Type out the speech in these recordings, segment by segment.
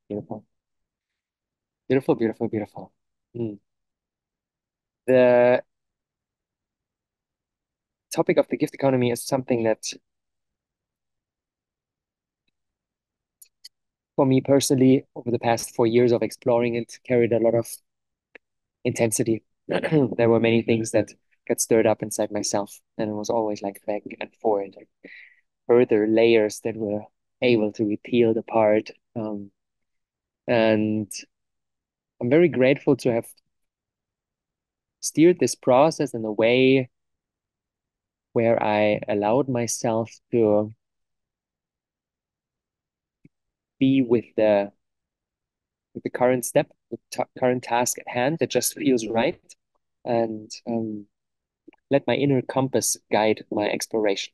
Beautiful. Beautiful, beautiful, beautiful. Mm. The topic of the gift economy is something that, for me personally, over the past 4 years of exploring it, carried a lot of intensity. There were many things that got stirred up inside myself, and it was always like back and forth, like further layers that were able to be peeled apart. And I'm very grateful to have steered this process in a way where I allowed myself to be with the current step, the current task at hand that just feels right, and let my inner compass guide my exploration.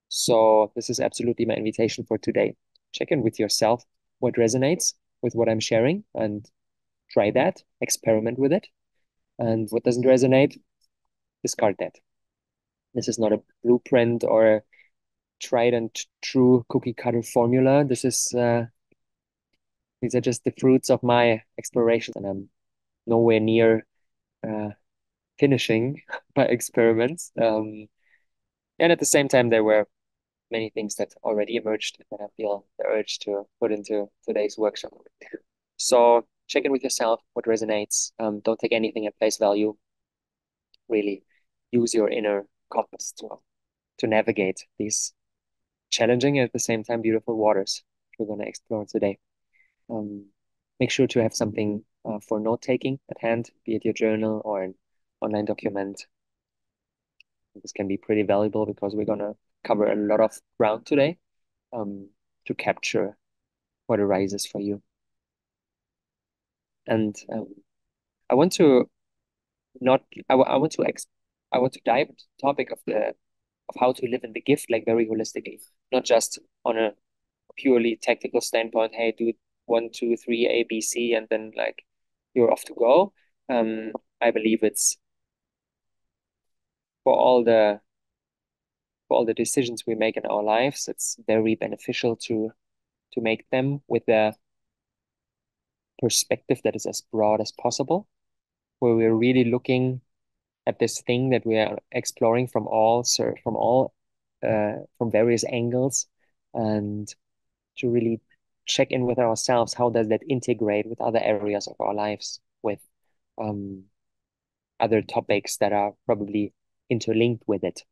So this is absolutely my invitation for today. Check in with yourself, what resonates with what I'm sharing, and try that, experiment with it. And what doesn't resonate, discard that. This is not a blueprint or a tried and true cookie cutter formula. These are just the fruits of my explorations, and I'm nowhere near uh, finishing my experiments. And at the same time, there were many things that already emerged that I feel the urge to put into today's workshop. So check in with yourself, what resonates. Don't take anything at face value. Really use your inner compass to navigate these challenging and at the same time beautiful waters we're going to explore today. Um, Make sure to have something for note taking at hand, be it your journal or an online document. This can be pretty valuable because we're going to cover a lot of ground today um, to capture what arises for you. And I want to not I want to I want to dive into the topic of the of how to live in the gift like very holistically, not just on a purely tactical standpoint. Hey, do 1, 2, 3, A, B, C, and then like you're off to go. I believe it's for all the for all the decisions we make in our lives, it's very beneficial to make them with a perspective that is as broad as possible, where we're really looking at this thing that we are exploring from various angles, and to really check in with ourselves. How does that integrate with other areas of our lives, with um, other topics that are probably interlinked with it?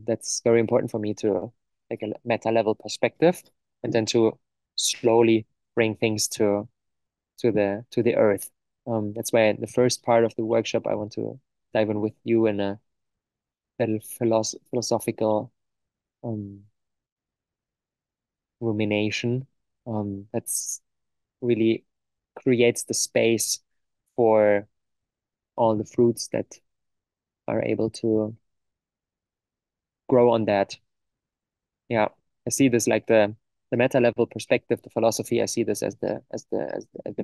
That's very important for me to take a meta level perspective and then to slowly bring things to the earth. That's why the first part of the workshop I want to dive in with you in a little philosophical um, rumination that's really creates the space for all the fruits that are able to grow on that. Yeah, I see this like the meta level perspective, the philosophy. I see this as the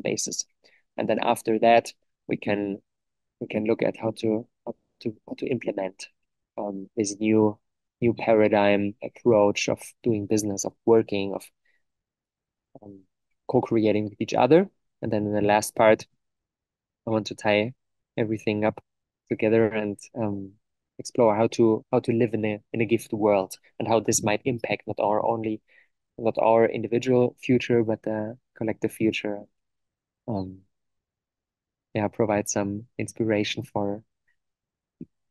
basis, and then after that we can look at how to implement this new paradigm approach of doing business, of working, of um, co-creating with each other. And then in the last part, I want to tie everything up together and explore how to live in a gift world and how this might impact not our individual future, but the collective future. Um, yeah, provide some inspiration for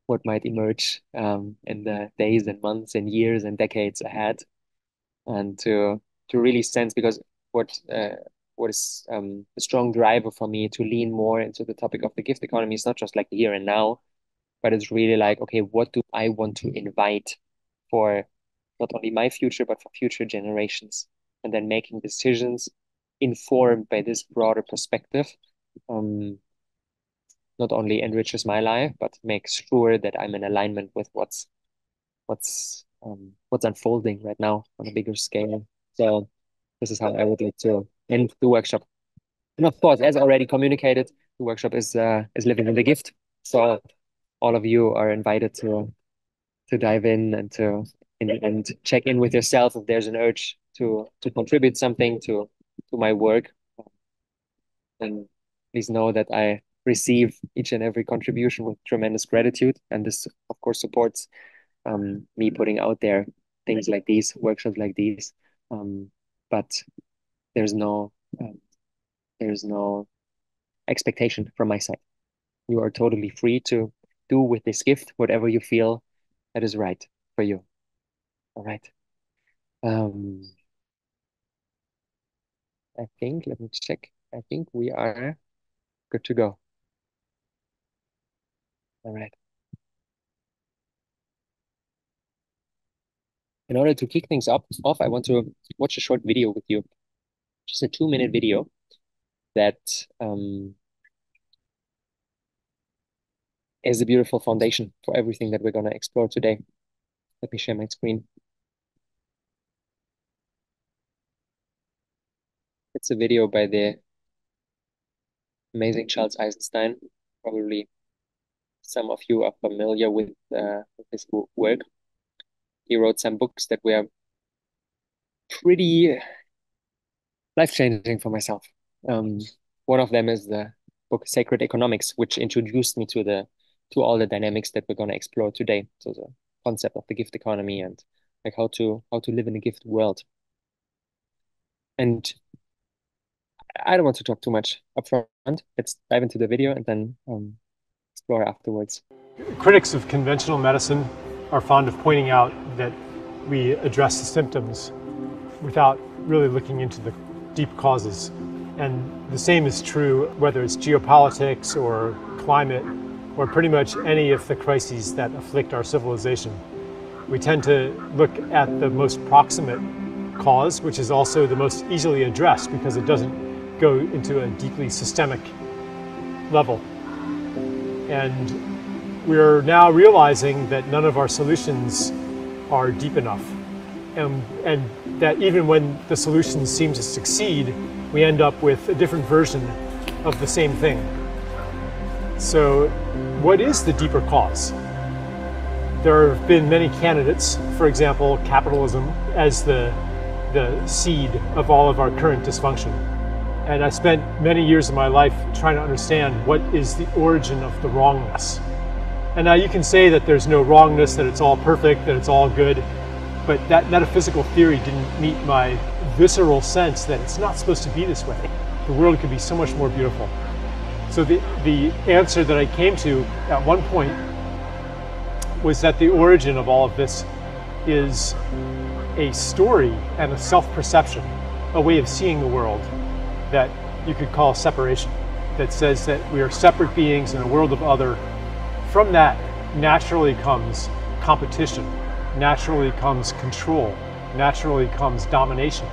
what might emerge in the days and months and years and decades ahead, and to really sense because what uh, what is a strong driver for me to lean more into the topic of the gift economy is not just like the here and now, but it's really like, okay, what do I want to invite for not only my future but for future generations, and then making decisions informed by this broader perspective. Um, Not only enriches my life, but makes sure that I'm in alignment with what's unfolding right now on a bigger scale. So this is how I would like to end the workshop. And of course, as already communicated, the workshop is living in the gift. So all of you are invited to dive in and and check in with yourself if there's an urge to contribute something to my work. And please know that I receive each and every contribution with tremendous gratitude. And this, of course, supports me putting out there things like these, workshops like these. But there's no uh, there's no expectation from my side. You are totally free to do with this gift whatever you feel that is right for you. All right. Um, I think, let me check. I think we are good to go. All right. In order to kick things off, I want to watch a short video with you, just a 2-minute video that is a beautiful foundation for everything that we're going to explore today. Let me share my screen. It's a video by the amazing Charles Eisenstein. Probably some of you are familiar with his work. He wrote some books that were pretty life-changing for myself. One of them is the book Sacred Economics, which introduced me to all the dynamics that we're going to explore today. So the concept of the gift economy and like how to live in a gift world. And I don't want to talk too much up front. Let's dive into the video and then explore afterwards. Critics of conventional medicine are fond of pointing out that we address the symptoms without really looking into the deep causes. And the same is true whether it's geopolitics or climate or pretty much any of the crises that afflict our civilization. We tend to look at the most proximate cause, which is also the most easily addressed because it doesn't go into a deeply systemic level. And we're now realizing that none of our solutions are deep enough. And that even when the solutions seem to succeed, we end up with a different version of the same thing. So what is the deeper cause? There have been many candidates, for example, capitalism as the seed of all of our current dysfunction. And I spent many years of my life trying to understand what is the origin of the wrongness. And now you can say that there's no wrongness, that it's all perfect, that it's all good, but that metaphysical theory didn't meet my visceral sense that it's not supposed to be this way. The world could be so much more beautiful. So the answer that I came to at one point was that the origin of all of this is a story and a self-perception, a way of seeing the world that you could call separation, that says that we are separate beings in a world of other. From that naturally comes competition, naturally comes control, naturally comes domination.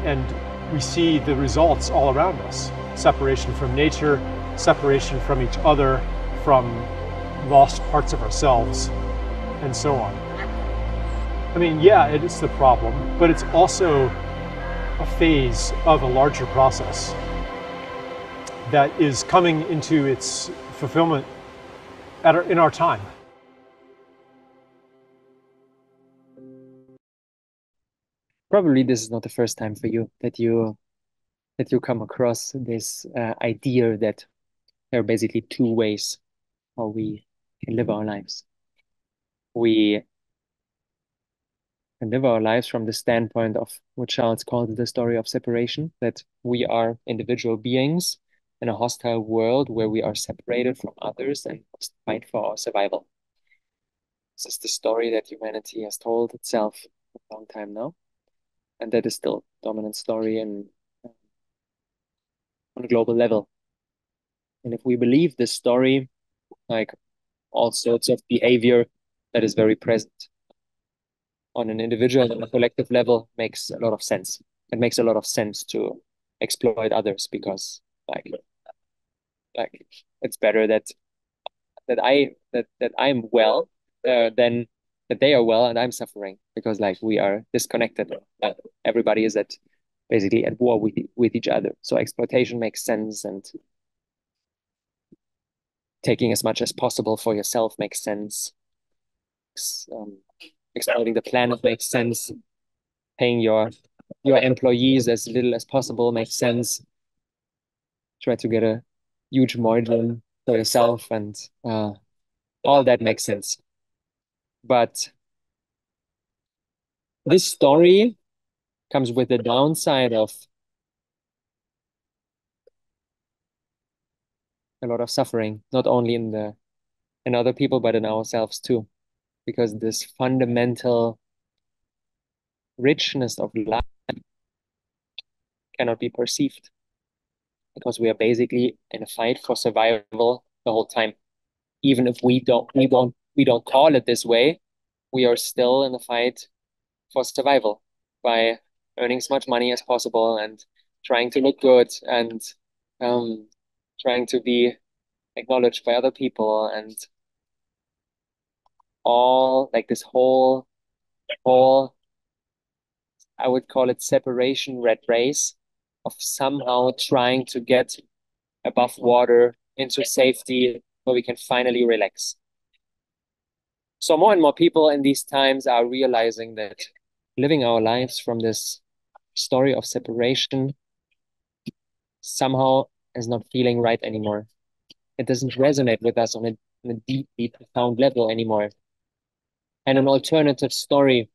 And we see the results all around us. Separation from nature, separation from each other, from lost parts of ourselves, and so on. I mean, yeah, it is the problem, but it's also a phase of a larger process that is coming into its fulfillment in our time. Probably this is not the first time for you that you come across this idea that there are basically two ways how we can live our lives. We can live our lives from the standpoint of what Charles called the story of separation, that we are individual beings in a hostile world where we are separated from others and must fight for our survival. This is the story that humanity has told itself for a long time now, and that is still a dominant story on a global level. And if we believe this story, like all sorts of behavior that is very present on an individual and a collective level makes a lot of sense. It makes a lot of sense to exploit others because like it's better that I'm well than that they are well and I'm suffering because like we are disconnected. Everybody is basically at war with each other. So exploitation makes sense, and taking as much as possible for yourself makes sense. Exploiting the planet makes sense. Paying your employees as little as possible makes sense. try to get a huge margin for yourself, and all that makes sense. But this story comes with the downside of a lot of suffering, not only in other people, but in ourselves too, because this fundamental richness of life cannot be perceived because we are basically in a fight for survival the whole time. Even if we don't call it this way, we are still in a fight for survival by earning as much money as possible and trying to look good and um, trying to be acknowledged by other people, and all like this whole I would call it separation red race of somehow trying to get above water into safety where we can finally relax. So more and more people in these times are realizing that living our lives from this story of separation somehow is not feeling right anymore. It doesn't resonate with us on a deeply profound level anymore. And an alternative story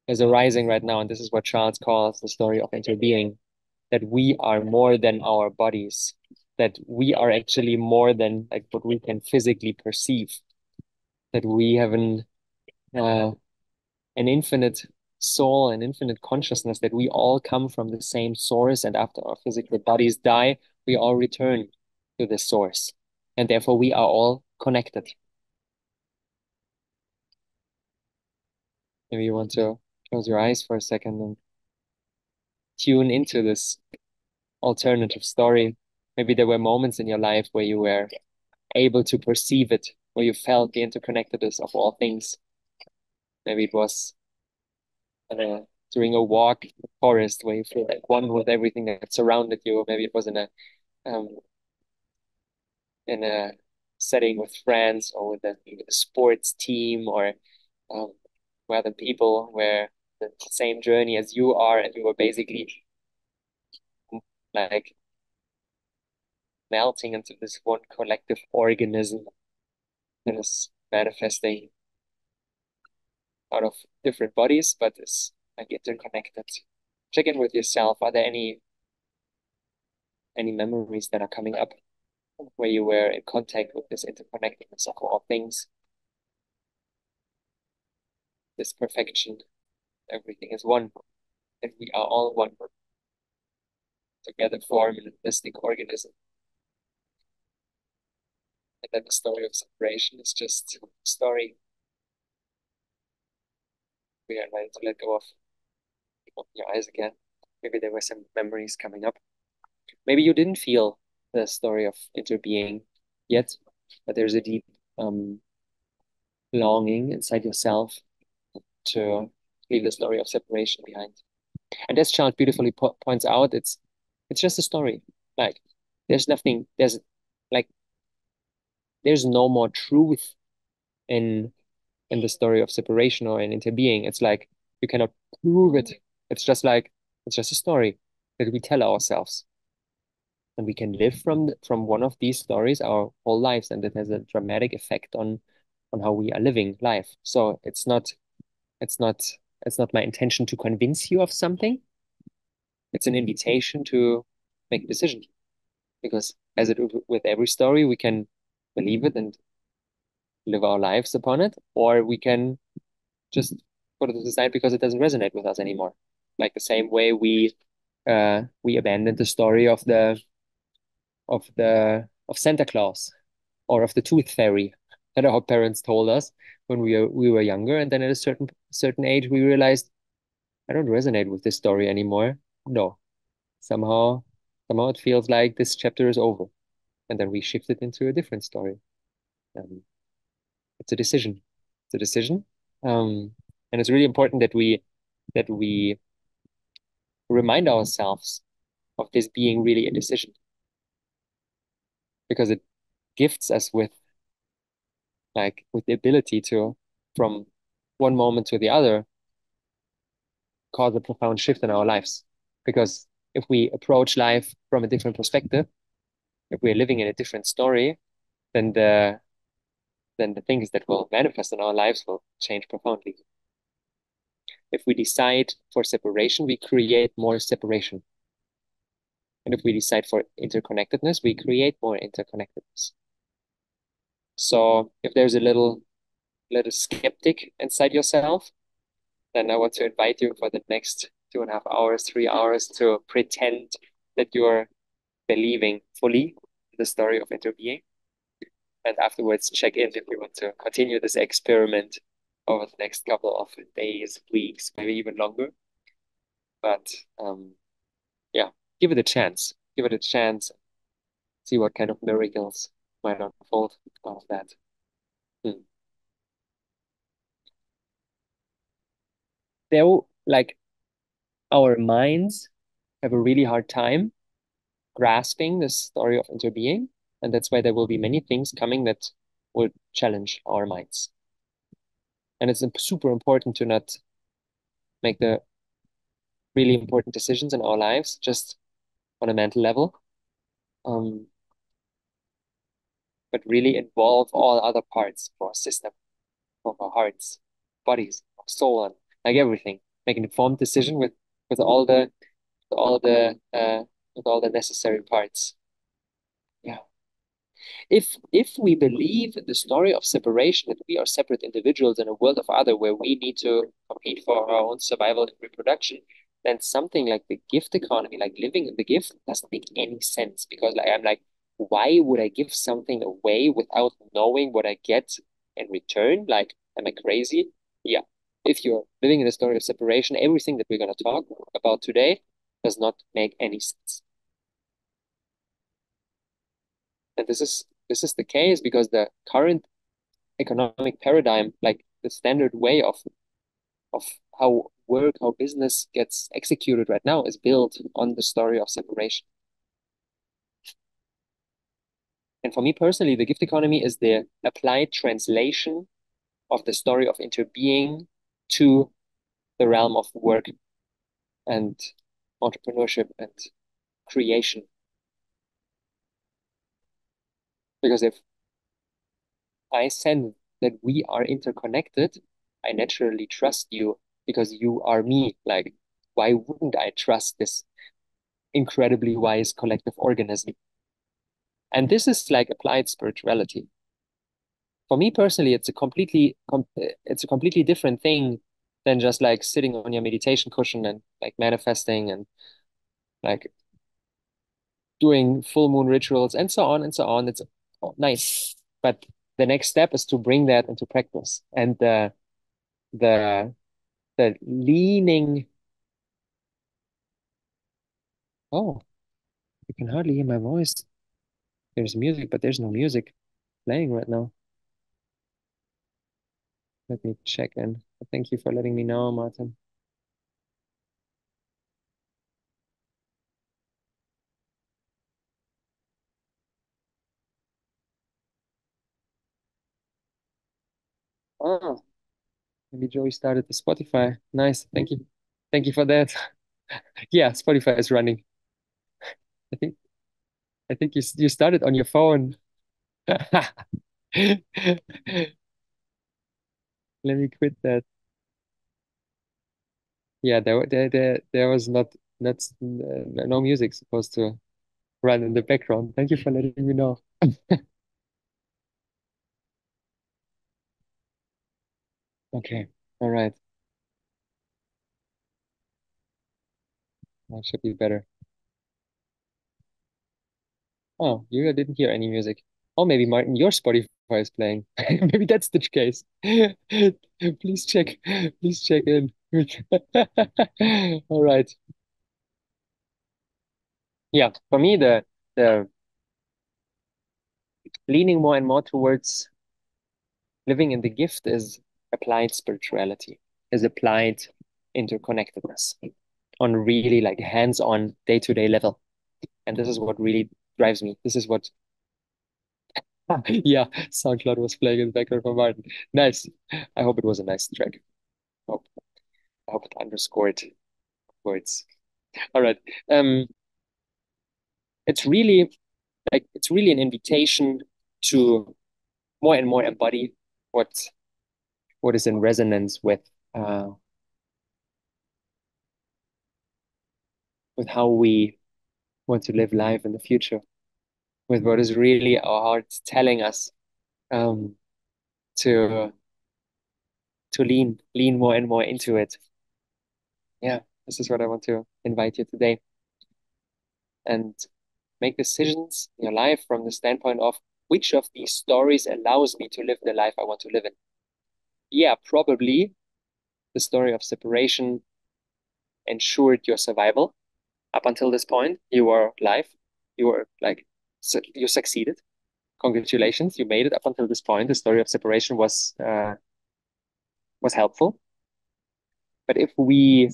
is arising right now, and this is what Charles calls the story of interbeing, that we are more than our bodies, that we are actually more than like what we can physically perceive, that we have an infinite soul, an infinite consciousness, that we all come from the same source, and after our physical bodies die, we all return to this source, and therefore we are all connected. Maybe you want to close your eyes for a second and tune into this alternative story. Maybe there were moments in your life where you were able to perceive it, where you felt the interconnectedness of all things. Maybe it was uh, during a walk in the forest where you feel like one with everything that surrounded you. Maybe it was um, in a setting with friends, or with a sports team, or um, with other people where the same journey as you are, and you were basically like melting into this one collective organism that is manifesting out of different bodies, but is like interconnected. Check in with yourself. Are there any memories that are coming up where you were in contact with this interconnectedness of all things, this perfection? Everything is one, and we are all one. Together form an holistic organism. And then the story of separation is just a story. We are ready to let go of. Open your eyes again. Maybe there were some memories coming up. Maybe you didn't feel the story of interbeing yet, but there's a deep longing inside yourself to leave the story of separation behind. And as Child beautifully points out, it's just a story. Like there's nothing. Like there's no more truth in in the story of separation or in interbeing. It's like you cannot prove it. It's just like it's just a story that we tell ourselves, and we can live from one of these stories our whole lives, and it has a dramatic effect on how we are living life. So it's not it's not my intention to convince you of something. It's an invitation to make a decision, because as it with every story, we can believe it and live our lives upon it, or we can just put it to the side because it doesn't resonate with us anymore. Like the same way we abandoned the story of Santa Claus or of the Tooth Fairy that our parents told us when we were younger, and then at a certain age we realized I don't resonate with this story anymore. No, somehow somehow it feels like this chapter is over, and then we shift it into a different story. Um, it's a decision. It's a decision, and it's really important that we remind ourselves of this being really a decision, because it gifts us with the ability to, from one moment to the other, cause a profound shift in our lives. Because if we approach life from a different perspective, if we're living in a different story, then the things that will manifest in our lives will change profoundly. If we decide for separation, we create more separation. And if we decide for interconnectedness, we create more interconnectedness. So if there's a little skeptic inside yourself, then I want to invite you for the next 2.5 hours, 3 hours to pretend that you're believing fully the story of interbeing. And afterwards, check in if you want to continue this experiment over the next couple of days, weeks, maybe even longer. But yeah, give it a chance. Give it a chance. See what kind of miracles might unfold out of that. Hmm. There, like our minds have a really hard time grasping this story of interbeing, and that's why there will be many things coming that will challenge our minds. And it's super important to not make the really important decisions in our lives just on a mental level, um, but really involve all other parts of our system, of our hearts, bodies, our soul, and like everything. Make an informed decision with all the all the with all the necessary parts. Yeah. If we believe the story of separation, that we are separate individuals in a world of other where we need to compete for our own survival and reproduction, then something like the gift economy, like living in the gift, doesn't make any sense. Because like I'm like, why would I give something away without knowing what I get in return? Like, am I crazy? Yeah. If you're living in the story of separation, everything that we're gonna talk about today does not make any sense. And this is the case because the current economic paradigm, like the standard way of how work, how business gets executed right now, is built on the story of separation. And for me personally, the gift economy is the applied translation of the story of interbeing to the realm of work and entrepreneurship and creation. Because if I sense that we are interconnected, I naturally trust you because you are me. Like, why wouldn't I trust this incredibly wise collective organism? And this is like applied spirituality. For me personally, it's a completely different thing than just like sitting on your meditation cushion and like manifesting and like doing full moon rituals and so on and so on. It's nice, but the next step is to bring that into practice. And the the leaning. Oh, you can hardly hear my voice. There's music, but there's no music playing right now. Let me check in. Thank you for letting me know, Martin. Oh, maybe Joey started the Spotify. Nice. Thank you. Thank you for that. Yeah, Spotify is running. I think I think you started on your phone. Let me quit that. Yeah, there was not no music supposed to run in the background. Thank you for letting me know. Okay. All right. That should be better. Oh, you didn't hear any music. Oh, maybe Martin, your Spotify is playing. Maybe that's the case. Please check. Please check in. All right. Yeah, for me, the leaning more and more towards living in the gift is applied spirituality, is applied interconnectedness on really like hands-on day-to-day level. And this is what really drives me. This is what, yeah, SoundCloud was playing in the background for Martin. Nice. I hope it was a nice track. Hope, I hope it underscored words. All right. Um, it's really like it's really an invitation to more and more embody what is in resonance with how we want to live life in the future, with what is really our hearts telling us um, to lean more and more into it. Yeah, this is what I want to invite you today, and make decisions in your life from the standpoint of which of these stories allows me to live the life I want to live in. Yeah, probably the story of separation ensured your survival up until this point. You were alive. You were like, you succeeded. Congratulations, you made it up until this point. The story of separation was helpful. But if we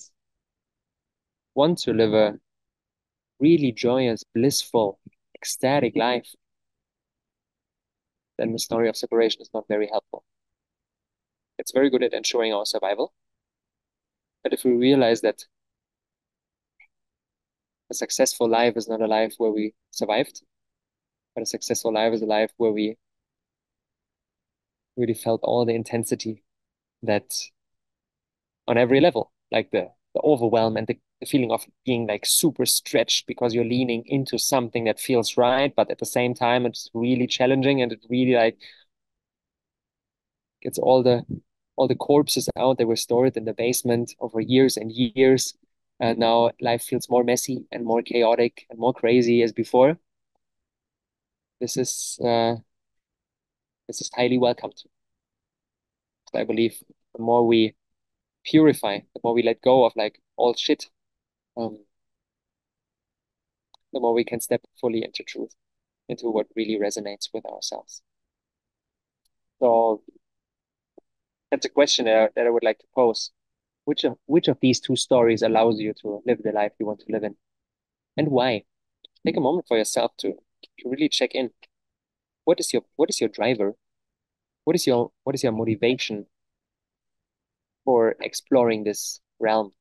want to live a really joyous, blissful, ecstatic life, then the story of separation is not very helpful. It's very good at ensuring our survival. But if we realize that a successful life is not a life where we survived, but a successful life is a life where we really felt all the intensity that on every level, like the overwhelm and the feeling of being like super stretched because you're leaning into something that feels right, but at the same time it's really challenging and it really like gets all the corpses out that were stored in the basement over years and years. And now life feels more messy and more chaotic and more crazy as before. This is uh, this is highly welcomed. So I believe the more we purify, the more we let go of like all shit, um, the more we can step fully into truth, into what really resonates with ourselves. So that's a question that I would like to pose. Which of these two stories allows you to live the life you want to live in, and why? Take a moment for yourself to really check in. What is your driver? What is your motivation for exploring this realm?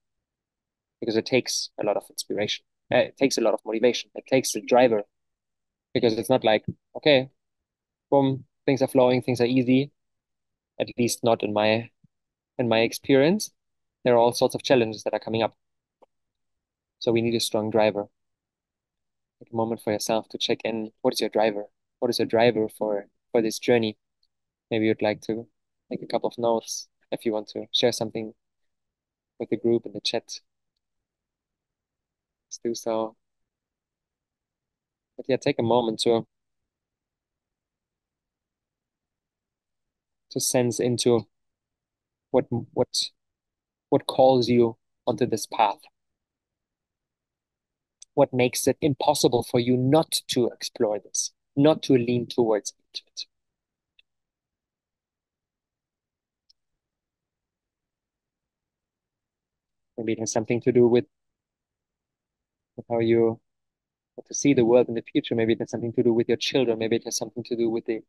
Because it takes a lot of inspiration. It takes a lot of motivation. It takes a driver because it's not like, okay, boom, things are flowing, things are easy. At least not in my experience. There are all sorts of challenges that are coming up. So we need a strong driver. Take a moment for yourself to check in. What is your driver? What is your driver for this journey? Maybe you'd like to make a couple of notes if you want to share something with the group in the chat. Let's do so. But yeah, take a moment to sense into what what what calls you onto this path. What makes it impossible for you not to explore this, not to lean towards it. Maybe it has something to do with how you want to see the world in the future. Maybe it has something to do with your children. Maybe it has something to do with the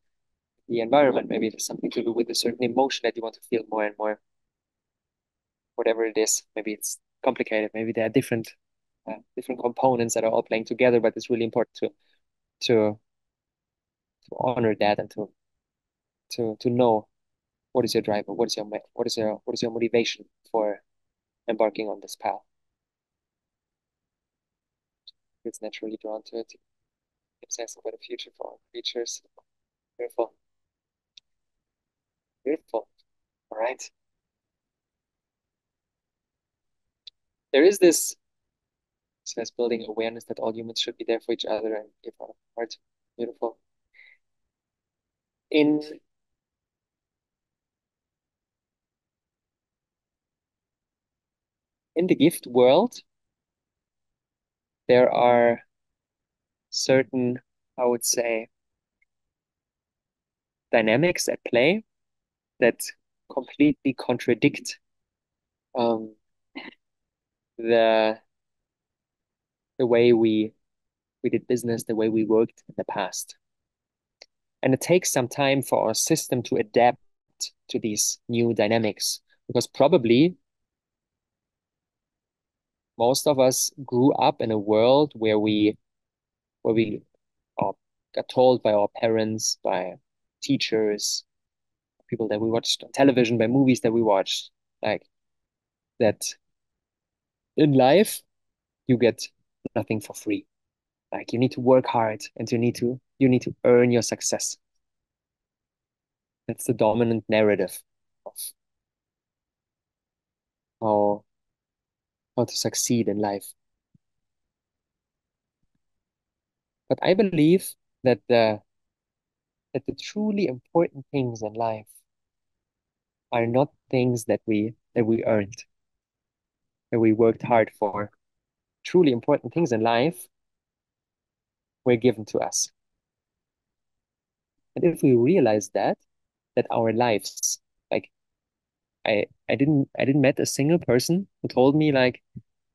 environment. Maybe it has something to do with a certain emotion that you want to feel more and more. Whatever it is, maybe it's complicated. Maybe there are different components that are all playing together. But it's really important to to honor that and to know what is your driver, what is your motivation for embarking on this path. It's naturally drawn to it. Obsessed about the future for all creatures. Beautiful. Beautiful. All right. There is this says building awareness that all humans should be there for each other and give out of heart. Beautiful. In in the gift world, there are certain, I would say, dynamics at play that completely contradict um, the the way we did business, the way we worked in the past. And it takes some time for our system to adapt to these new dynamics because probably most of us grew up in a world where we or got told by our parents, by teachers, people that we watched on television, by movies that we watched, like that in life you get nothing for free. Like you need to work hard and you need to earn your success. That's the dominant narrative of how how to succeed in life. But I believe that the truly important things in life are not things that we earned, that we worked hard for. Truly important things in life were given to us. And if we realize that our lives, like I didn't met a single person who told me like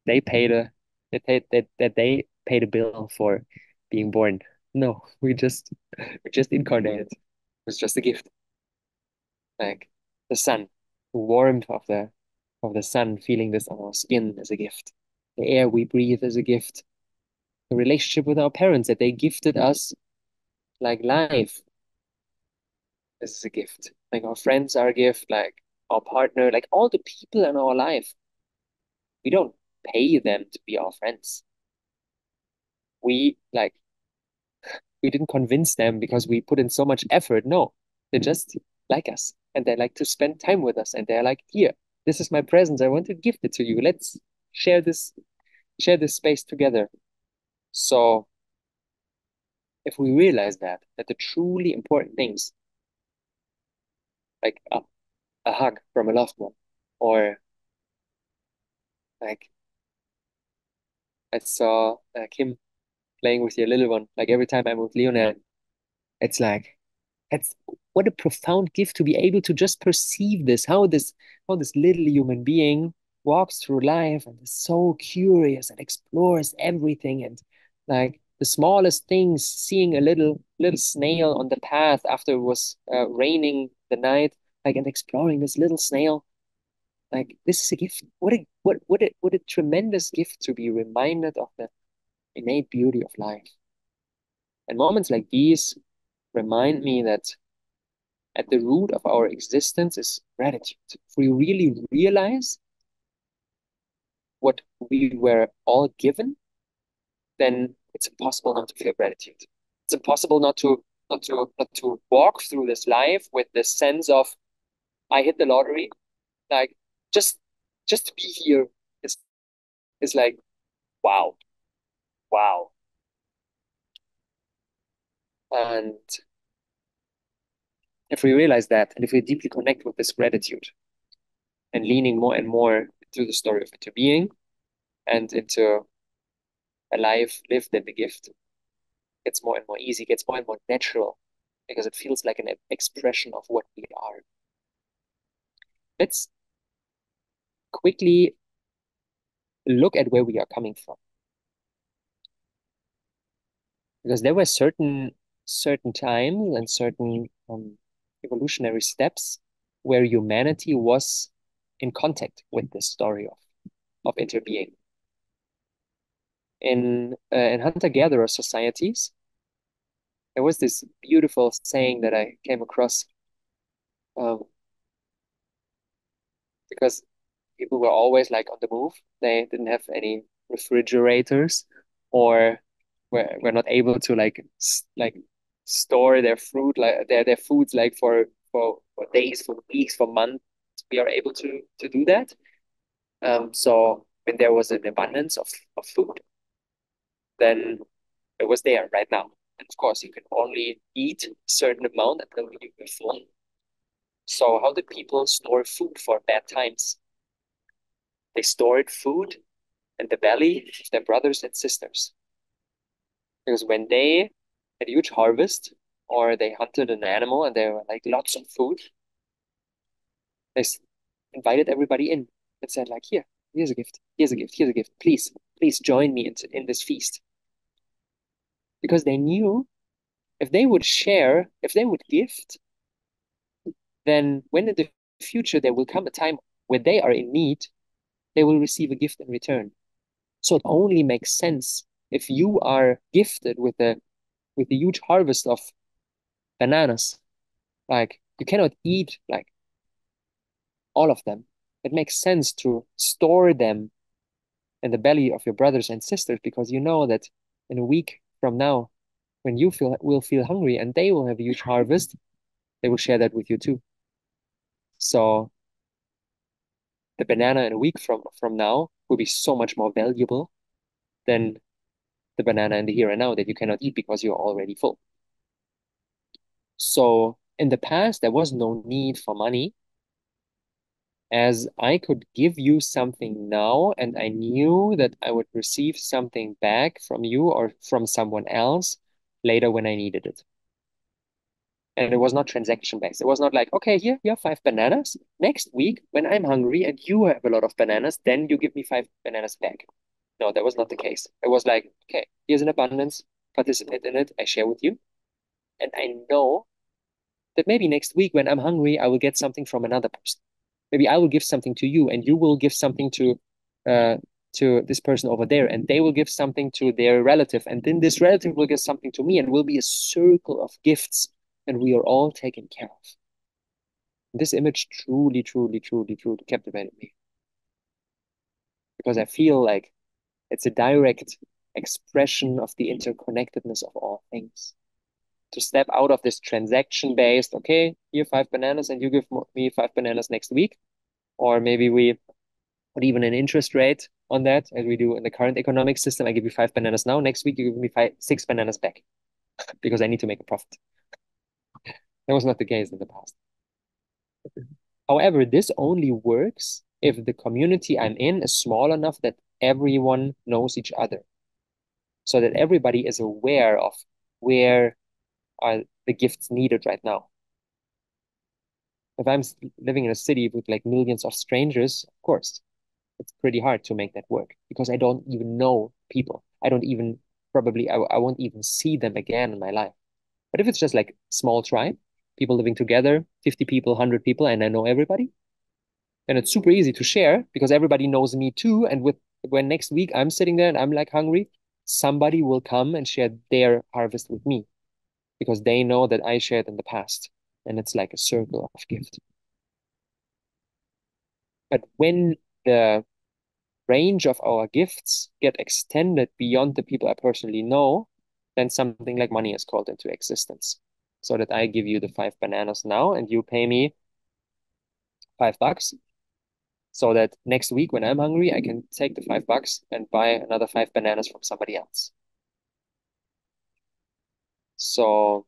they paid a that they paid a bill for being born. No, we just incarnated. It was just a gift. Like the sun, the warmth of the sun, feeling this on our skin is a gift. The air we breathe is a gift. The relationship with our parents that they gifted us, like life, is a gift. Like our friends are a gift, like our partner, like all the people in our life. We don't pay them to be our friends. We didn't convince them because we put in so much effort. No, they just like us and they like to spend time with us and they're like, here, this is my present. I want to gift it to you. Let's share this, share this space together. So if we realize that the truly important things, like a hug from a loved one, or like I saw Kim playing with your little one, like every time I'm with Leonel, it's like that's what a profound gift to be able to just perceive this, how this little human being walks through life and is so curious and explores everything and like the smallest things, seeing a little snail on the path after it was raining the night, like and exploring this little snail. Like this is a gift. What a tremendous gift to be reminded of the innate beauty of life. And moments like these remind me that at the root of our existence is gratitude. If we really realize what we were all given, then it's impossible not to feel gratitude. It's impossible not to walk through this life with this sense of I hit the lottery. Like just just to be here is like wow, wow. And if we realize that, and if we deeply connect with this gratitude and leaning more and more into the story of into being and into a life lived in the gift, gets more and more easy, gets more and more natural because it feels like an expression of what we are. Let's quickly look at where we are coming from because there were certain times and certain evolutionary steps where humanity was in contact with this story of interbeing. In hunter-gatherer societies, there was this beautiful saying that I came across um, because people were always like on the move. They didn't have any refrigerators or were not able to like store their fruit like their foods like for days, for weeks, for months. We are able to do that. So when there was an abundance of food, then it was there right now. And of course, you can only eat a certain amount until you are full. So how did people store food for bad times? They stored food in the belly of their brothers and sisters. Because when they had a huge harvest or they hunted an animal and there were like lots of food, they invited everybody in and said like, here, here's a gift, here's a gift, here's a gift. Please join me in this feast. Because they knew if they would share, if they would gift, then when in the future there will come a time where they are in need, they will receive a gift in return. So it only makes sense if you are gifted with a huge harvest of bananas. Like you cannot eat like all of them. It makes sense to store them in the belly of your brothers and sisters because you know that in a week from now, when you will feel hungry and they will have a huge harvest, they will share that with you too. So the banana in a week from now will be so much more valuable than the banana in the here and now that you cannot eat because you're already full. So in the past, there was no need for money as I could give you something now and I knew that I would receive something back from you or from someone else later when I needed it. And it was not transaction based. It was not like, okay, here you have 5 bananas. Next week, when I'm hungry and you have a lot of bananas, then you give me 5 bananas back. No, that was not the case. It was like, okay, here's an abundance, participate in it, I share with you. And I know that maybe next week when I'm hungry, I will get something from another person. Maybe I will give something to you and you will give something uh to this person over there, and they will give something to their relative, and then this relative will give something to me, and will be a circle of gifts, and we are all taken care of. This image truly, truly, truly, truly captivated me because I feel like it's a direct expression of the interconnectedness of all things. To step out of this transaction based, okay, here 5 bananas and you give me 5 bananas next week, or maybe we put even an interest rate on that as we do in the current economic system. I give you 5 bananas now, next week you give me 6 bananas back because I need to make a profit. That was not the case in the past. However, this only works if the community I'm in is small enough that everyone knows each other, so that everybody is aware of where are the gifts needed right now. If I'm living in a city with like millions of strangers, of course, it's pretty hard to make that work because I don't even know people. I don't even probably I won't even see them again in my life. But if it's just like small tribe, people living together, 50 people, 100 people, and I know everybody, then it's super easy to share because everybody knows me too. And with when next week I'm sitting there and I'm like hungry, somebody will come and share their harvest with me because they know that I shared in the past. And it's like a circle of gift. But when the range of our gifts get extended beyond the people I personally know, then something like money is called into existence. So that I give you the 5 bananas now and you pay me $5. So that next week when I'm hungry, I can take the $5 and buy another 5 bananas from somebody else. So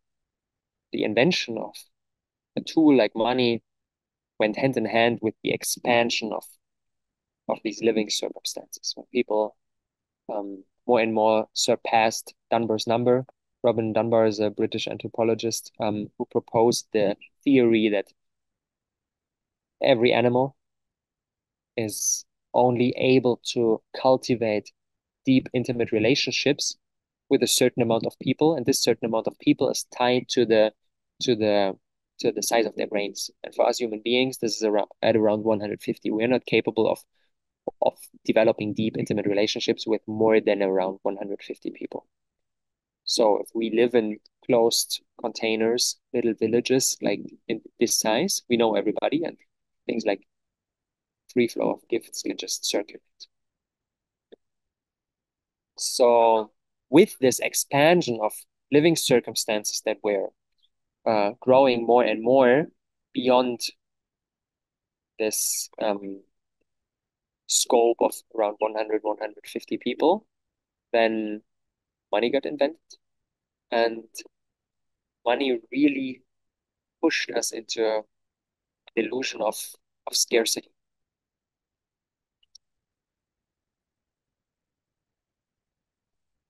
the invention of a tool like money went hand in hand with the expansion of these living circumstances when people more and more surpassed Dunbar's number. Robin Dunbar is a British anthropologist who proposed the theory that every animal is only able to cultivate deep, intimate relationships with a certain amount of people, and this certain amount of people is tied to the to the size of their brains. And for us human beings, this is around 150. We're not capable of developing deep, intimate relationships with more than around 150 people. So if we live in closed containers, little villages like in this size, we know everybody, and things like free flow of gifts can just circulate. So with this expansion of living circumstances that were growing more and more beyond this scope of around 100, 150 people, then money got invented. And money really pushed us into an illusion of scarcity.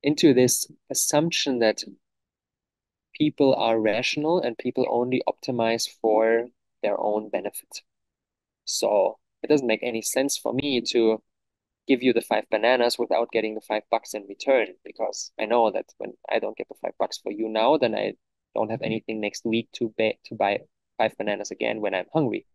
Into this assumption that people are rational and people only optimize for their own benefit. So it doesn't make any sense for me to give you the 5 bananas without getting the $5 in return because I know that when I don't get the $5 for you now, then I don't have anything next week to buy 5 bananas again when I'm hungry.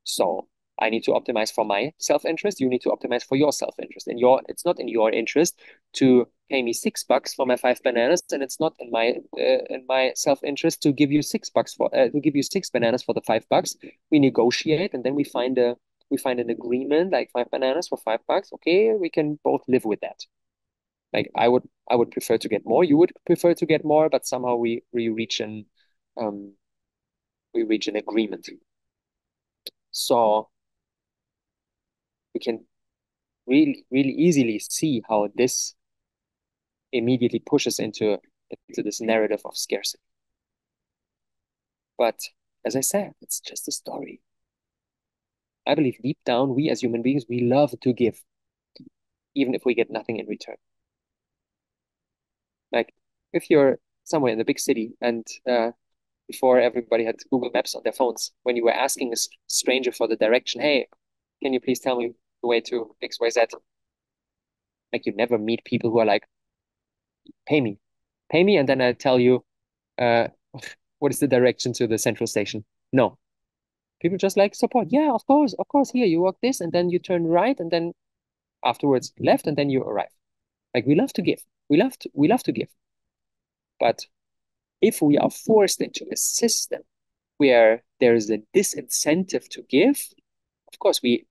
So I need to optimize for my self-interest. You need to optimize for your self-interest. And it's not in your interest to pay me $6 for my 5 bananas, and it's not in my self-interest to give you six bananas for the $5. We negotiate, and then we find an agreement, like 5 bananas for $5. Okay, we can both live with that. Like I would prefer to get more. You would prefer to get more, but somehow we reach um an agreement. So we can really easily see how this immediately pushes into this narrative of scarcity. But as I said, it's just a story. I believe deep down, we as human beings, we love to give, even if we get nothing in return. Like if you're somewhere in the big city and before everybody had Google Maps on their phones, when you were asking a stranger for the direction, hey, can you please tell me the way to XYZ? Like you never meet people who are like, pay me, and then I tell you, uh, what is the direction to the central station? No, people just like support. Yeah, of course. Here you walk this, and then you turn right, and then afterwards left, and then you arrive. Like we love to give. We love to give. But if we are forced into a system where there is a disincentive to give, of course we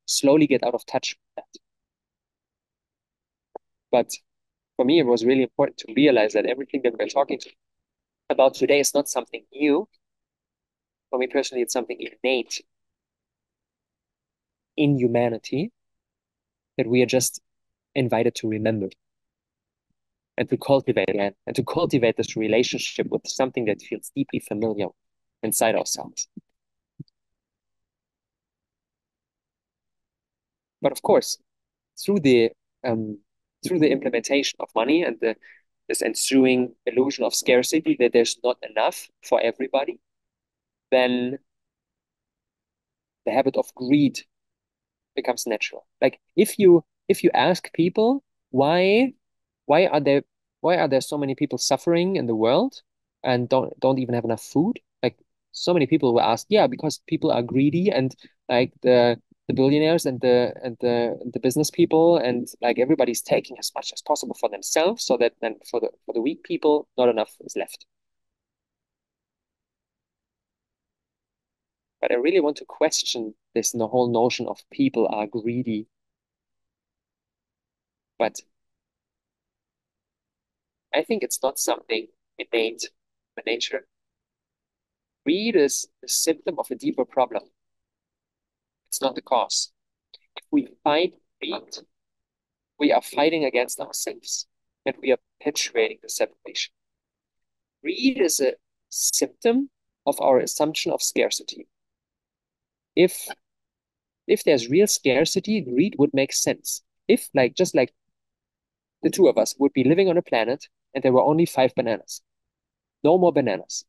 slowly get out of touch with that. But for me, it was really important to realize that everything that we're talking about today is not something new. For me personally, it's something innate in humanity that we are just invited to remember and to cultivate again, and to cultivate this relationship with something that feels deeply familiar inside ourselves. But of course, through the um, through the implementation of money and this ensuing illusion of scarcity that there's not enough for everybody, then the habit of greed becomes natural. Like if you ask people why are there why are there so many people suffering in the world and don't even have enough food? Like so many people will ask, yeah, because people are greedy and like the billionaires and the business people and like everybody's taking as much as possible for themselves so that then for the weak people not enough is left. But I really want to question this the whole notion of people are greedy. But I think it's not something innate in nature. Greed is a symptom of a deeper problem. It's not the cause. If we fight greed, we are fighting against ourselves and we are perpetuating the separation. Greed is a symptom of our assumption of scarcity. If if there's real scarcity, greed would make sense. If like just like the two of us would be living on a planet and there were only 5 bananas, no more bananas,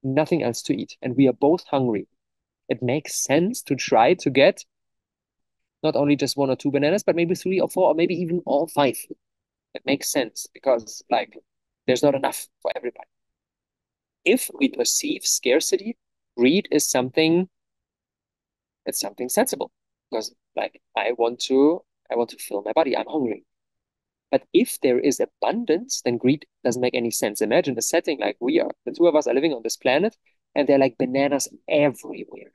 nothing else to eat, and we are both hungry, it makes sense to try to get not only just 1 or 2 bananas, but maybe 3 or 4, or maybe even all 5. It makes sense because like there's not enough for everybody. If we perceive scarcity, greed is something it's something sensible because like I want to fill my body. I'm hungry. But if there is abundance, then greed doesn't make any sense. Imagine a setting like the two of us are living on this planet, and there are like bananas everywhere,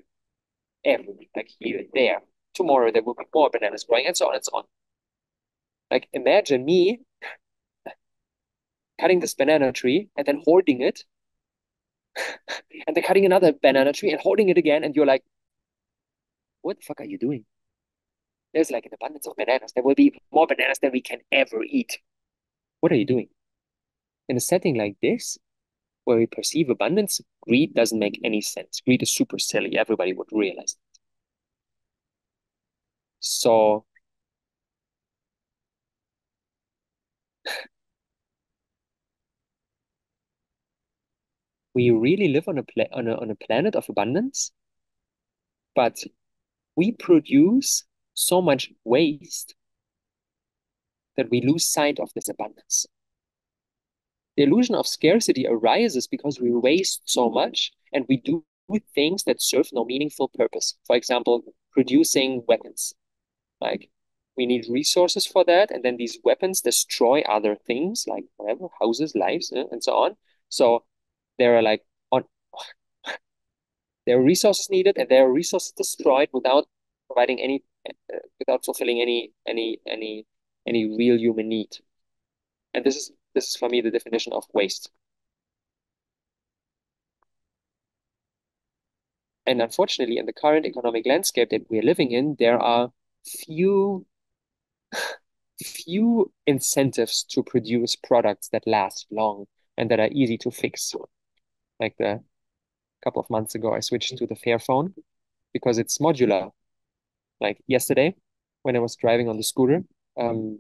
everywhere, like here and there. Tomorrow there will be more bananas growing, and so on and so on. Like imagine me cutting this banana tree and then hoarding it, and then cutting another banana tree and hoarding it again, and you're like, what the fuck are you doing? There's like an abundance of bananas. There will be more bananas than we can ever eat. What are you doing? In a setting like this, where we perceive abundance, greed doesn't make any sense. Greed is super silly. Everybody would realize that. So we really live on on a planet of abundance, but we produce so much waste that we lose sight of this abundance. The illusion of scarcity arises because we waste so much and we do things that serve no meaningful purpose. For example, producing weapons. Like we need resources for that, and then these weapons destroy other things, like whatever, houses, lives, and so on. So there are like on there are resources needed, and there are resources destroyed without providing any, without fulfilling any real human need. And this is for me the definition of waste. And unfortunately, in the current economic landscape that we're living in, there are few few incentives to produce products that last long and that are easy to fix. Like the couple of months ago, I switched to the Fairphone because it's modular. Like yesterday, when I was driving on the scooter, um,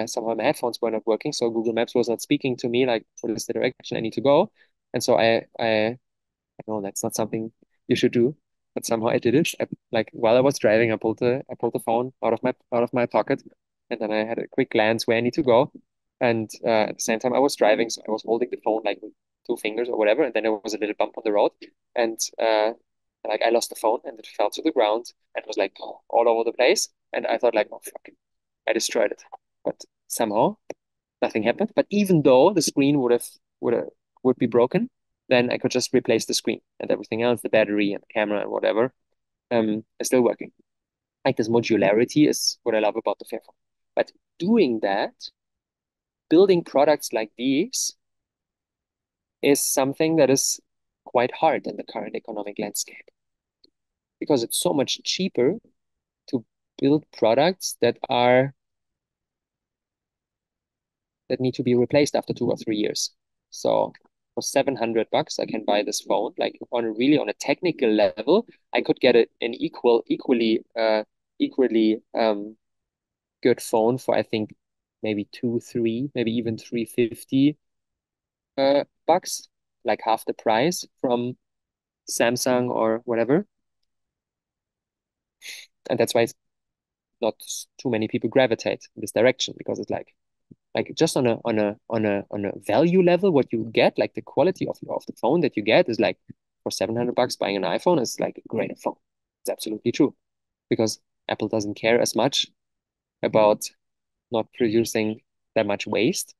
somehow my headphones were not working, so Google Maps was not speaking to me like what is the direction I need to go, and so I know that's not something you should do, but somehow I did it. Like while I was driving, I pulled the phone out of my pocket, and then I had a quick glance where I need to go, and at the same time I was driving, so I was holding the phone like with two fingers or whatever, and then there was a little bump on the road, and like I lost the phone, and it fell to the ground and was like all over the place, and I thought like, oh fuck, I destroyed it, but somehow nothing happened. But even though the screen would have would be broken, then I could just replace the screen and everything else, the battery and the camera and whatever, is still working. Like this modularity is what I love about the Fairphone. But doing that, building products like these is something that is quite hard in the current economic landscape because it's so much cheaper to build products that need to be replaced after 2 or 3 years. So for $700, I can buy this phone. Like on a technical level, I could get an equally good phone for I think maybe two, three, maybe even 350 bucks, like half the price from Samsung or whatever. And that's why it's not too many people gravitate in this direction because it's like just on a value level, what you get, like the quality of the phone that you get is like for $700 buying an iPhone is like a great phone. It's absolutely true because Apple doesn't care as much about not producing that much waste.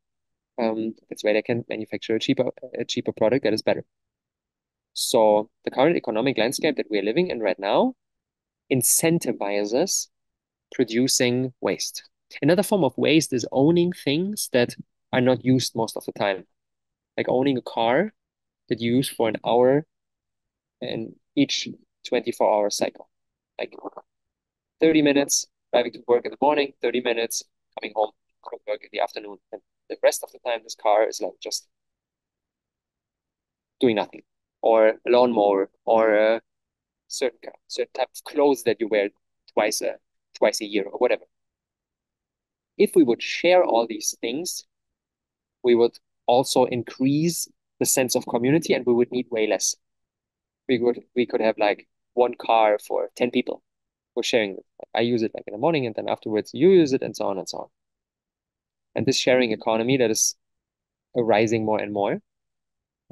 That's why they can manufacture a cheaper product that is better. So the current economic landscape that we're living in right now incentivizes producing waste. Another form of waste is owning things that are not used most of the time, like owning a car that you use for an hour in each 24-hour cycle, like 30 minutes driving to work in the morning, 30 minutes coming home from work in the afternoon. And the rest of the time, this car is like just doing nothing, or a lawnmower, or a certain type of clothes that you wear twice a year or whatever. If we would share all these things, we would also increase the sense of community and we would need way less. We could have like one car for 10 people. We're sharing it. I use it like in the morning and then afterwards you use it and so on and so on. And this sharing economy that is arising more and more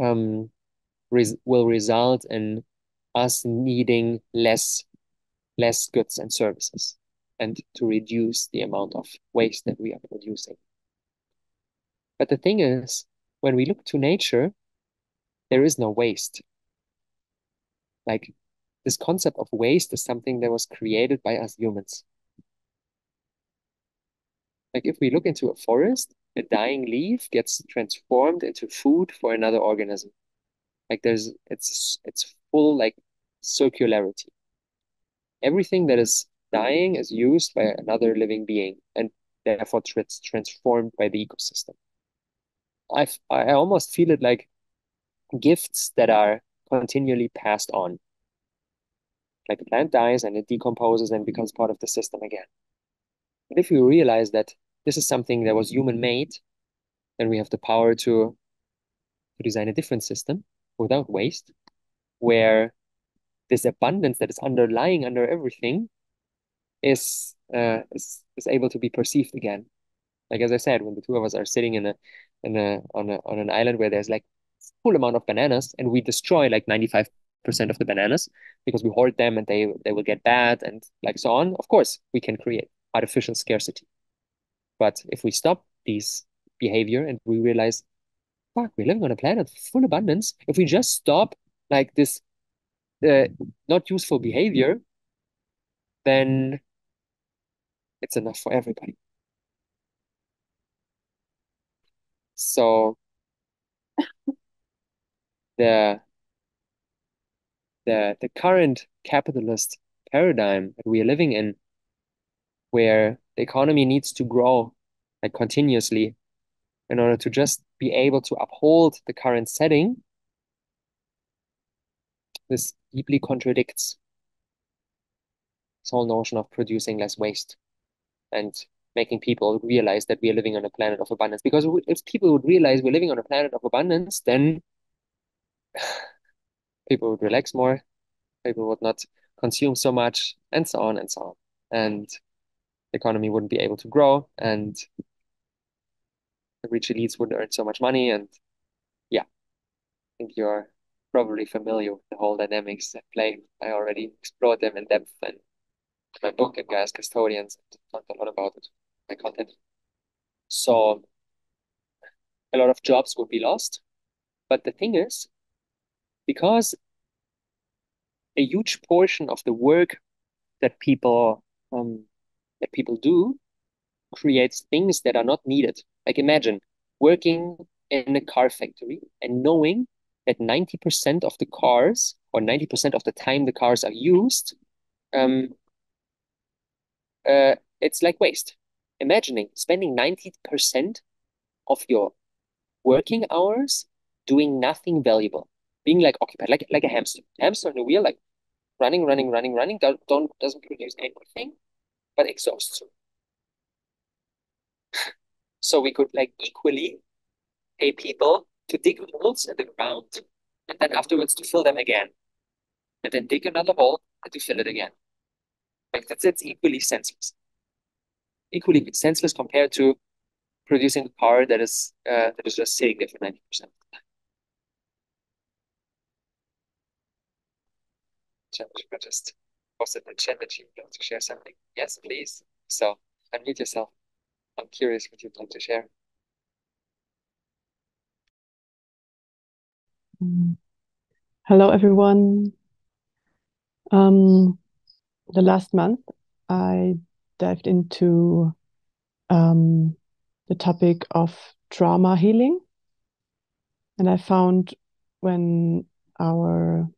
um, will result in us needing less goods and services and to reduce the amount of waste that we are producing. But the thing is, when we look to nature, there is no waste. Like this concept of waste is something that was created by us humans. Like if we look into a forest, a dying leaf gets transformed into food for another organism. Like it's full like circularity. Everything that is dying is used by another living being and therefore transformed by the ecosystem. I almost feel it like gifts that are continually passed on. Like a plant dies and it decomposes and becomes part of the system again. But if we realize that this is something that was human made, then we have the power to design a different system without waste, where this abundance that is underlying under everything is able to be perceived again. Like as I said, when the two of us are sitting on an island where there's like full amount of bananas and we destroy like 95 of the bananas because we hoard them and they will get bad and like so on. Of course, we can create artificial scarcity. But if we stop these behavior and we realize, fuck, we're living on a planet of full abundance. If we just stop like this not useful behavior, then it's enough for everybody. So the the current capitalist paradigm that we are living in, where the economy needs to grow like continuously in order to just be able to uphold the current setting, this deeply contradicts this whole notion of producing less waste and making people realize that we are living on a planet of abundance. Because if people would realize we're living on a planet of abundance, then people would relax more, people would not consume so much, and so on and so on. And the economy wouldn't be able to grow, and the rich elites wouldn't earn so much money. And yeah, I think you're probably familiar with the whole dynamics at play. I already explored them in depth in my book and Guys Custodians and talked a lot about it, my content. So a lot of jobs would be lost. But the thing is, because a huge portion of the work that people do creates things that are not needed. Like imagine working in a car factory and knowing that 90% of the cars or 90% of the time the cars are used, um, it's like waste. Imagining spending 90% of your working hours doing nothing valuable, being like occupied, like a hamster on a wheel, like running, running, running, running, doesn't produce anything, but exhausts you. So we could like equally pay people to dig holes in the ground and then afterwards to fill them again. And then dig another hole and to fill it again. Like that's equally senseless. Equally senseless compared to producing power that is just sitting there for 90%. I just posted in the chat that you'd like to share something. Yes, please. So unmute yourself. I'm curious what you'd like to share. Hello, everyone. The last month, I dived into the topic of trauma healing. And I found when our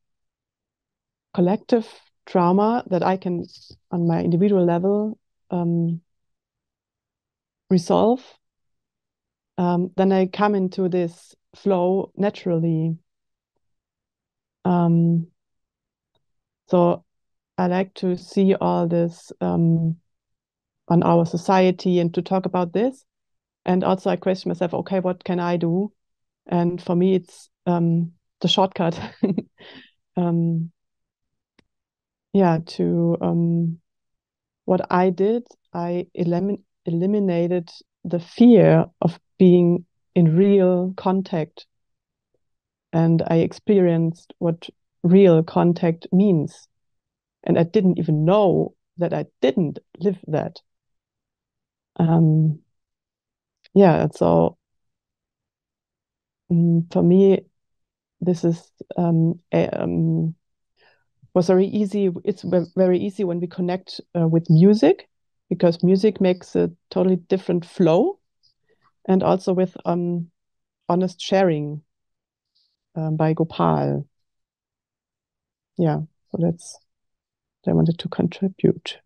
collective trauma that I can, on my individual level, resolve, then I come into this flow naturally. So I like to see all this on our society and to talk about this. And also I question myself, okay, what can I do? And for me, it's the shortcut. What I did, I eliminated the fear of being in real contact. And I experienced what real contact means. And I didn't even know that I didn't live that. So for me, this is was very easy. It's very easy when we connect with music, because music makes a totally different flow, and also with honest sharing by Gopal. Yeah, so that's what I wanted to contribute.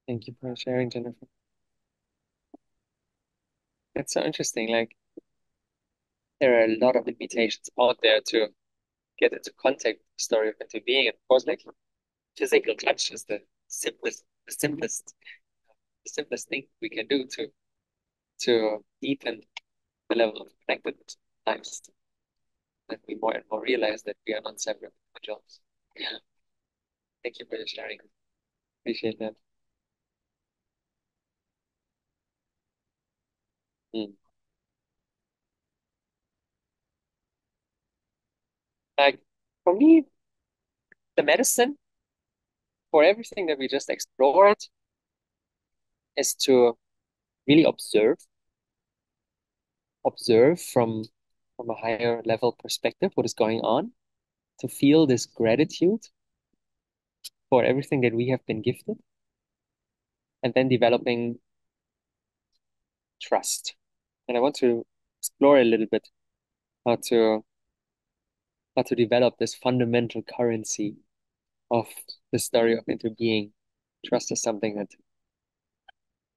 Thank you for sharing, Jennifer. It's so interesting. Like there are a lot of invitations out there to get into contact with the story of into being. And of course, like physical touch is the simplest thing we can do to deepen the level of connectedness in lives. And we more and more realize that we are not separate individuals. Yeah. Thank you for your sharing. Appreciate that. Mm. Like for me, the medicine for everything that we just explored is to really observe from a higher level perspective what is going on, to feel this gratitude for everything that we have been gifted, and then developing trust. And I want to explore a little bit how to how to develop this fundamental currency of the story of interbeing. Trust is something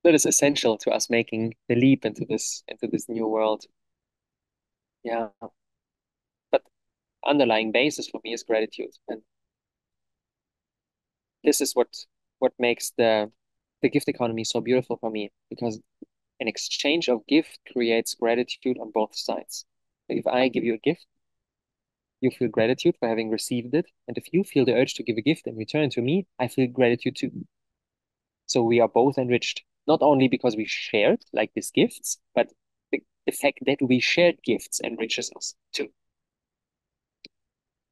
that is essential to us making the leap into this new world. Yeah. But underlying basis for me is gratitude. And this is what makes the gift economy so beautiful for me, because an exchange of gift creates gratitude on both sides. If I give you a gift, you feel gratitude for having received it. And if you feel the urge to give a gift in return to me, I feel gratitude too. So we are both enriched, not only because we shared like these gifts, but the fact that we shared gifts enriches us too.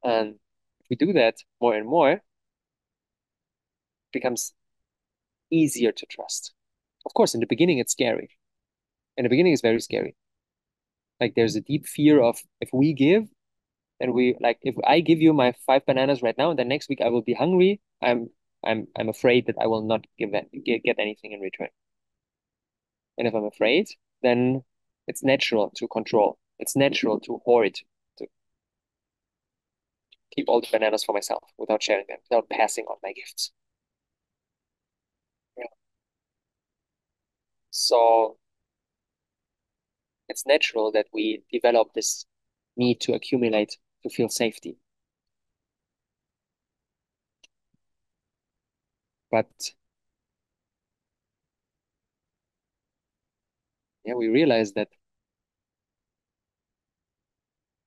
And if we do that more and more, it becomes easier to trust. Of course, in the beginning, it's scary. In the beginning, it's very scary. Like there's a deep fear of if we give, and we like if I give you my 5 bananas right now, and then next week I will be hungry. I'm afraid that I will not get anything in return. And if I'm afraid, then it's natural to control. It's natural to hoard, to keep all the bananas for myself without sharing them, without passing on my gifts. Yeah. So it's natural that we develop this need to accumulate to feel safety. But yeah, we realize that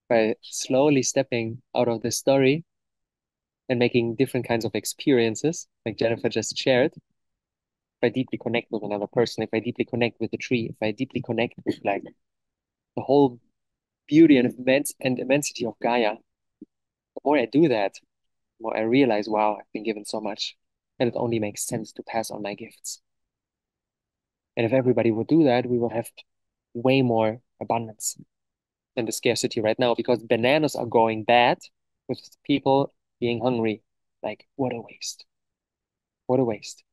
by slowly stepping out of the story and making different kinds of experiences, like Jennifer just shared, if I deeply connect with another person, if I deeply connect with the tree, if I deeply connect with like the whole beauty and immensity of Gaia, the more I do that, the more I realize, wow, I've been given so much, and it only makes sense to pass on my gifts. And if everybody would do that, we will have way more abundance than the scarcity right now, because bananas are going bad with people being hungry. Like, what a waste. What a waste.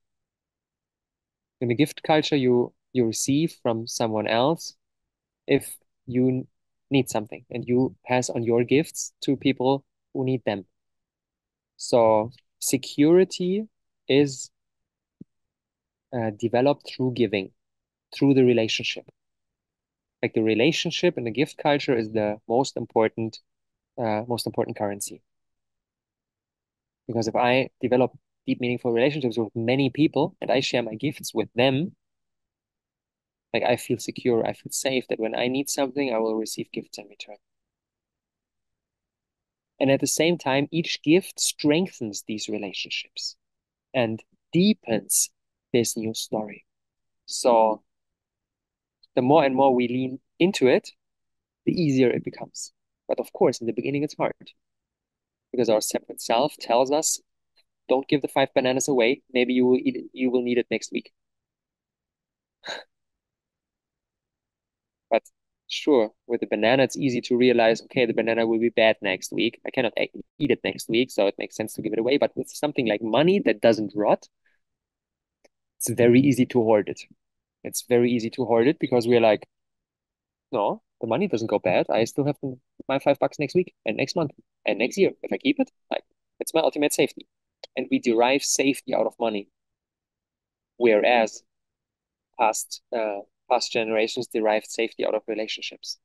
In the gift culture, you receive from someone else if you need something, and you pass on your gifts to people who need them. So security is developed through giving, through the relationship. Like the relationship in the gift culture is the most important currency. Because if I develop deep, meaningful relationships with many people and I share my gifts with them, like I feel secure, I feel safe that when I need something, I will receive gifts in return. And at the same time, each gift strengthens these relationships and deepens this new story. So the more and more we lean into it, the easier it becomes. But of course, in the beginning, it's hard because our separate self tells us, don't give the 5 bananas away. Maybe you will need it next week. But sure, with the banana, it's easy to realize, okay, the banana will be bad next week. I cannot eat it next week, so it makes sense to give it away. But with something like money that doesn't rot, it's very easy to hoard it. It's very easy to hoard it because we're like, no, the money doesn't go bad. I still have my $5 next week and next month and next year. If I keep it, like it's my ultimate safety. And we derive safety out of money, whereas past past generations derived safety out of relationships.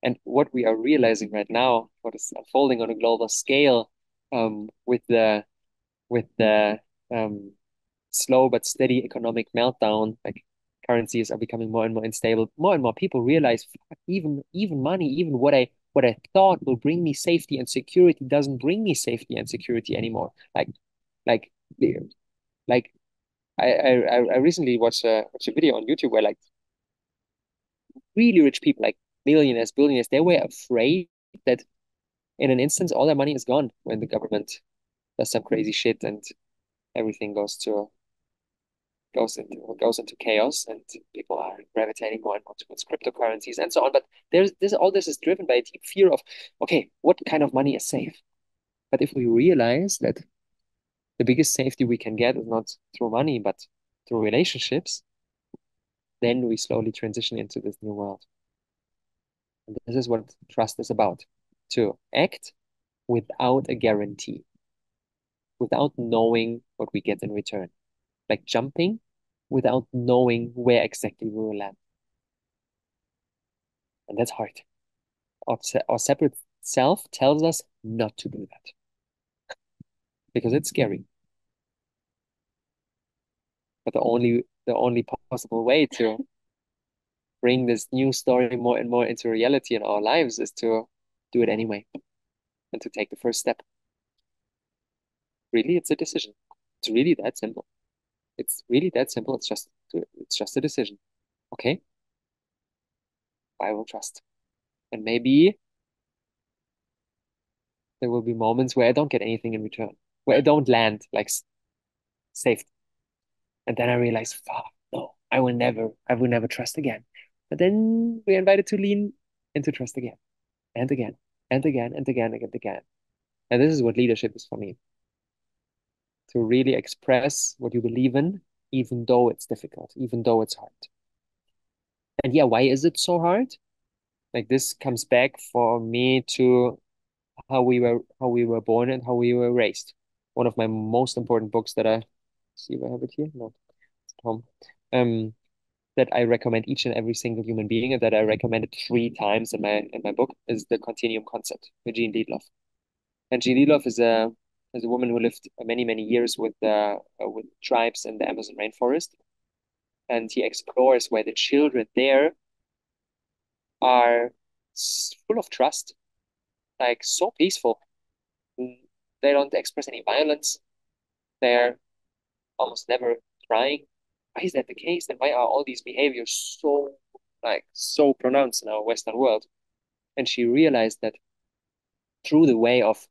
And what we are realizing right now, what is unfolding on a global scale, with the slow but steady economic meltdown, like currencies are becoming more and more unstable. More and more people realize, fuck, even money, even what I thought will bring me safety and security doesn't bring me safety and security anymore. Like like I recently watched a video on YouTube where like really rich people, like millionaires, billionaires, they were afraid that in an instance, all their money is gone when the government does some crazy shit and everything goes into chaos, and people are gravitating more and more towards cryptocurrencies and so on. But all this is driven by a deep fear of, okay, what kind of money is safe? But if we realize that the biggest safety we can get is not through money, but through relationships, then we slowly transition into this new world. And this is what trust is about, to act without a guarantee, without knowing what we get in return, like jumping without knowing where exactly we will land. And that's hard. Our separate self tells us not to do that because it's scary. But the only possible way to bring this new story more and more into reality in our lives is to do it anyway and to take the first step. Really, it's a decision. It's really that simple. It's really that simple. It's just a decision. Okay, I will trust. And maybe there will be moments where I don't get anything in return, where I don't land like safe. And then I realize, fuck, no, I will never trust again. But then we're invited to lean into trust again and again and again and again and again. And this is what leadership is for me, to really express what you believe in, even though it's difficult, even though it's hard. And yeah, why is it so hard? Like this comes back for me to how we were born and how we were raised. One of my most important books that I see if I have it here. No, it's at home. That I recommend each and every single human being, and that I recommended 3 times in my book, is the Continuum Concept by Jean Liedloff. And Jean Liedloff is a woman who lived many many years with tribes in the Amazon rainforest, and he explores why the children there are full of trust, like so peaceful. They don't express any violence. They're almost never crying. Why is that the case? And why are all these behaviors so pronounced in our Western world? And she realized that through the way of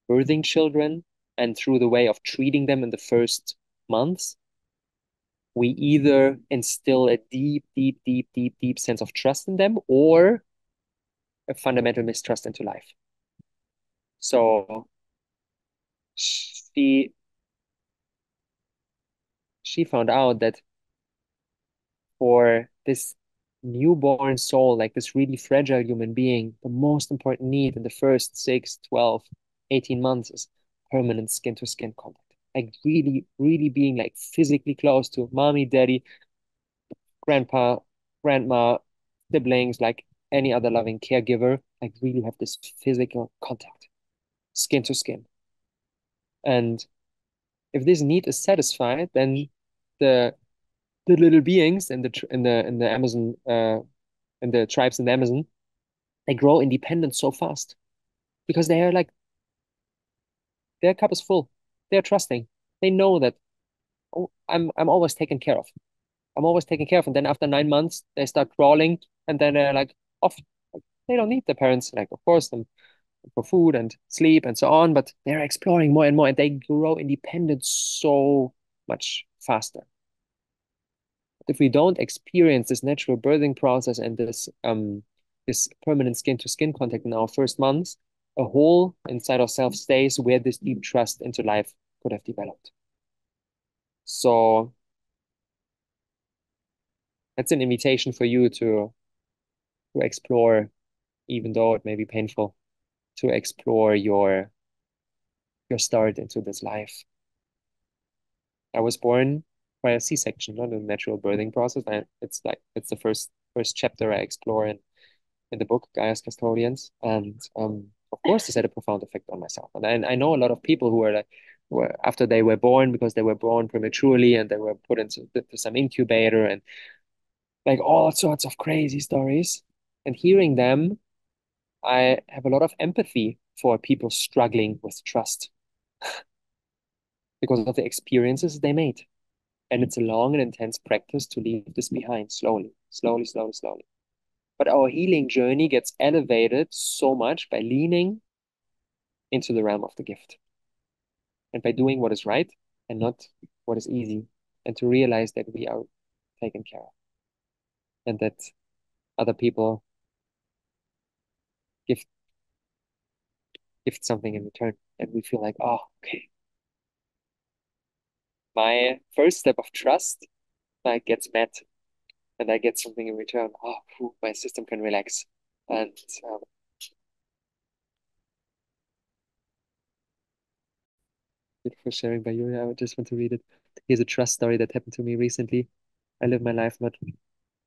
birthing children and through the way of treating them in the first months, we either instill a deep, deep, deep, deep, deep sense of trust in them or a fundamental mistrust into life. So she found out that for this newborn soul, like this really fragile human being, the most important need in the first 6, 12, 18 months is permanent skin to skin contact. Like really, really being like physically close to mommy, daddy, grandpa, grandma, siblings, like any other loving caregiver, like really have this physical contact, skin to skin. And if this need is satisfied, then the the little beings in the Amazon in the tribes in the Amazon, they grow independent so fast because they are like their cup is full. They're trusting. They know that, oh, I'm always taken care of. I'm always taken care of. And then after 9 months, they start crawling, and then they're like off. They don't need their parents, like of course, them for food and sleep and so on, but they're exploring more and more, and they grow independent so much faster. If we don't experience this natural birthing process and this permanent skin to skin contact in our first months, a hole inside ourselves stays where this deep trust into life could have developed. So that's an invitation for you to explore, even though it may be painful, to explore your start into this life. I was born by a C-section, not a natural birthing process. It's the first chapter I explore in the book Gaia's Custodians, and of course this had a profound effect on myself. And I know a lot of people who are like, were after they were born, because they were born prematurely and they were put into some incubator and like all sorts of crazy stories. And hearing them, I have a lot of empathy for people struggling with trust because of the experiences they made. And it's a long and intense practice to leave this behind slowly, slowly, slowly, slowly. But our healing journey gets elevated so much by leaning into the realm of the gift. And by doing what is right and not what is easy, and to realize that we are taken care of and that other people give something in return. And we feel like, oh, okay, my first step of trust like gets met and I get something in return. Oh, phew, my system can relax. And for sharing by you, I just want to read it. Here's a trust story that happened to me recently. I live my life not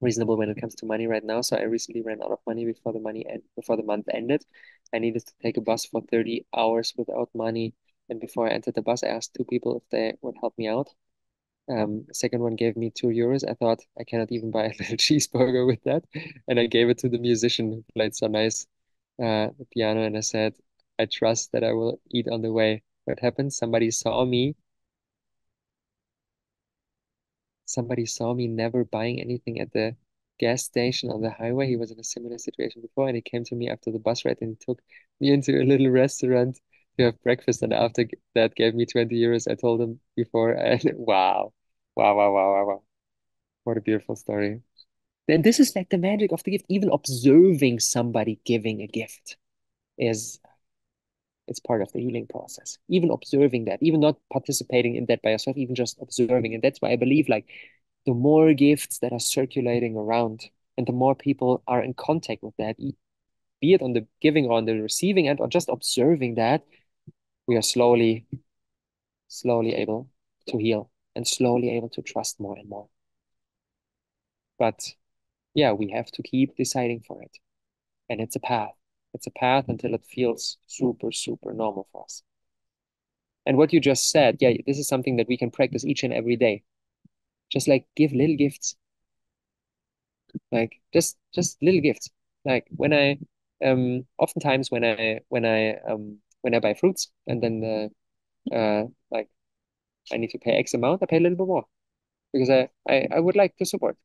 reasonable when it comes to money right now. So I recently ran out of money before the month ended. I needed to take a bus for 30 hours without money. And before I entered the bus, I asked two people if they would help me out. The second one gave me €2. I thought I cannot even buy a little cheeseburger with that. And I gave it to the musician who played so nice the piano. And I said, I trust that I will eat on the way. What happened? Somebody saw me never buying anything at the gas station on the highway. He was in a similar situation before, and he came to me after the bus ride and he took me into a little restaurant to have breakfast. And after that, gave me €20. I told him before, and wow, wow, wow, wow, wow, wow. What a beautiful story. And this is like the magic of the gift. Even observing somebody giving a gift is it's part of the healing process. Even observing that, even not participating in that by yourself, even just observing. And that's why I believe like the more gifts that are circulating around and the more people are in contact with that, be it on the giving or on the receiving end or just observing that, we are slowly able to heal and slowly able to trust more and more. But yeah, we have to keep deciding for it. And it's a path. It's a path until it feels super, super normal for us. And what you just said, yeah, this is something that we can practice each and every day. Just like give little gifts, like just little gifts. Like when I oftentimes when I buy fruits and then like I need to pay X amount, I pay a little bit more because I would like to support.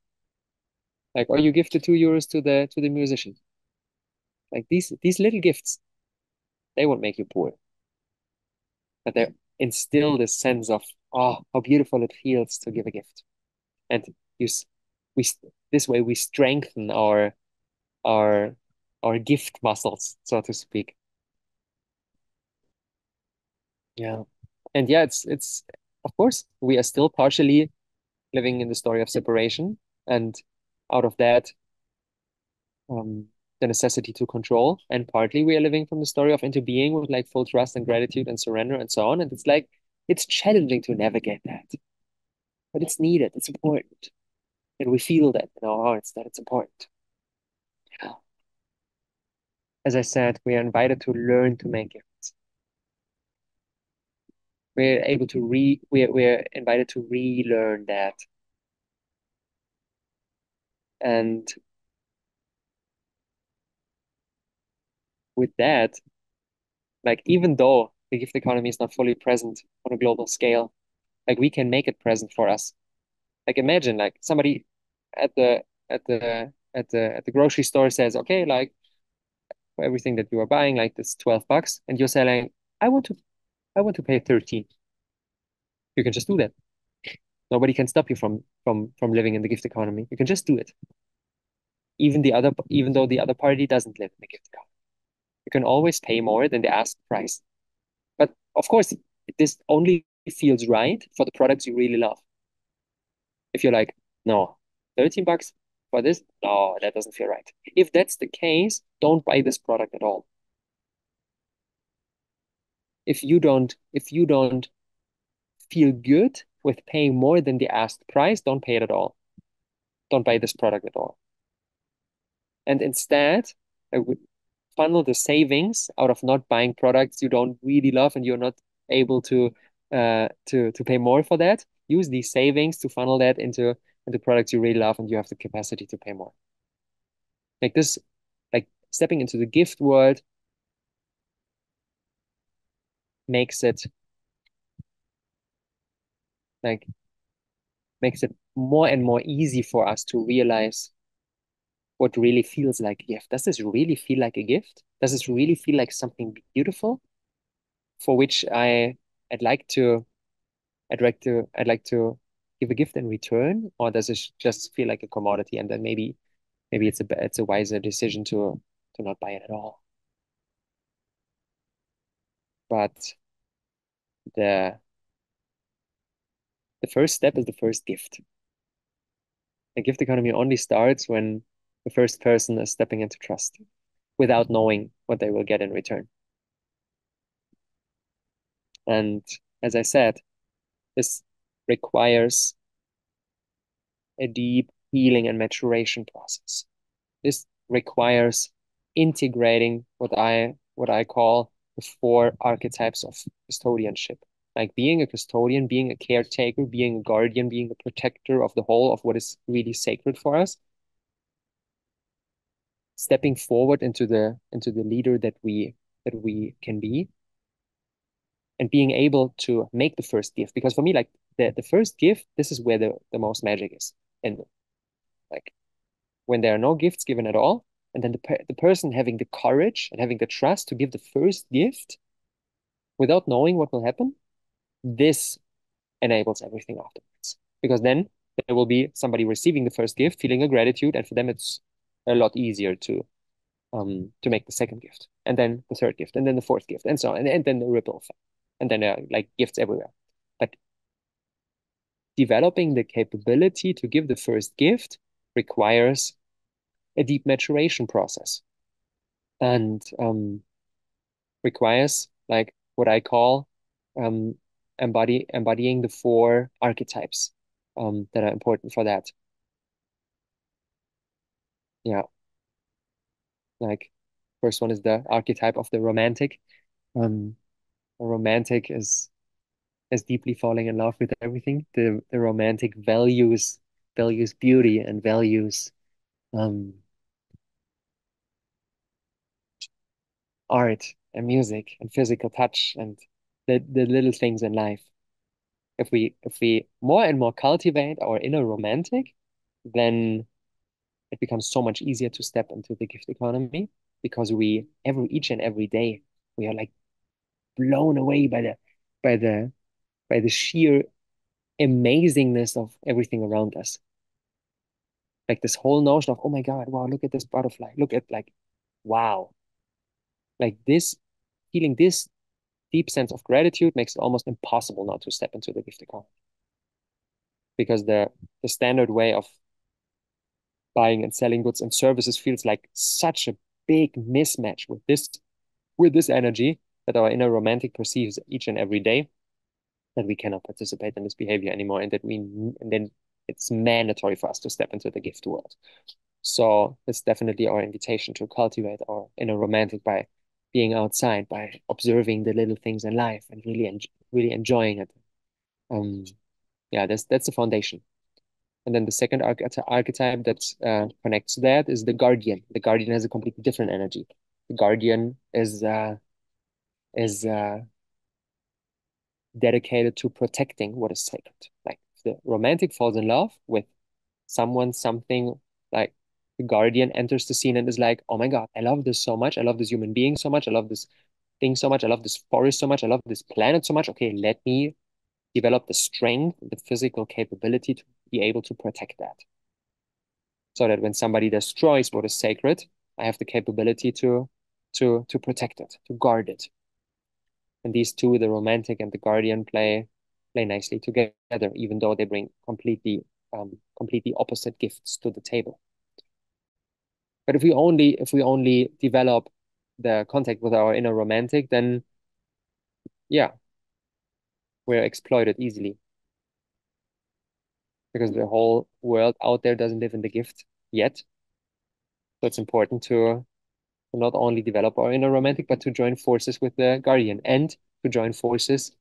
Like, or you give the €2 to the musician. Like these little gifts, they won't make you poor, but they instill this sense of, oh, how beautiful it feels to give a gift. And you we this way we strengthen our our gift muscles, so to speak. Yeah. And yeah, it's of course we are still partially living in the story of separation, and out of that um the necessity to control, and partly we are living from the story of into being with like full trust and gratitude and surrender and so on. And it's like it's challenging to navigate that, but it's needed, it's important, and we feel that in our hearts that it's important. Yeah. As I said, we are invited to learn to make gifts. We're invited to relearn that. And with that, like even though the gift economy is not fully present on a global scale, like we can make it present for us. Like imagine like somebody at the at the grocery store says, okay, like for everything that you are buying, like this $12, and you're selling, I want to I want to pay 13. You can just do that. Nobody can stop you from living in the gift economy. You can just do it. Even though the other party doesn't live in the gift economy. You can always pay more than the asked price. But of course, this only feels right for the products you really love. If you're like, no, $13 for this, no, that doesn't feel right. If that's the case, don't buy this product at all. If you don't feel good with paying more than the asked price, don't pay it at all. Don't buy this product at all. And instead, I would funnel the savings out of not buying products you don't really love and you're not able to pay more for that. Use these savings to funnel that into products you really love and you have the capacity to pay more. Like this, like stepping into the gift world makes it like makes it more and more easy for us to realize what really feels like a gift. Does this really feel like a gift? Does this really feel like something beautiful? for which I'd like to I'd like to give a gift in return, or does it just feel like a commodity, and then maybe it's a wiser decision to not buy it at all. But the the first step is the first gift. The gift economy only starts when the first person is stepping into trust without knowing what they will get in return. And as I said, this requires a deep healing and maturation process. This requires integrating what I call the four archetypes of custodianship. Like being a custodian, being a caretaker, being a guardian, being a protector of the whole of what is really sacred for us. Stepping forward into the leader that we can be, and being able to make the first gift. Because for me, like the first gift, this is where the most magic is. And like when there are no gifts given at all, and then the person having the courage and having the trust to give the first gift without knowing what will happen, this enables everything afterwards. Because then there will be somebody receiving the first gift, feeling a gratitude, and for them it's a lot easier to make the second gift, and then the third gift, and then the fourth gift, and so on, and then the ripple effect, and then there are like gifts everywhere. But developing the capability to give the first gift requires a deep maturation process, and requires like what I call um, embodying the four archetypes that are important for that. Yeah, like first one is the archetype of the romantic. Um, a romantic is deeply falling in love with everything. The romantic values beauty and values um, art and music and physical touch and the little things in life. If we more and more cultivate our inner romantic, then it becomes so much easier to step into the gift economy, because we each and every day we are like blown away by the by the sheer amazingness of everything around us. Like this whole notion of, oh my God, wow, look at this butterfly. Look at like, wow. Like this, feeling this deep sense of gratitude makes it almost impossible not to step into the gift economy. Because the standard way of buying and selling goods and services feels like such a big mismatch with this energy that our inner romantic perceives each and every day, that we cannot participate in this behavior anymore, and then it's mandatory for us to step into the gift world. So it's definitely our invitation to cultivate our inner romantic by being outside, by observing the little things in life and really enjoying it. Yeah, that's the foundation. And then the second archetype that connects to that is the guardian. The guardian has a completely different energy. The guardian is dedicated to protecting what is sacred. Like if the romantic falls in love with someone, something, like the guardian enters the scene and is like, oh my God, I love this so much. I love this human being so much. I love this thing so much. I love this forest so much. I love this planet so much. Okay, let me develop the strength, the physical capability to be able to protect that. So that when somebody destroys what is sacred, I have the capability to protect it, to guard it. And these two, the romantic and the guardian, play nicely together, even though they bring completely opposite gifts to the table. But if we only develop the contact with our inner romantic, then yeah, we're exploited easily, because the whole world out there doesn't live in the gift yet. So it's important to not only develop our inner romantic, but to join forces with the guardian, and to join forces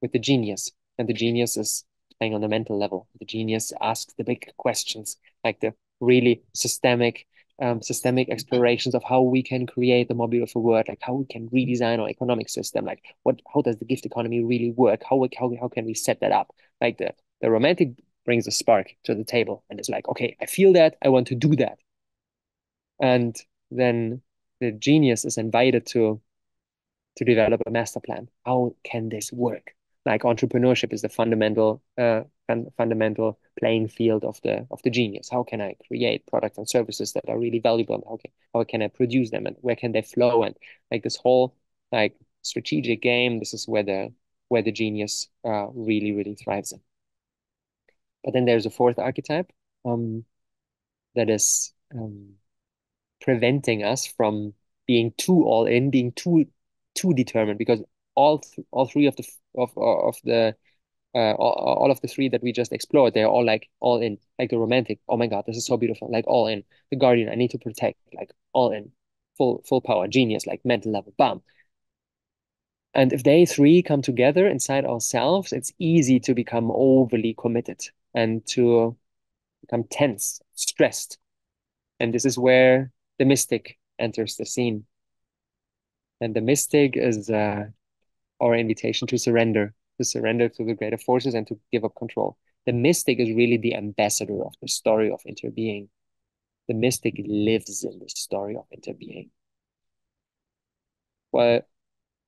with the genius. And the genius is playing on the mental level. The genius asks the big questions, like the really systemic explorations of how we can create the mobile of a world, like how we can redesign our economic system, like how does the gift economy really work? How can we set that up? Like the romantic brings a spark to the table, and it's like, okay, I feel that, I want to do that. And then the genius is invited to develop a master plan. How can this work? Like entrepreneurship is the fundamental playing field of the genius. How can I create products and services that are really valuable? And how can I produce them, and where can they flow? And like this whole like strategic game, this is where the genius really thrives in. But then there's a fourth archetype that is preventing us from being too all in, being too determined, because all three of the all of the three that we just explored, they're all like all in, like the romantic. Oh my God, this is so beautiful, like all in. The guardian, I need to protect, like all in, full power, genius, like mental level, bam. And if they three come together inside ourselves, it's easy to become overly committed and to become tense, stressed. And this is where the mystic enters the scene. And the mystic is our invitation to surrender to the greater forces and to give up control. The mystic is really the ambassador of the story of interbeing. The mystic lives in the story of interbeing. While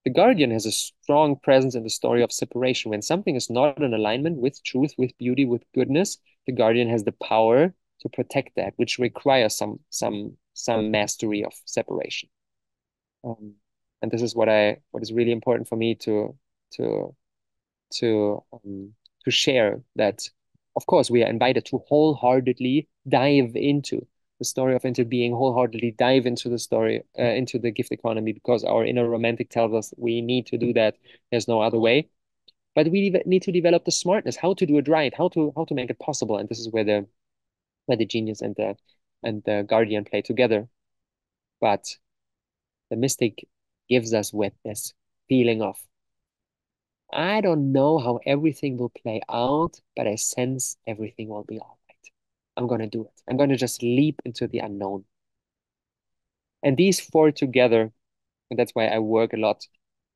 the guardian has a strong presence in the story of separation. When something is not in alignment with truth, with beauty, with goodness, the guardian has the power to protect that, which requires some mastery of separation. And this is what is really important for me to to to share, that of course we are invited to wholeheartedly dive into the story of interbeing, wholeheartedly dive into the story into the gift economy, because our inner romantic tells us we need to do that. There's no other way. But we need to develop the smartness, how to do it right, how to make it possible. And this is where the genius and the guardian play together. But the mystic gives us with this feeling of, I don't know how everything will play out, but I sense everything will be all right. I'm going to do it. I'm going to just leap into the unknown. And these four together, and that's why I work a lot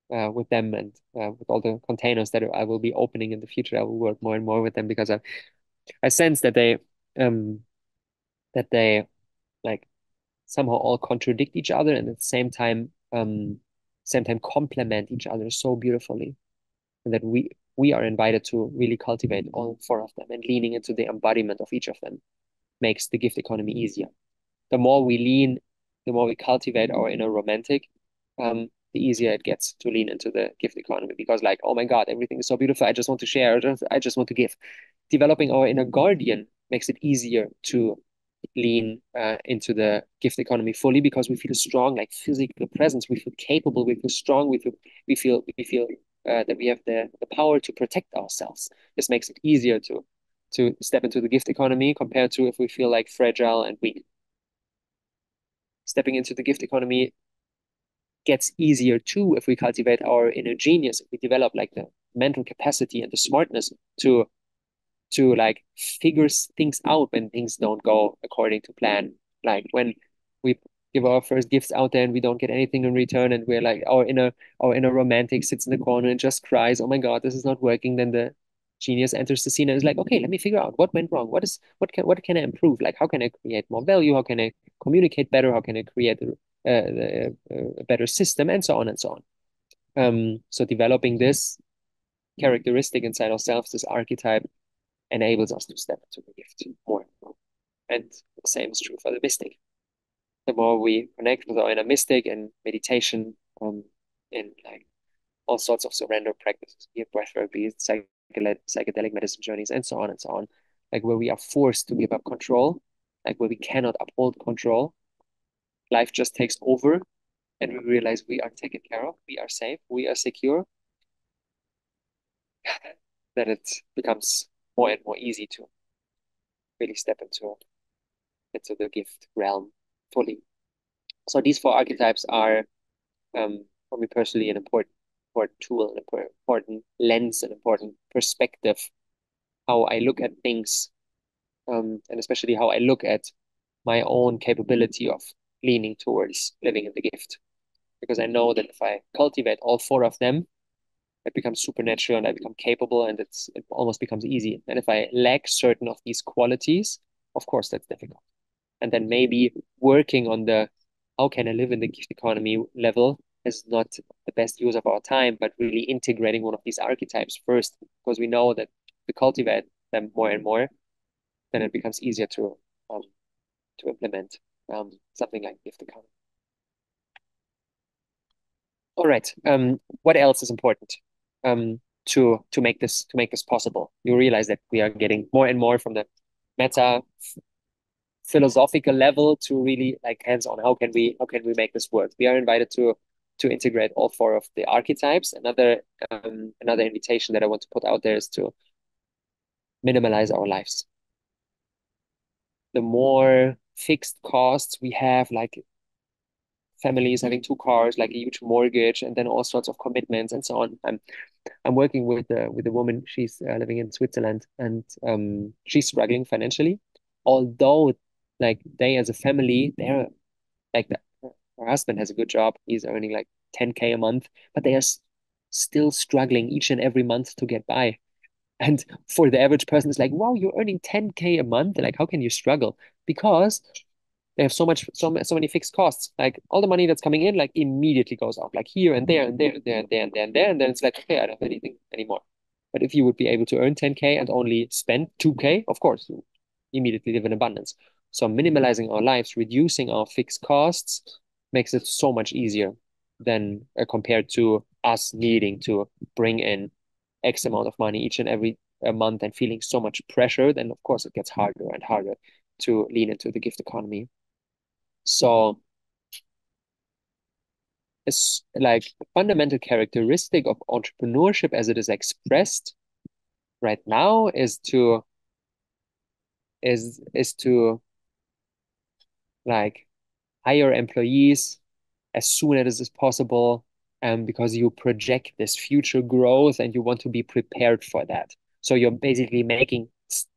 with them, and with all the containers that I will be opening in the future. I will work more and more with them, because I sense um, that they like somehow all contradict each other, and at the same time complement each other so beautifully. And that we are invited to really cultivate all four of them, and leaning into the embodiment of each of them makes the gift economy easier. The more we lean, the more we cultivate our inner romantic, the easier it gets to lean into the gift economy, because like, oh my God, everything is so beautiful. I just want to share. I just want to give. Developing our inner guardian makes it easier to lean into the gift economy fully, because we feel strong, like physical presence. We feel capable. We feel strong. We feel that we have the power to protect ourselves. This makes it easier to step into the gift economy, compared to if we feel like fragile and weak. Stepping into the gift economy gets easier too if we cultivate our inner genius, if we develop like the mental capacity and the smartness to like figure things out when things don't go according to plan. Like when we give our first gifts out there and we don't get anything in return, and we're like, our inner romantic sits in the corner and just cries, oh my God, this is not working. Then the genius enters the scene and is like, okay, let me figure out what went wrong. What can I improve? Like, how can I create more value? How can I communicate better? How can I create a better system, and so on and so on. So developing this characteristic inside ourselves, this archetype, enables us to step into the gift more and more. And the same is true for the mystic. The more we connect with our inner mystic in meditation, in like all sorts of surrender practices, be it breathwork, be it psychedelic medicine journeys, and so on and so on, like where we are forced to give up control, like where we cannot uphold control, life just takes over, and we realize we are taken care of, we are safe, we are secure, then it becomes more and more easy to really step into the gift realm fully. So these four archetypes are, for me personally, an important tool, an important lens, an important perspective, how I look at things, and especially how I look at my own capability of leaning towards living in the gift. Because I know that if I cultivate all four of them, it becomes supernatural and I become capable, and it almost becomes easy. And if I lack certain of these qualities, of course that's difficult. And then maybe working on the how can I live in the gift economy level is not the best use of our time, but really integrating one of these archetypes first, because we know that if we cultivate them more and more, then it becomes easier um, to implement something like gift economy. All right. What else is important to make this possible? You realize that we are getting more and more from the meta philosophical level to really like hands-on. How can we make this work? We are invited to integrate all four of the archetypes. Another invitation that I want to put out there is to minimalize our lives. The more fixed costs we have, like families having two cars, like a huge mortgage, and then all sorts of commitments and so on. I'm working with a woman. She's living in Switzerland, and she's struggling financially. Although, like they as a family, they're like her husband has a good job. He's earning like 10K a month, but they are still struggling each and every month to get by. And for the average person, it's like, wow, you're earning 10K a month. Like, how can you struggle? Because they have so many fixed costs. Like all the money that's coming in, like immediately goes out, like here and there and there and there and there and there and there, and then it's like, okay, I don't have anything anymore. But if you would be able to earn 10K and only spend 2K, of course, you immediately live in abundance. So minimalizing our lives, reducing our fixed costs makes it so much easier than compared to us needing to bring in X amount of money each and every month and feeling so much pressure. Then of course it gets harder and harder to lean into the gift economy. So it's like a fundamental characteristic of entrepreneurship as it is expressed right now is to like hire employees as soon as is possible, because you project this future growth and you want to be prepared for that. So you're basically making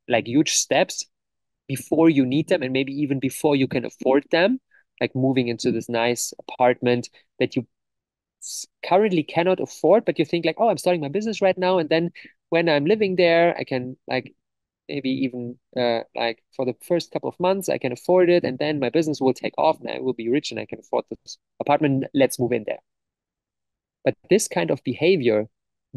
like huge steps before you need them and maybe even before you can afford them, like moving into this nice apartment that you currently cannot afford, but you think like, oh, I'm starting my business right now, and then when I'm living there, I can like maybe even like for the first couple of months I can afford it, and then my business will take off and I will be rich and I can afford this apartment. Let's move in there. But this kind of behavior,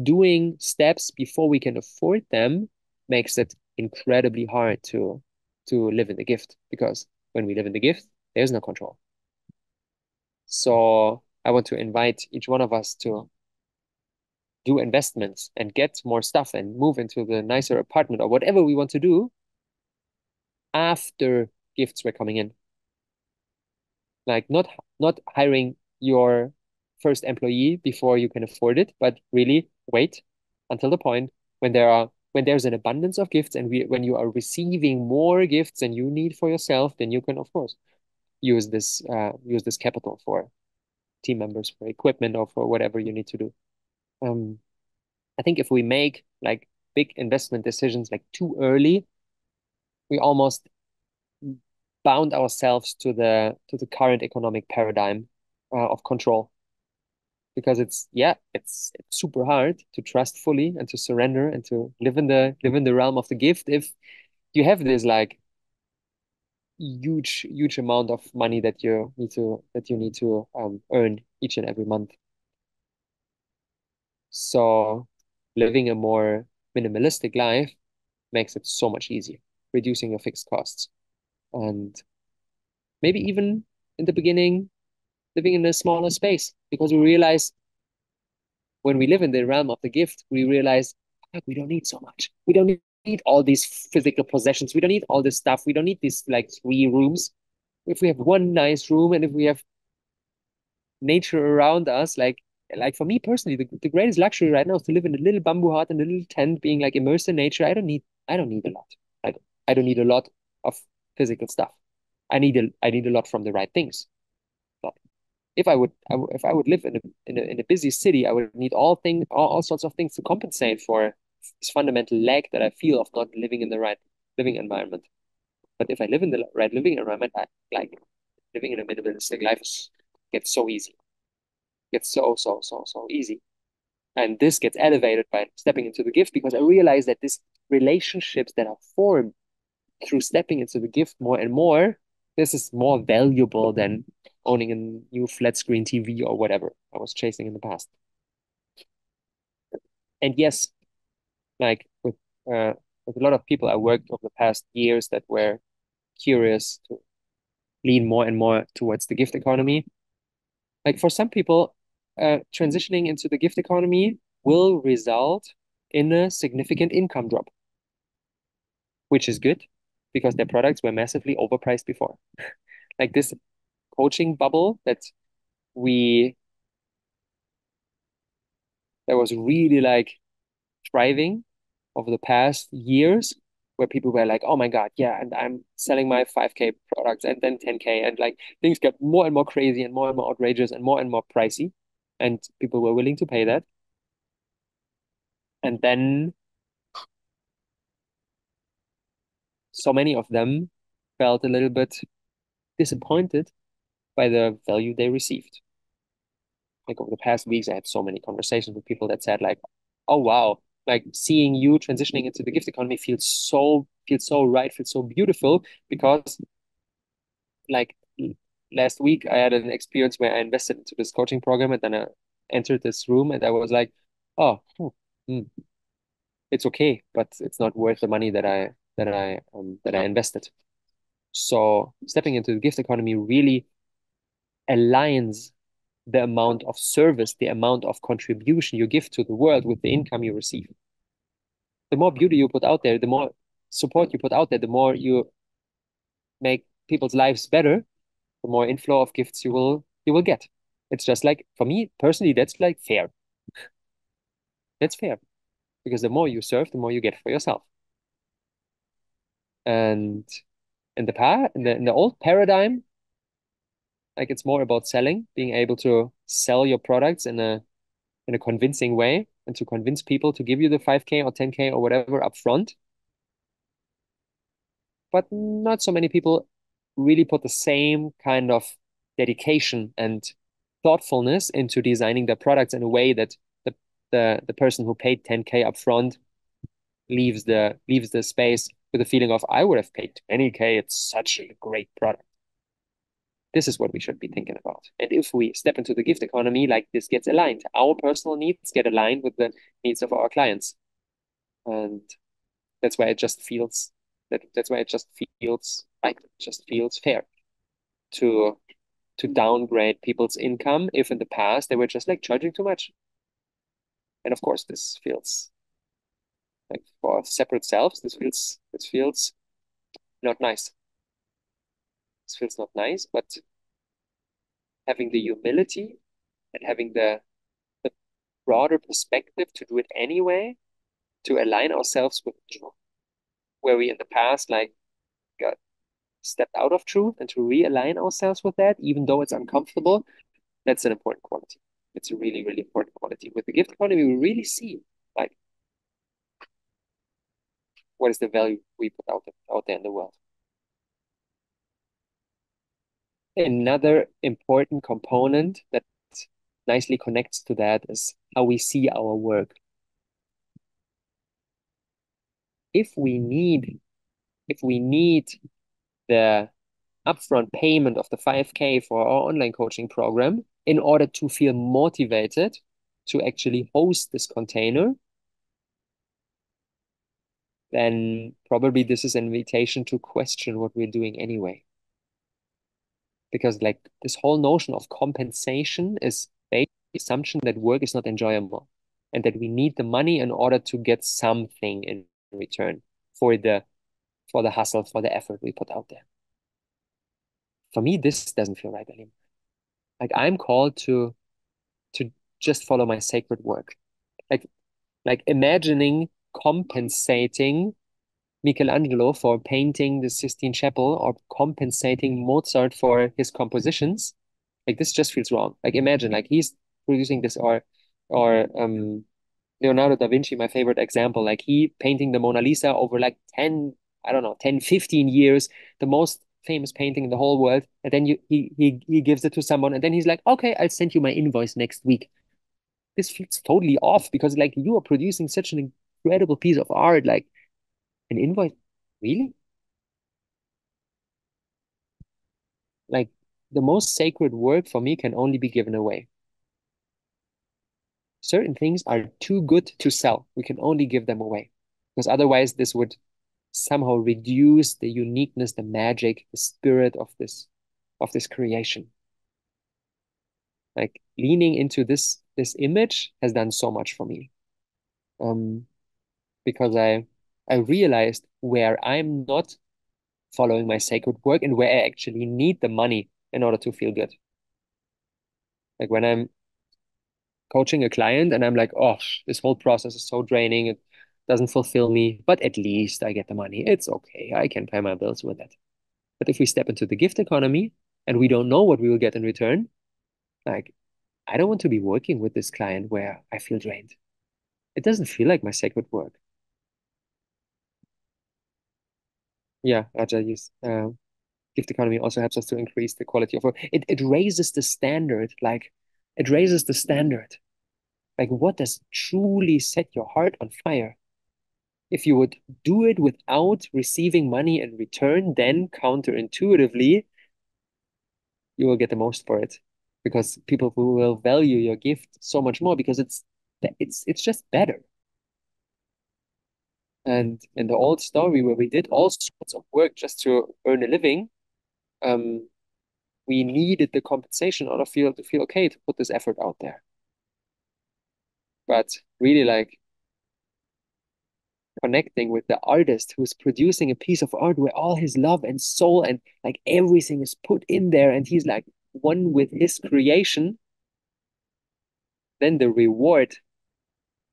doing steps before we can afford them, makes it incredibly hard to live in the gift, because when we live in the gift, there's no control. So I want to invite each one of us to do investments and get more stuff and move into the nicer apartment or whatever we want to do after gifts were coming in. Like not hiring your first employee before you can afford it, but really wait until the point when there's an abundance of gifts, and when you are receiving more gifts than you need for yourself, then you can of course use this capital for team members, for equipment, or for whatever you need to do. I think if we make like big investment decisions like too early, we almost bound ourselves to the current economic paradigm of control, because it's super hard to trust fully and to surrender and to live in the realm of the gift if you have this like huge amount of money that you need to earn each and every month. So living a more minimalistic life makes it so much easier, reducing your fixed costs, and maybe even in the beginning living in a smaller space, because we realize when we live in the realm of the gift, we realize we don't need so much. We don't need all these physical possessions. We don't need all this stuff. We don't need these like 3 rooms. If we have one nice room and if we have nature around us, like for me personally, the greatest luxury right now is to live in a little bamboo hut and a little tent, being like immersed in nature. I don't need a lot. Like I don't need a lot of physical stuff. I need a lot from the right things. But if I would live in a busy city, I would need all sorts of things to compensate for this fundamental lack that I feel of not living in the right living environment. But if I live in the right living environment, I like living in a minimalistic life gets so easy. Gets so easy. And this gets elevated by stepping into the gift, because I realize that these relationships that are formed through stepping into the gift more and more, this is more valuable than owning a new flat screen TV or whatever I was chasing in the past. And yes, like with a lot of people I worked over the past years that were curious to lean more and more towards the gift economy. Like for some people, transitioning into the gift economy will result in a significant income drop, which is good because their products were massively overpriced before. Like this coaching bubble we that was really like thriving over the past years, where people were like, oh my God, yeah, and I'm selling my 5K products and then 10K, and like things get more and more crazy and more outrageous and more pricey. And people were willing to pay that. And then so many of them felt a little bit disappointed by the value they received. Like over the past weeks, I had so many conversations with people that said like, "Oh wow, like seeing you transitioning into the gift economy feels so right, feels so beautiful because like last week I had an experience where I invested into this coaching program and then I entered this room and I was like, oh, hmm, it's okay, but it's not worth the money that I invested." So stepping into the gift economy really aligns the amount of service, the amount of contribution you give to the world with the income you receive. The more beauty you put out there, the more support you put out there, the more you make people's lives better, the more inflow of gifts you will get. It's just like for me personally, that's like fair. That's fair because the more you serve, the more you get for yourself. And in the old paradigm, like it's more about selling, being able to sell your products in a convincing way and to convince people to give you the 5K or 10K or whatever up front. But not so many people really put the same kind of dedication and thoughtfulness into designing their products in a way that the person who paid 10K up front leaves the space with a feeling of I would have paid 20K. It's such a great product. This is what we should be thinking about. And if we step into the gift economy, like this gets aligned, our personal needs get aligned with the needs of our clients. And that's why it just feels that's why it just feels right. It just feels fair to downgrade people's income if in the past they were just like charging too much. And of course, this feels like for separate selves, this feels not nice. This feels not nice, but having the humility and having the broader perspective to do it anyway, to align ourselves with truth, where we in the past like got stepped out of truth and to realign ourselves with that, even though it's uncomfortable, that's an important quality. It's a really, really important quality. With the gift economy, we really see like what is the value we put out there in the world. Another important component that nicely connects to that is how we see our work. If we need the upfront payment of the 5K for our online coaching program in order to feel motivated to actually host this container, then probably this is an invitation to question what we're doing anyway. Because like this whole notion of compensation is based on the assumption that work is not enjoyable and that we need the money in order to get something in return for the hustle, for the effort we put out there. For me, this doesn't feel right anymore. Like I'm called to just follow my sacred work. Like like imagining compensating Michelangelo for painting the Sistine Chapel or compensating Mozart for his compositions, like this just feels wrong. Like imagine like he's producing this or Leonardo da Vinci, my favorite example, like he painting the Mona Lisa over like 10, I don't know, 10, 15 years, the most famous painting in the whole world. And then he gives it to someone and then he's like, okay, I'll send you my invoice next week. This feels totally off because like you are producing such an incredible piece of art, like an invoice, really? Like the most sacred work for me can only be given away. Certain things are too good to sell. We can only give them away because otherwise this would somehow reduce the uniqueness, the magic, the spirit of this creation. Like leaning into this image has done so much for me. Um, because I realized where I'm not following my sacred work and where I actually need the money in order to feel good. Like when I'm coaching a client and I'm like, oh, this whole process is so draining. It doesn't fulfill me, but at least I get the money. It's okay. I can pay my bills with it. But if we step into the gift economy and we don't know what we will get in return, like, I don't want to be working with this client where I feel drained. It doesn't feel like my sacred work. Yeah, Raja, gift economy also helps us to increase the quality of work. It raises the standard. Like, it raises the standard. Like, what does truly set your heart on fire? If you would do it without receiving money in return, then counterintuitively, you will get the most for it because people will value your gift so much more because it's just better. And in the old story where we did all sorts of work just to earn a living, um, we needed the compensation in order to feel okay to put this effort out there. But really, like connecting with the artist who's producing a piece of art where all his love and soul and like everything is put in there, and he's like one with his creation, then the reward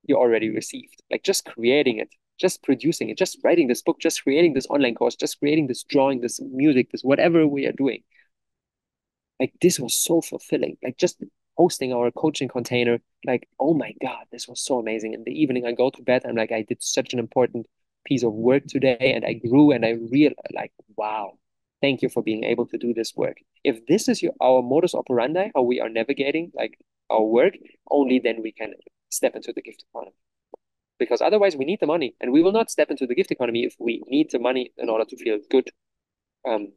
you already received. Like just creating it, just producing it, just writing this book, just creating this online course, just creating this drawing, this music, this whatever we are doing. Like this was so fulfilling. Like just hosting our coaching container, like, oh my God, this was so amazing. In the evening, I go to bed, I'm like, I did such an important piece of work today, and I grew and I real like, wow, thank you for being able to do this work. If this is our modus operandi, how we are navigating like our work, only then we can step into the gift economy. Because otherwise we need the money, and we will not step into the gift economy if we need the money in order to feel good, um,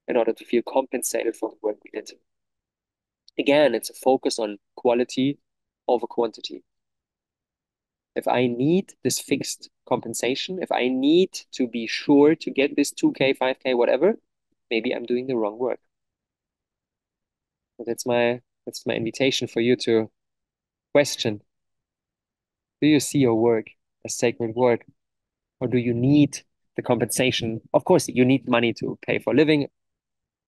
in order to feel compensated for the work we did. Again, it's a focus on quality over quantity. If I need this fixed compensation, if I need to be sure to get this 2K, 5K, whatever, maybe I'm doing the wrong work. So that's my invitation for you to question. Do you see your work as sacred work, or do you need the compensation? Of course, you need money to pay for living.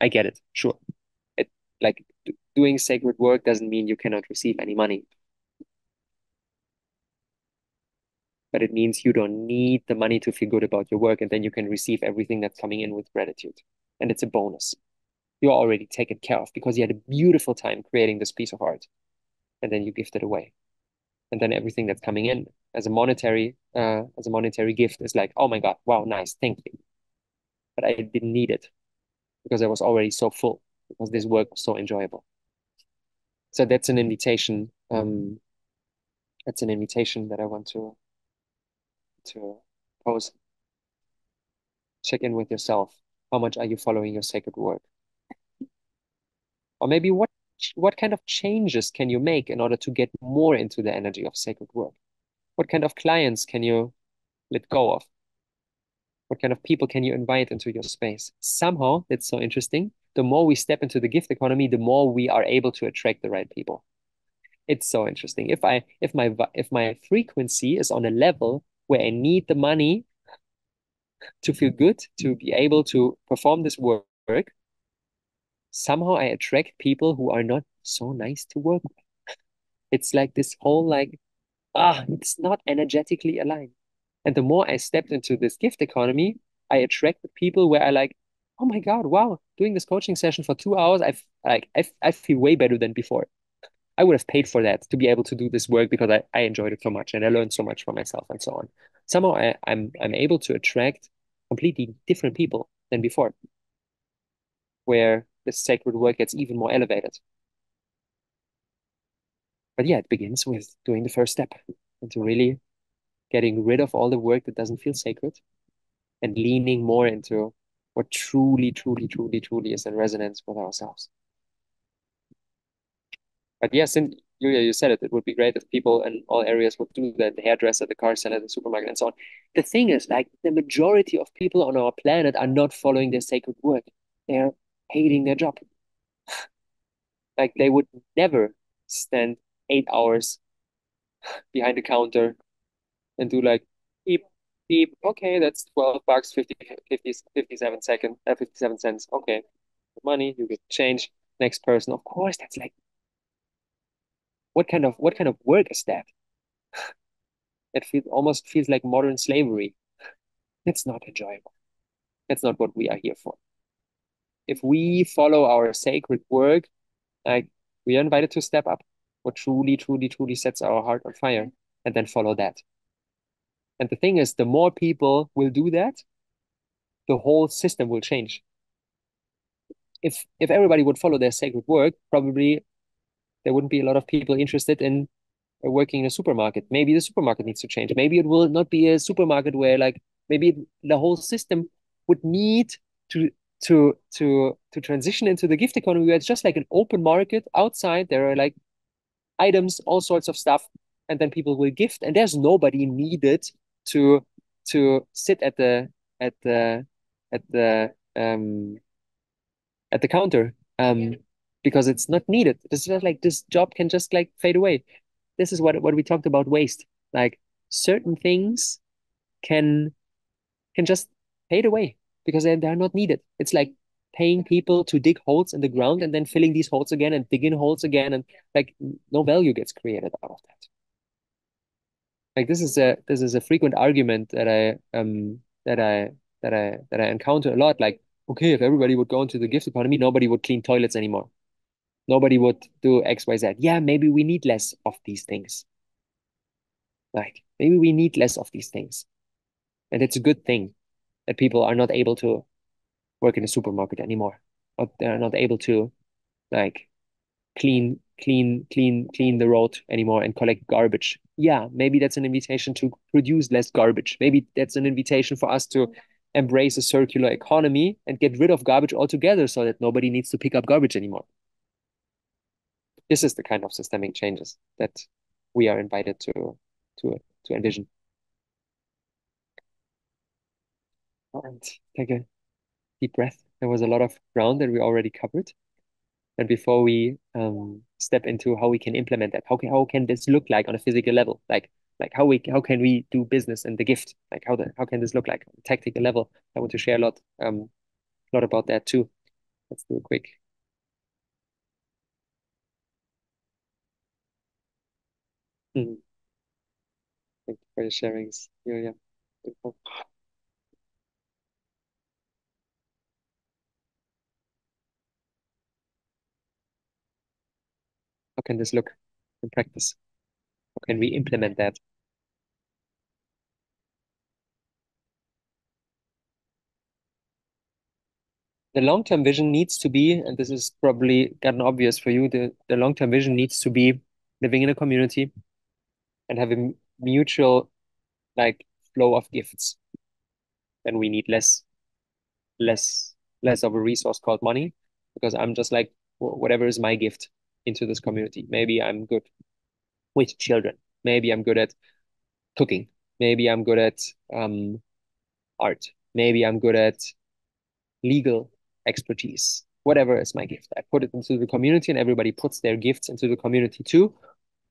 I get it, sure. It like doing sacred work doesn't mean you cannot receive any money. But it means you don't need the money to feel good about your work, and then you can receive everything that's coming in with gratitude. And it's a bonus. You're already taken care of because you had a beautiful time creating this piece of art, and then you gift it away. And then everything that's coming in as a monetary gift is like, oh my God, wow, nice, thank you. But I didn't need it because I was already so full because this work was so enjoyable. So that's an invitation. That's an invitation that I want to pose. Check in with yourself. How much are you following your sacred work? Or maybe what kind of changes can you make in order to get more into the energy of sacred work? What kind of clients can you let go of? What kind of people can you invite into your space? Somehow, it's so interesting. The more we step into the gift economy, the more we are able to attract the right people. It's so interesting. If my frequency is on a level where I need the money to feel good, to be able to perform this work, somehow I attract people who are not so nice to work with. It's like this whole like, it's not energetically aligned. And the more I stepped into this gift economy, I attracted people where I like, oh my God, wow, doing this coaching session for 2 hours, I feel way better than before. I would have paid for that to be able to do this work because I enjoyed it so much and I learned so much for myself and so on. Somehow I'm able to attract completely different people than before, where the sacred work gets even more elevated. But yeah, it begins with doing the first step into really getting rid of all the work that doesn't feel sacred and leaning more into what truly, truly, truly, truly is in resonance with ourselves. But yes, and Julia, you said it. It would be great if people in all areas would do that, the hairdresser, the car seller, the supermarket, and so on. The thing is, like, the majority of people on our planet are not following their sacred work. They're hating their job. Like, they would never stand 8 hours behind the counter and do like beep, beep. Okay, that's $12, 57 cents. Okay, money, you get change. Next person. Of course, that's like, what kind of work is that? Almost feels like modern slavery. It's not enjoyable. That's not what we are here for. If we follow our sacred work, like, we are invited to step up what truly, truly, truly sets our heart on fire, and then follow that. And the thing is, the more people will do that, the whole system will change. If everybody would follow their sacred work, probably there wouldn't be a lot of people interested in working in a supermarket. Maybe the supermarket needs to change. Maybe it will not be a supermarket where, like, maybe the whole system would need to to transition into the gift economy where it's just like an open market outside. There are like items, all sorts of stuff, and then people will gift, and there's nobody needed to sit at the at the at the counter, because it's not needed. It's just like this job can just like fade away. This is what we talked about, waste. Like, certain things can just fade away because they're not needed. It's like paying people to dig holes in the ground and then filling these holes again and digging holes again, and like no value gets created out of that. Like, this is a frequent argument that I encounter a lot. Like, okay, if everybody would go into the gift economy, nobody would clean toilets anymore. Nobody would do X, Y, Z. Yeah, maybe we need less of these things. Like, maybe we need less of these things. And it's a good thing that people are not able to work in a supermarket anymore. Or they're not able to, like, clean the road anymore and collect garbage. Yeah, maybe that's an invitation to produce less garbage. Maybe that's an invitation for us to embrace a circular economy and get rid of garbage altogether so that nobody needs to pick up garbage anymore. This is the kind of systemic changes that we are invited to to envision. And take a deep breath. There was a lot of ground that we already covered. And before we step into how we can implement that, how can this look like on a physical level? Like how can we do business in the gift? Like, how can this look like on a tactical level? I want to share a lot about that too. Let's do a quick. Mhm. Thank you for your sharings, Julia. Beautiful. How can this look in practice? How can we implement that? The long-term vision needs to be, and this is probably gotten obvious for you, the long-term vision needs to be living in a community and have a mutual, like, flow of gifts. Then we need less less of a resource called money, because I'm just like, whatever is my gift into this community. Maybe I'm good with children. Maybe I'm good at cooking. Maybe I'm good at art. Maybe I'm good at legal expertise. Whatever is my gift, I put it into the community, and everybody puts their gifts into the community too,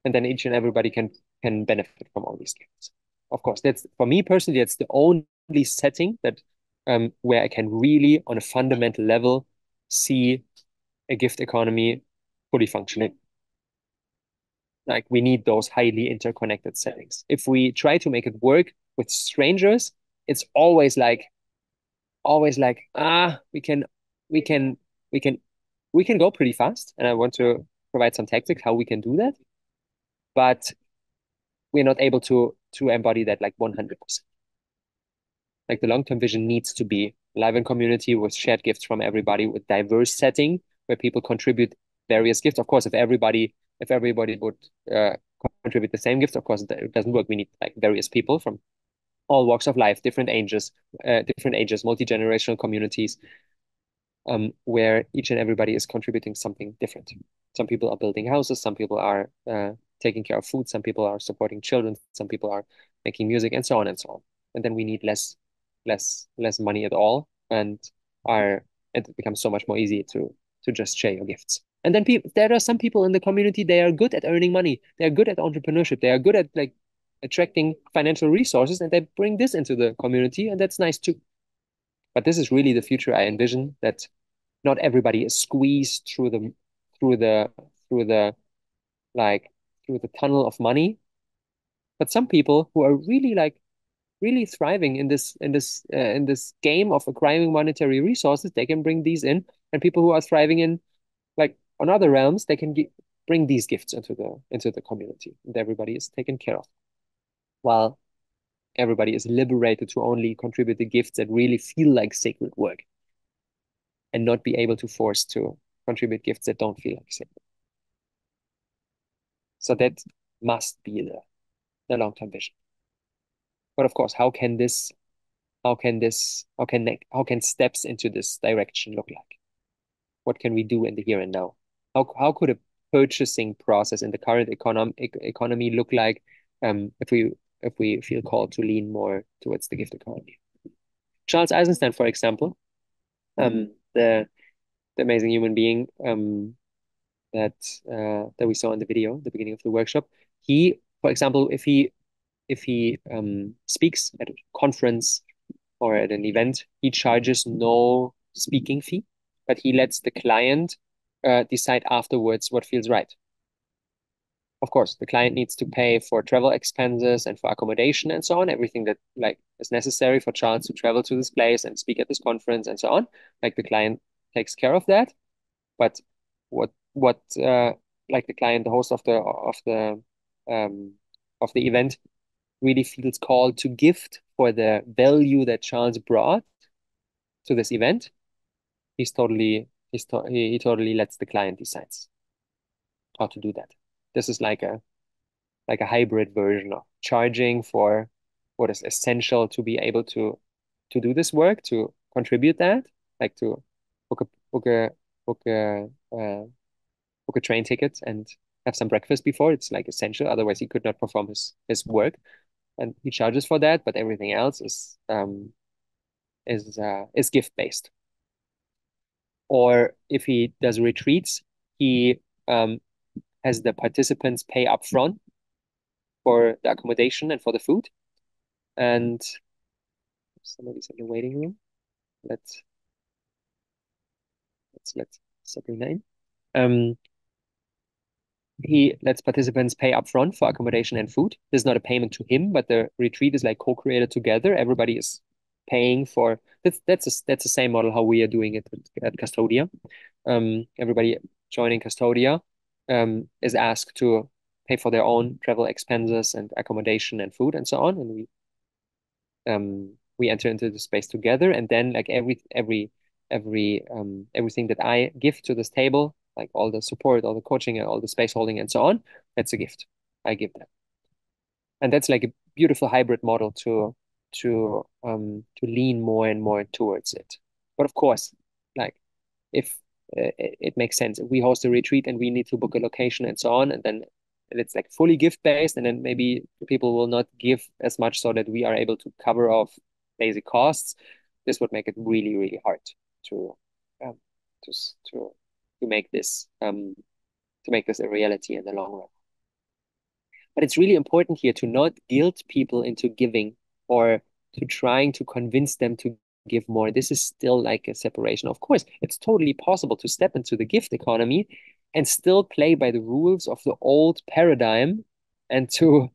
and then each and everybody can benefit from all these gifts. Of course, that's, for me personally, that's the only setting that where I can really, on a fundamental level, see a gift economy fully functioning. Like, we need those highly interconnected settings. If we try to make it work with strangers, it's always like, we can we can we can go pretty fast, and I want to provide some tactics how we can do that, but we're not able to embody that like 100%. Like, the long-term vision needs to be live in community with shared gifts from everybody, with diverse setting where people contribute various gifts. Of course, if everybody would contribute the same gift, of course it doesn't work. We need like various people from all walks of life, different ages, multi-generational communities. where each and everybody is contributing something different. Some people are building houses, some people are taking care of food, some people are supporting children, some people are making music, and so on and so on. And then we need less money at all, and it becomes so much more easy to just share your gifts. And then there are some people in the community, they are good at earning money, they are good at entrepreneurship, they are good at like attracting financial resources, and they bring this into the community, and that's nice too. But this is really the future I envision, that not everybody is squeezed through the through the like through the tunnel of money, but some people who are really thriving in this game of acquiring monetary resources, they can bring these in, and people who are thriving in like on other realms, they can bring these gifts into the community, and everybody is taken care of, while everybody is liberated to only contribute the gifts that really feel like sacred work, and not be able to force to contribute gifts that don't feel like sacred. So that must be the long-term vision. But of course, how can steps into this direction look like? What can we do in the here and now? How could a purchasing process in the current economy look like, if we feel called to lean more towards the gift economy? Charles Eisenstein, for example, the amazing human being, that we saw in the video at the beginning of the workshop. He, for example, if he speaks at a conference or at an event, he charges no speaking fee, but he lets the client decide afterwards what feels right. Of course, the client needs to pay for travel expenses and for accommodation and so on, everything that like is necessary for Charles to travel to this place and speak at this conference and so on. Like the client takes care of that. But what like the client, the host of the event, really feels called to gift for the value that Charles brought to this event, he totally lets the client decides how to do that. This is like a hybrid version of charging for what is essential to be able to do this work, to contribute that, like to book a book a book a book a train ticket and have some breakfast before. It's like essential, otherwise he could not perform his work, and he charges for that. But everything else is gift based. Or if he does retreats, he has the participants pay upfront for the accommodation and for the food. And somebody's in the waiting room. Let Sabrina in. He lets participants pay upfront for accommodation and food. This is not a payment to him, but the retreat is like co-created together. Everybody is paying for that's the same model how we are doing it at Custodia. Everybody joining Custodia is asked to pay for their own travel expenses and accommodation and food and so on, and we enter into the space together, and then like everything that I give to this table, like all the support, all the coaching, and all the space holding and so on, that's a gift. I give that. And that's like a beautiful hybrid model to lean more and more towards it. But of course, like if it makes sense, if we host a retreat and we need to book a location and so on, and then it's like fully gift based, and then maybe people will not give as much so that we are able to cover off basic costs. This would make it really hard to um, to to to make this a reality in the long run. But it's really important here to not guilt people into giving, or to trying to convince them to give more. This is still like a separation. Of course, it's totally possible to step into the gift economy and still play by the rules of the old paradigm, and to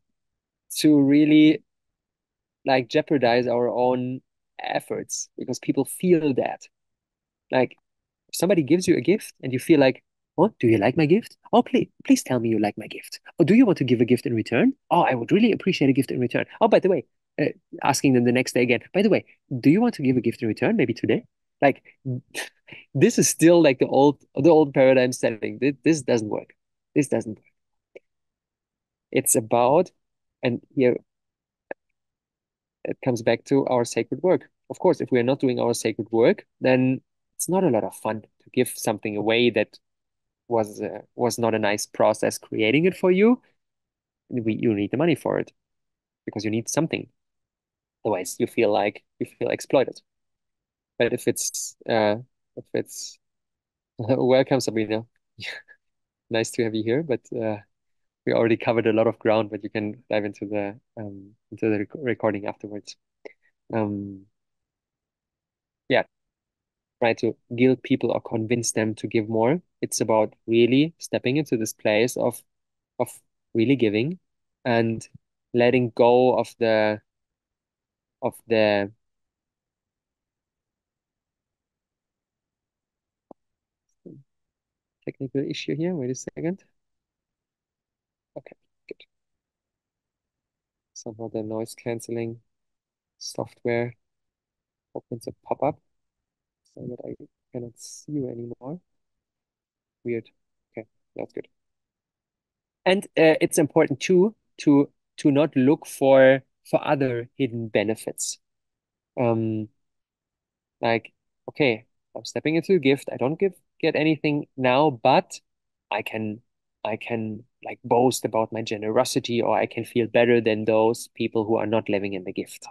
really like jeopardize our own efforts, because people feel that. Like if somebody gives you a gift and you feel like, oh, do you like my gift? Oh, please tell me you like my gift. Oh, do you want to give a gift in return? Oh, I would really appreciate a gift in return. Oh, by the way, asking them the next day again, by the way, do you want to give a gift in return? Maybe today? Like this is still like the old paradigm setting. This doesn't work. This doesn't work. It's about, and here it comes back to our sacred work. Of course, if we are not doing our sacred work, then it's not a lot of fun to give something away that was not a nice process creating it for you. You need the money for it because you need something. Otherwise, you feel exploited. But if it's welcome, Sabrina. Nice to have you here. But we already covered a lot of ground, but you can dive into the recording afterwards. Um, yeah, try to guilt people or convince them to give more. It's about really stepping into this place of really giving and letting go of the technical issue here. Wait a second. Okay, good. Somehow the noise canceling software opens a pop-up so that I cannot see you anymore. Weird. Okay, that's good. And it's important too to not look for other hidden benefits. Um, like, okay, I'm stepping into a gift. I don't get anything now, but I can I can like boast about my generosity, or I can feel better than those people who are not living in the gift.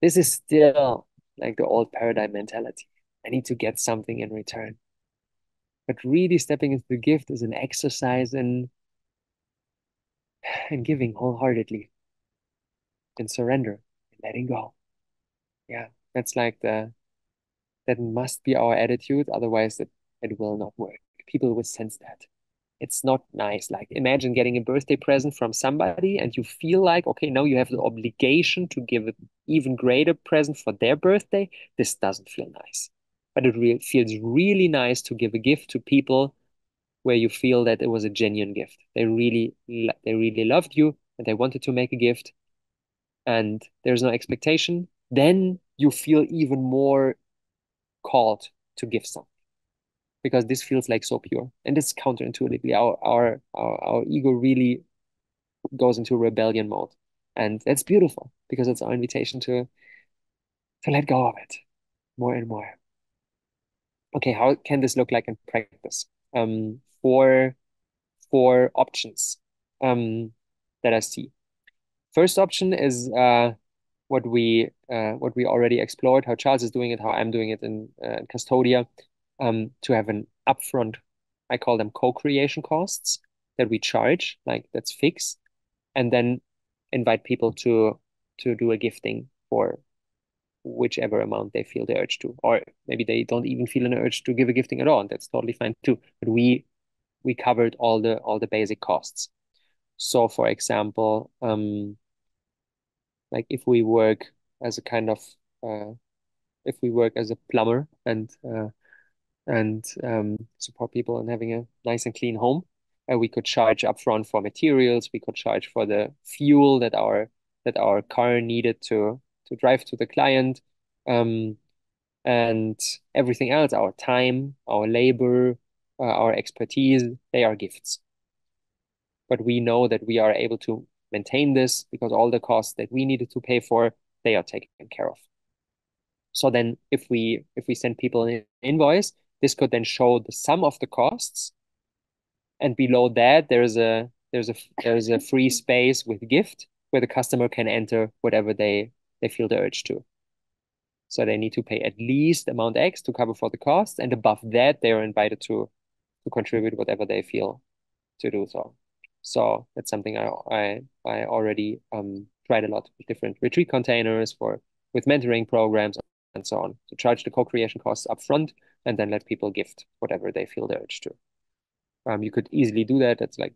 This is still like the old paradigm mentality. I need to get something in return. But really stepping into the gift is an exercise in giving wholeheartedly, in surrender, in letting go. Yeah, that's like that must be our attitude. Otherwise, it will not work. People will sense that. It's not nice. Like, imagine getting a birthday present from somebody and you feel like, okay, now you have the obligation to give an even greater present for their birthday. This doesn't feel nice. But it feels really nice to give a gift to people where you feel that it was a genuine gift. They really loved you and they wanted to make a gift and there's no expectation. Then you feel even more called to give some because this feels like so pure and it's counterintuitively our ego really goes into rebellion mode, and that's beautiful because it's our invitation to let go of it more and more. Okay, how can this look like in practice? Four options that I see. First option is what we already explored, how Charles is doing it, how I'm doing it in Custodia, to have an upfront, I call them co-creation costs that we charge, like that's fixed, and then invite people to do a gifting for whichever amount they feel the urge to, or maybe they don't even feel an urge to give a gifting at all, and that's totally fine too. But we covered all the basic costs. So, for example, like as a kind of uh, if we work as a plumber and support people in having a nice and clean home, we could charge upfront for materials. We could charge for the fuel that our car needed to drive to the client, um, and everything else, our time, our labor, our expertise, they are gifts. But we know that we are able to maintain this because all the costs that we needed to pay for, they are taken care of. So then if we send people an invoice, this could then show the sum of the costs. And below that, there's a free space with gift where the customer can enter whatever they feel the urge to. So they need to pay at least amount X to cover for the costs, and above that, they are invited to contribute whatever they feel to do so. So that's something I already tried a lot with different retreat containers for with mentoring programs and so on, to charge the co-creation costs upfront and then let people gift whatever they feel the urge to. You could easily do that. That's like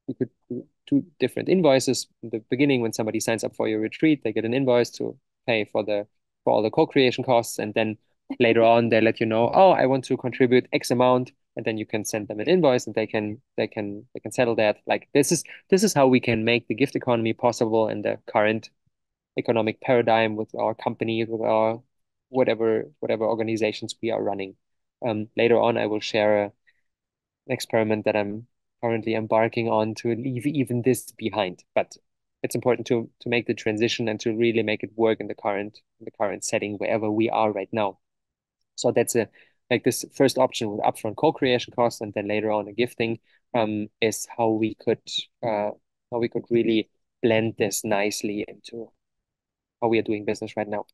you could do two different invoices in the beginning. When somebody signs up for your retreat, they get an invoice to pay for all the co-creation costs, and then later on they let you know, oh, I want to contribute X amount, and then you can send them an invoice and they can settle that. Like this is how we can make the gift economy possible in the current economic paradigm with our companies, with our whatever organizations we are running. Later on, I will share an experiment that I'm currently embarking on to leave even this behind. But it's important to make the transition and to really make it work in the current setting wherever we are right now. So like this first option with upfront co-creation costs and then later on a gifting, is uh, how we could really blend this nicely into how we are doing business right now.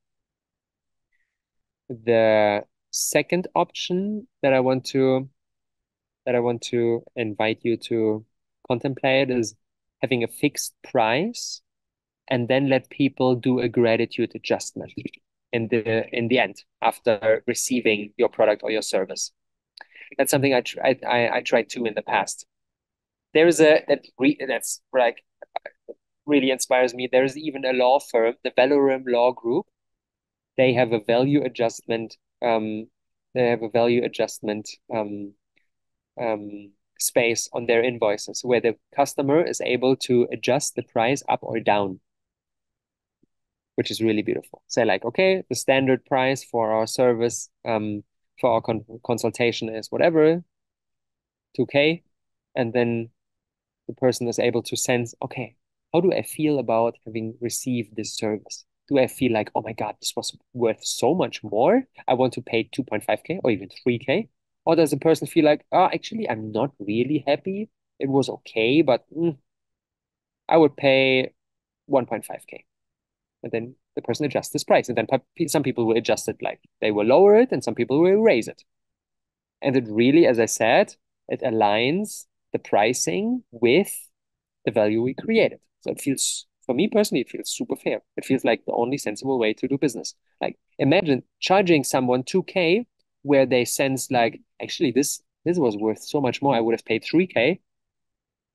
The second option that I want to invite you to contemplate is having a fixed price and then let people do a gratitude adjustment in the end after receiving your product or your service. That's something I tried too in the past. There is that's like really inspires me. There is even a law firm, the Valorum Law Group. They have a value adjustment. They have a value adjustment space on their invoices where the customer is able to adjust the price up or down, which is really beautiful. Say like, okay, the standard price for our service, for our consultation is whatever, 2K, and then the person is able to sense, okay, how do I feel about having received this service? Do I feel like, oh my God, this was worth so much more? I want to pay 2.5K or even 3K? Or does the person feel like, oh, actually, I'm not really happy. It was okay, but I would pay 1.5K. And then the person adjusts this price. And then some people will adjust it like they will lower it and some people will raise it. And it really, as I said, it aligns the pricing with the value we created. So it feels, for me personally, it feels super fair. It feels like the only sensible way to do business. Like imagine charging someone 2K where they sense like, actually, this was worth so much more. I would have paid 3K.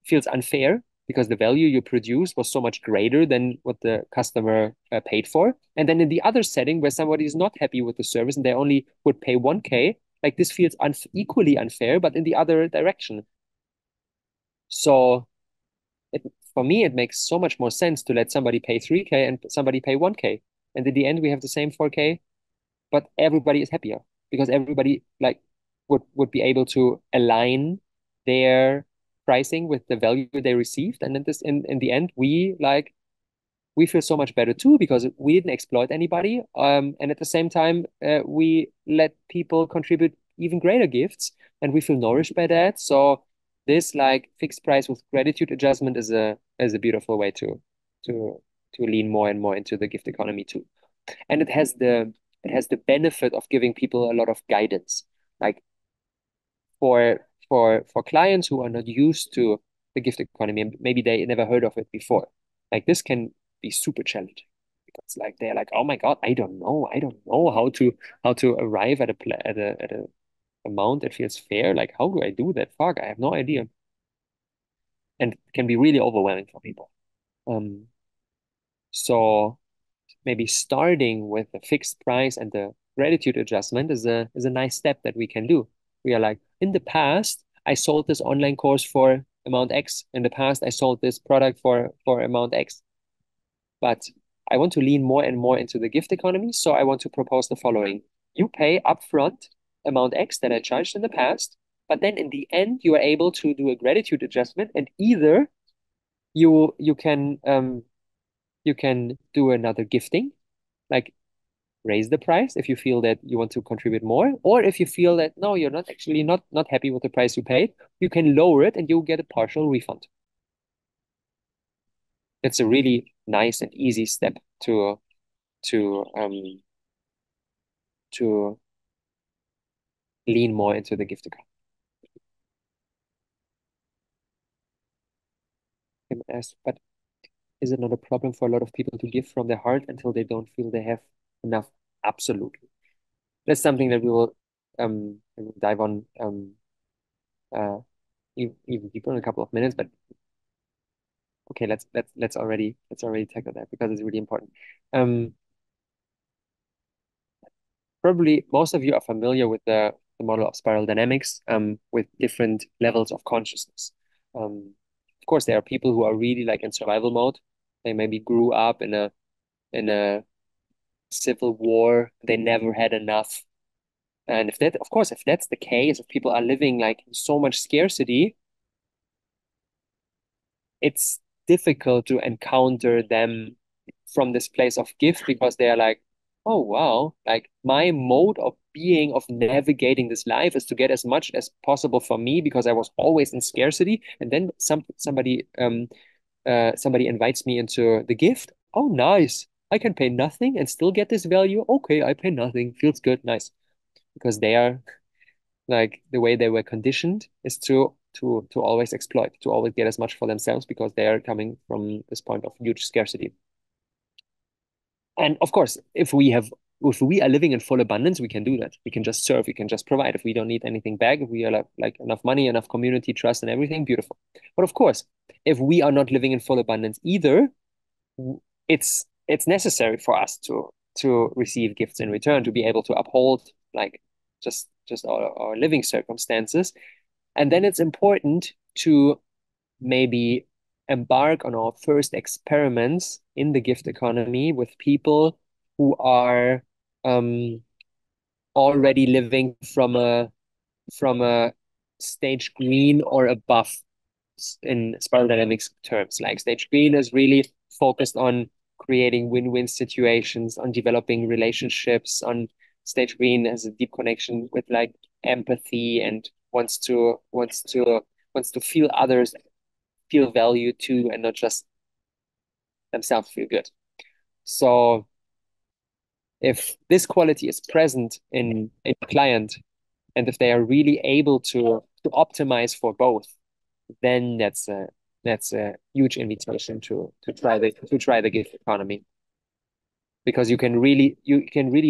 Feels unfair because the value you produce was so much greater than what the customer paid for. And then in the other setting where somebody is not happy with the service and they only would pay 1K, like this feels equally unfair, but in the other direction. So it, for me, it makes so much more sense to let somebody pay 3K and somebody pay 1K. And in the end, we have the same 4K, but everybody is happier because everybody like would be able to align their pricing with the value they received. And in the end, we feel so much better too because we didn't exploit anybody. And at the same time, we let people contribute even greater gifts, and we feel nourished by that. So this like fixed price with gratitude adjustment is a beautiful way to to lean more and more into the gift economy too. And it has the benefit of giving people a lot of guidance. Like for clients who are not used to the gift economy and maybe they never heard of it before, like this can be super challenging because like they're like, oh my God, I don't know how to arrive at a amount that feels fair. Like how do I do that? Fuck, I have no idea. And it can be really overwhelming for people. Um, so maybe starting with a fixed price and the gratitude adjustment is a nice step that we can do. We are like, in the past, I sold this online course for amount X. In the past, I sold this product for amount X. But I want to lean more and more into the gift economy. So I want to propose the following. You pay upfront amount X that I charged in the past, but then in the end, you are able to do a gratitude adjustment, and either you can do another gifting, like raise the price if you feel that you want to contribute more, or if you feel that no, you're not actually not happy with the price you paid, you can lower it and you'll get a partial refund. It's a really nice and easy step to to lean more into the gift account. But is it not a problem for a lot of people to give from their heart until they don't feel they have enough? Absolutely. That's something that we will dive on uh even deeper in a couple of minutes, but okay, let's already tackle that because it's really important. Um, Probably most of you are familiar with the model of spiral dynamics, with different levels of consciousness. Of course, there are people who are really like in survival mode. They maybe grew up in a civil war. They never had enough. And if that, of course, if that's the case, if people are living like in so much scarcity, it's difficult to encounter them from this place of gift because they are like, oh wow, like my mode of being of navigating this life is to get as much as possible for me because I was always in scarcity. And then somebody invites me into the gift. Oh, nice. I can pay nothing and still get this value. Okay, I pay nothing. Feels good. Nice. Because they are like the way they were conditioned is to always exploit, to always get as much for themselves because they are coming from this point of huge scarcity. And of course, if we are living in full abundance, we can do that. We can just serve, we can just provide. If we don't need anything back, if we are like enough money, enough community, trust, and everything, beautiful. But of course, if we are not living in full abundance either, it's necessary for us to receive gifts in return, to be able to uphold like just our living circumstances. And then it's important to maybe embark on our first experiments in the gift economy with people who are already living from a stage green or above in spiral dynamics terms. Like stage green is really focused on creating win-win situations, on developing relationships, on stage green has a deep connection with like empathy and wants to feel others feel value too and not just themselves feel good. So if this quality is present in a client and if they are really able to optimize for both, then that's a huge invitation to try the gift economy because you can really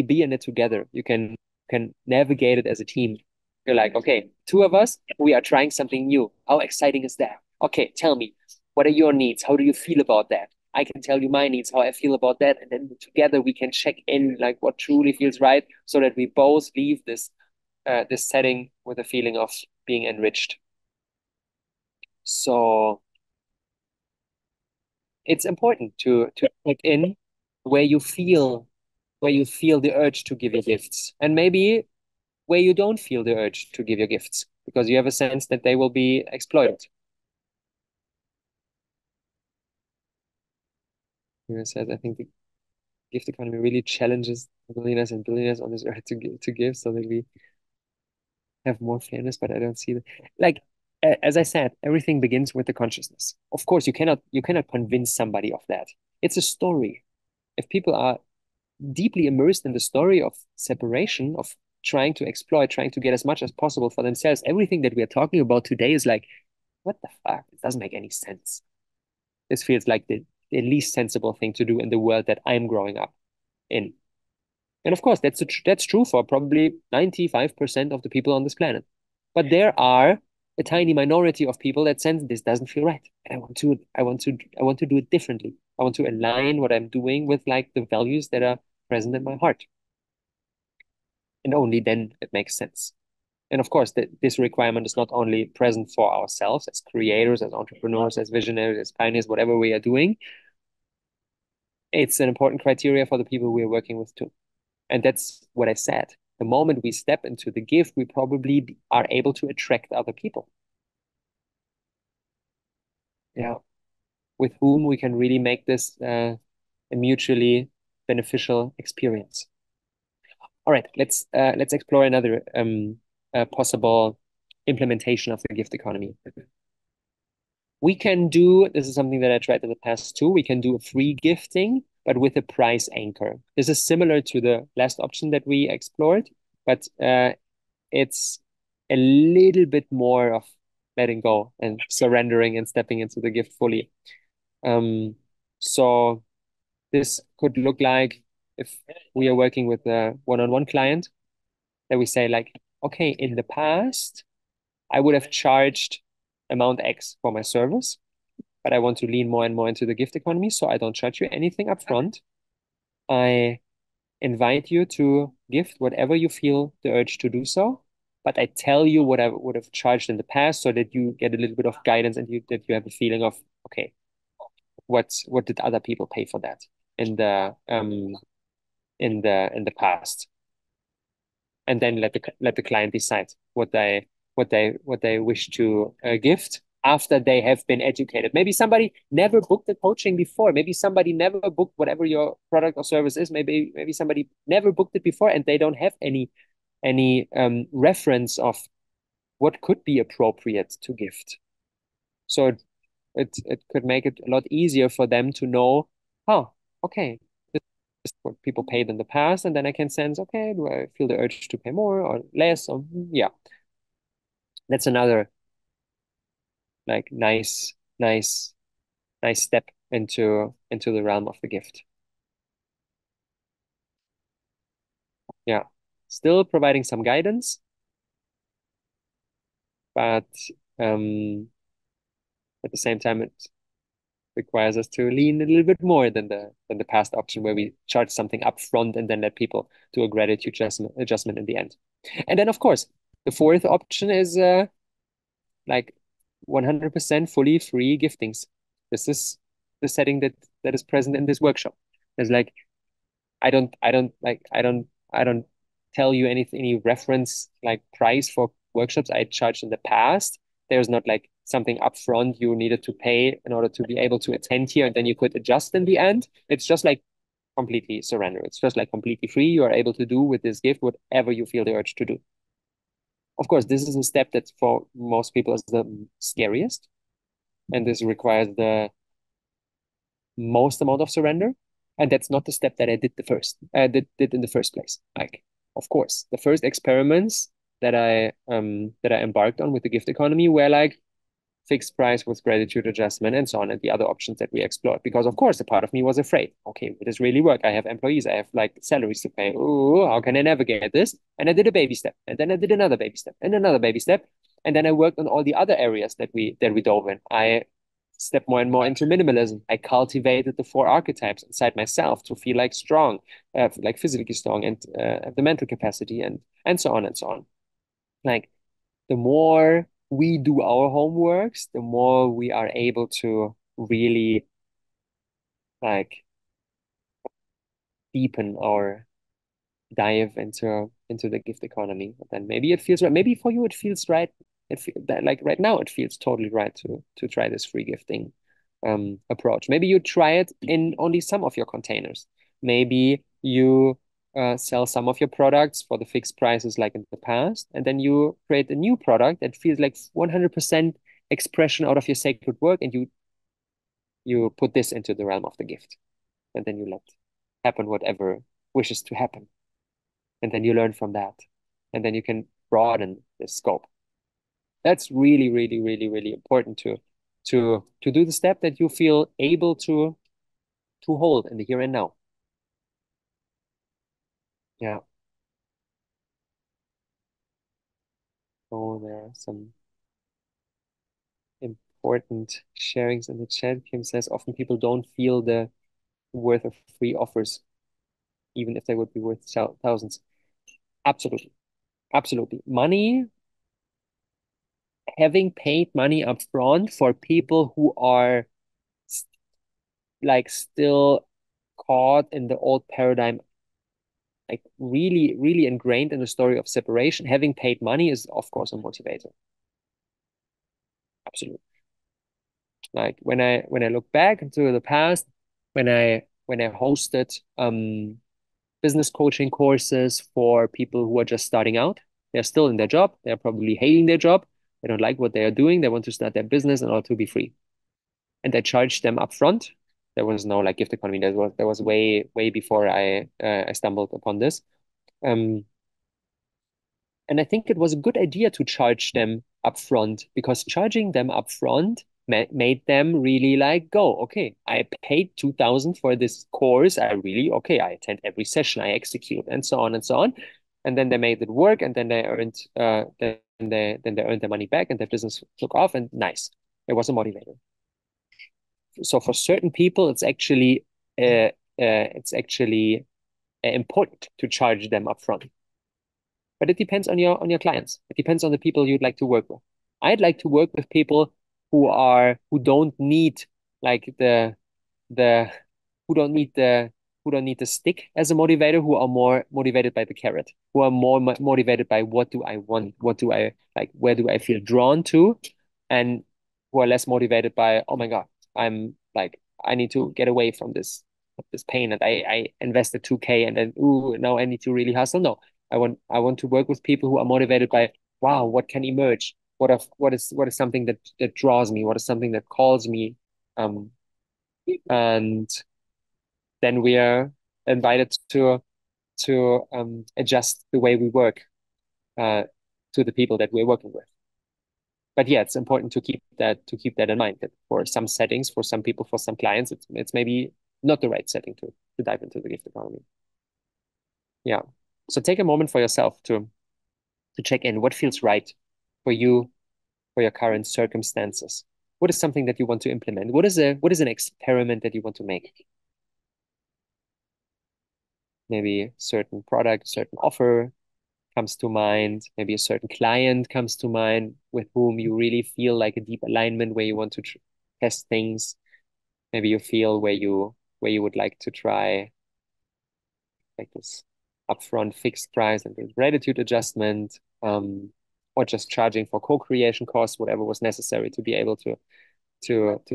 be in it together. You can navigate it as a team. You're like, okay, two of us, we are trying something new. How exciting is that? Okay, tell me, what are your needs? How do you feel about that? I can tell you my needs, how I feel about that, and then together we can check in like what truly feels right, so that we both leave this setting with a feeling of being enriched. So it's important to check in where you feel the urge to give your gifts, and maybe where you don't feel the urge to give your gifts because you have a sense that they will be exploited. Says, I think the gift economy really challenges millionaires and billionaires on this earth to give so that we have more fairness, but I don't see that. Like as I said, everything begins with the consciousness. Of course, you cannot convince somebody of that. It's a story. If people are deeply immersed in the story of separation, of trying to exploit, trying to get as much as possible for themselves, everything that we are talking about today is like, what the fuck? It doesn't make any sense. This feels like the least sensible thing to do in the world that I'm growing up in. And of course, that's true for probably 95% of the people on this planet. But there are a tiny minority of people that sense this doesn't feel right. And I want to do it differently. I want to align what I'm doing with like the values that are present in my heart. And only then it makes sense. And of course, this requirement is not only present for ourselves as creators, as entrepreneurs, as visionaries, as pioneers, whatever we are doing. It's an important criteria for the people we are working with too. And that's what I said. The moment we step into the gift, we probably are able to attract other people. Yeah. With whom we can really make this a mutually beneficial experience. All right, let's explore another possible implementation of the gift economy. We can do, this is something that I tried in the past too, we can do a free gifting, but with a price anchor. This is similar to the last option that we explored, but it's a little bit more of letting go and surrendering and stepping into the gift fully. So this could look like if we are working with a one-on-one client, that we say like, okay, in the past, I would have charged amount X for my service, but I want to lean more and more into the gift economy, so I don't charge you anything up front. I invite you to gift whatever you feel the urge to do so, but I tell you what I would have charged in the past so that you get a little bit of guidance and that you have a feeling of, okay, what did other people pay for that in the past, and then let the client decide what they wish to gift after they have been educated. Maybe somebody never booked a coaching before. Maybe somebody never booked whatever your product or service is. Maybe somebody never booked it before and they don't have any any reference of what could be appropriate to gift. So it could make it a lot easier for them to know, oh, okay, this is what people paid in the past, and then I can sense, okay, do I feel the urge to pay more or less? Or yeah, that's another like nice step into the realm of the gift. Yeah, still providing some guidance, but at the same time, it requires us to lean a little bit more than the past option where we charge something up front and then let people do a gratitude adjustment in the end. And then, of course, the fourth option is like 100% fully free giftings. This is the setting that is present in this workshop. It's like I don't tell you any reference like price for workshops I charged in the past. There's not like something upfront you needed to pay in order to be able to attend here, and then you could adjust in the end. It's just like completely surrender. It's just like completely free. You are able to do with this gift whatever you feel the urge to do. Of course, this is a step that for most people is the scariest, and this requires the most amount of surrender. And that's not the step that I did in the first place. Like, of course, the first experiments that I embarked on with the gift economy were like fixed price with gratitude adjustment and so on, and the other options that we explored. Because of course, a part of me was afraid. Okay, will this really work? I have employees, I have like salaries to pay. Ooh, how can I navigate this? And I did a baby step, and then I did another baby step, and another baby step, and then I worked on all the other areas that we dove in. I stepped more and more into minimalism. I cultivated the four archetypes inside myself to feel like strong, like physically strong, and the mental capacity, and so on and so on. Like the more we do our homeworks, the more we are able to really like deepen our dive into the gift economy. But then maybe it feels right. Maybe for you it feels right. That like right now it feels totally right to try this free gifting approach. Maybe you try it in only some of your containers. Maybe you sell some of your products for the fixed prices like in the past, and then you create a new product that feels like 100% expression out of your sacred work, and you put this into the realm of the gift, and then you let happen whatever wishes to happen, and then you learn from that, and then you can broaden the scope. That's really, really, really, really important to do the step that you feel able to hold in the here and now. Yeah. Oh, there are some important sharings in the chat. Kim says often people don't feel the worth of free offers, even if they would be worth thousands. Absolutely. Absolutely. Money, having paid money up front for people who are like still caught in the old paradigm, like really, really ingrained in the story of separation, having paid money is of course a motivator. Absolutely. Like when I look back into the past, when I hosted business coaching courses for people who are just starting out, they're still in their job, they're probably hating their job, they don't like what they are doing, they want to start their business in order to be free. And I charged them up front. There was no like gift economy. There was way before I stumbled upon this. Um, and I think it was a good idea to charge them upfront because charging them upfront made them really like go, okay, I paid 2,000 for this course. I attend every session, I execute, and so on and so on. And then they made it work, and then they earned then they earned their money back, and their business took off, and nice. It was a motivator. So for certain people, it's actually important to charge them upfront. But it depends on your clients. It depends on the people you'd like to work with. I'd like to work with people who don't need like the who don't need the who don't need the stick as a motivator, who are more motivated by the carrot, who are more motivated by what do I want, what do I like, where do I feel drawn to, and who are less motivated by, oh my God, I'm like, I need to get away from this pain, and I invested 2K and then ooh, now I need to really hustle. No, I want to work with people who are motivated by, wow, what can emerge? What is something that draws me? What is something that calls me? Um, and then we are invited to adjust the way we work uh, to the people that we're working with. But yeah, it's important to keep that in mind that for some settings, for some people, for some clients, it's maybe not the right setting to dive into the gift economy. Yeah. So take a moment for yourself to check in what feels right for you, for your current circumstances. What is something that you want to implement? What is an experiment that you want to make? Maybe a certain product, certain offer comes to mind. Maybe a certain client comes to mind with whom you really feel like a deep alignment where you want to test things. Maybe you feel where you would like to try like this upfront fixed price and this gratitude adjustment, or just charging for co-creation costs, whatever was necessary to be able to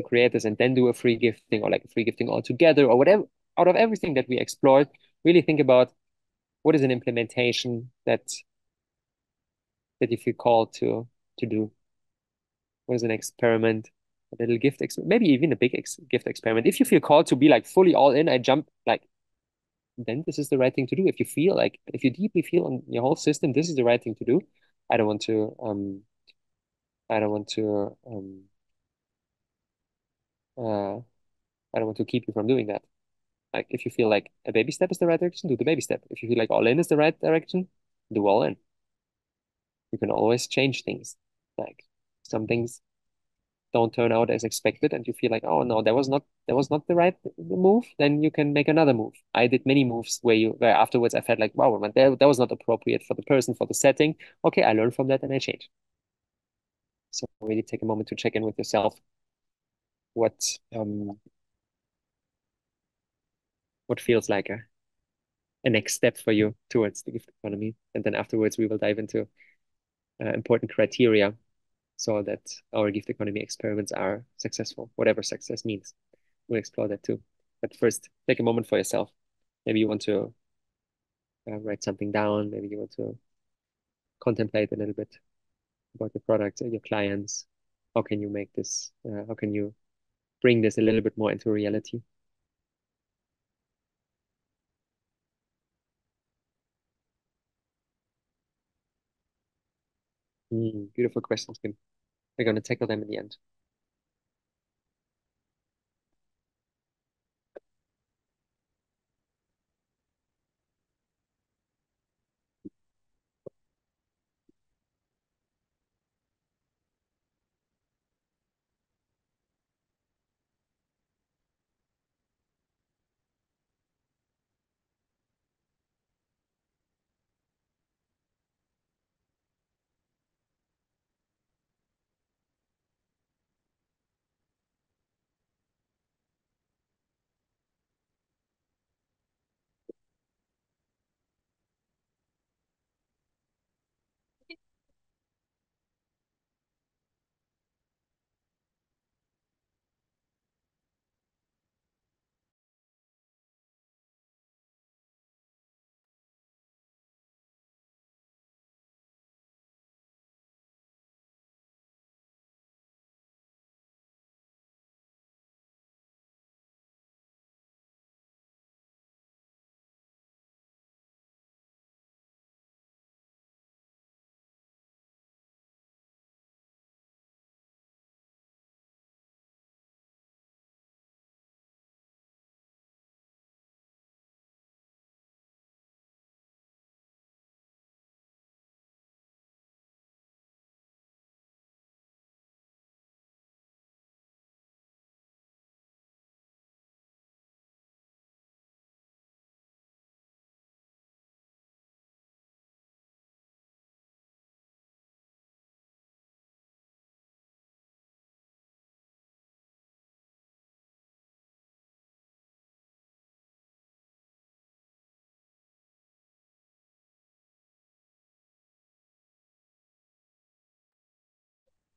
create this, and then do a free gifting or like a free gifting altogether or whatever. Out of everything that we explored, really think about what is an implementation that you feel called to do. What is an experiment, a little maybe even a big gift experiment. If you feel called to be like fully all in, I jump like, then this is the right thing to do. If you deeply feel on your whole system, this is the right thing to do. I don't want to I don't want to uh I don't want to keep you from doing that. Like if you feel like a baby step is the right direction, do the baby step. If you feel like all in is the right direction, do all in. You can always change things. Like some things don't turn out as expected and you feel like, oh no, that was not the right move, then you can make another move. I did many moves where afterwards I felt like, wow, man, that was not appropriate for the person, for the setting. Okay, I learned from that and I changed. So really take a moment to check in with yourself. What um what feels like a next step for you towards the gift economy. And then afterwards we will dive into important criteria so that our gift economy experiments are successful, whatever success means. We'll explore that too. But first, take a moment for yourself. Maybe you want to write something down. Maybe you want to contemplate a little bit about your products and your clients. How can you make this? How can you bring this a little bit more into reality? Beautiful questions, Kim. We're going to tackle them in the end.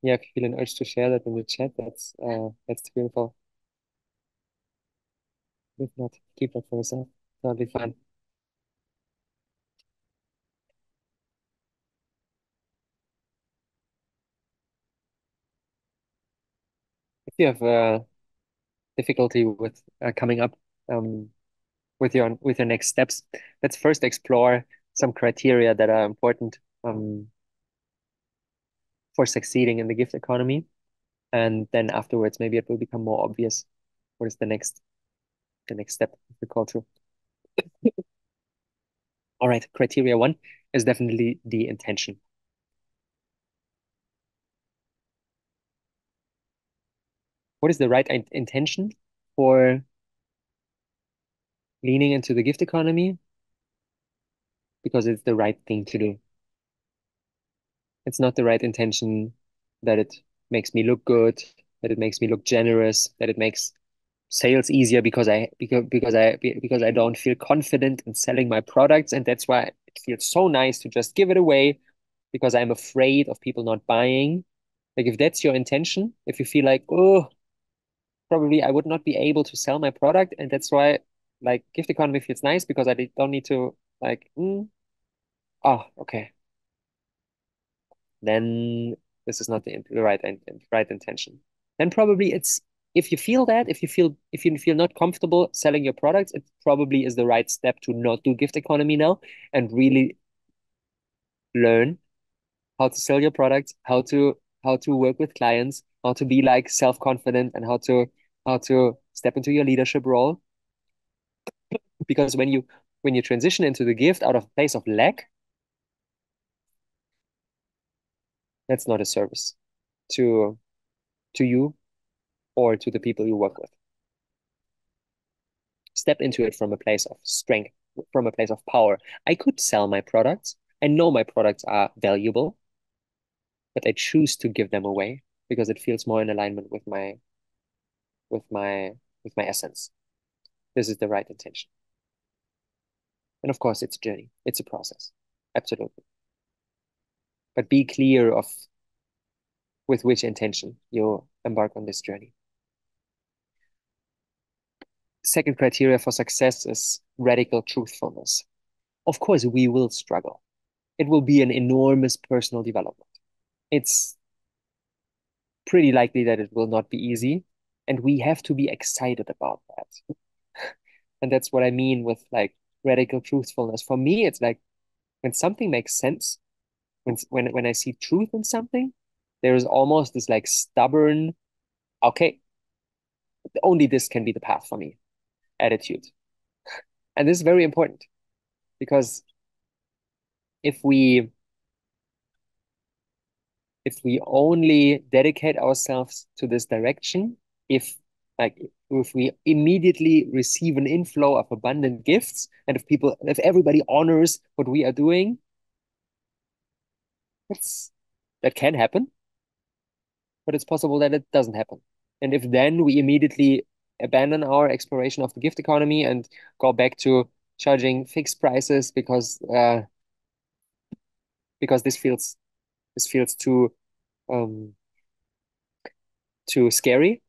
Yeah, if you feel an urge to share that in the chat, that's beautiful. If not, keep that for yourself. That'll be fine. you have difficulty with coming up with your next steps, let's first explore some criteria that are important for succeeding in the gift economy, and then afterwards maybe it will become more obvious what is the next step of the culture. All right, criteria one is definitely the intention. What is the right intention for leaning into the gift economy? Because it's the right thing to do. It's not the right intention that it makes me look good, that it makes me look generous, that it makes sales easier because I don't feel confident in selling my products, and that's why it feels so nice to just give it away because I'm afraid of people not buying. Like if that's your intention, if you feel like, oh, probably I would not be able to sell my product, and that's why like gift economy feels nice because I don't need to like, oh, okay, then this is not the right intention. Then probably it's if you feel that, if you feel not comfortable selling your products, it probably is the right step to not do gift economy now and really learn how to sell your products, how to work with clients, how to be like self-confident and how to step into your leadership role. Because when you transition into the gift out of a place of lack, that's not a service to you or to the people you work with. Step into it from a place of strength, from a place of power. I could sell my products. I know my products are valuable, but I choose to give them away because it feels more in alignment with my with my essence. This is the right intention. And of course, it's a journey. It's a process. Absolutely. But be clear of with which intention you embark on this journey. Second criteria for success is radical truthfulness. Of course, we will struggle. It will be an enormous personal development. It's pretty likely that it will not be easy. And we have to be excited about that. And that's what I mean with like radical truthfulness. For me, it's like when something makes sense, when I see truth in something, there is almost this like stubborn, okay, only this can be the path for me attitude. And this is very important because if we if we only dedicate ourselves to this direction, if like if we immediately receive an inflow of abundant gifts, and if everybody honors what we are doing, that's that can happen, but it's possible that it doesn't happen. And if then we immediately abandon our exploration of the gift economy and go back to charging fixed prices because this feels um too scary,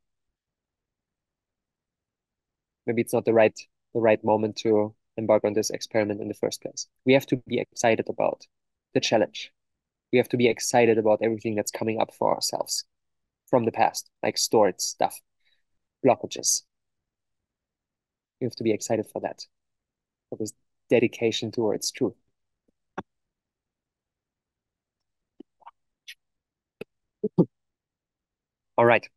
maybe it's not the right moment to embark on this experiment in the first place. We have to be excited about the challenge. We have to be excited about everything that's coming up for ourselves from the past, like stored stuff, blockages. We have to be excited for that, for this dedication towards truth. All right.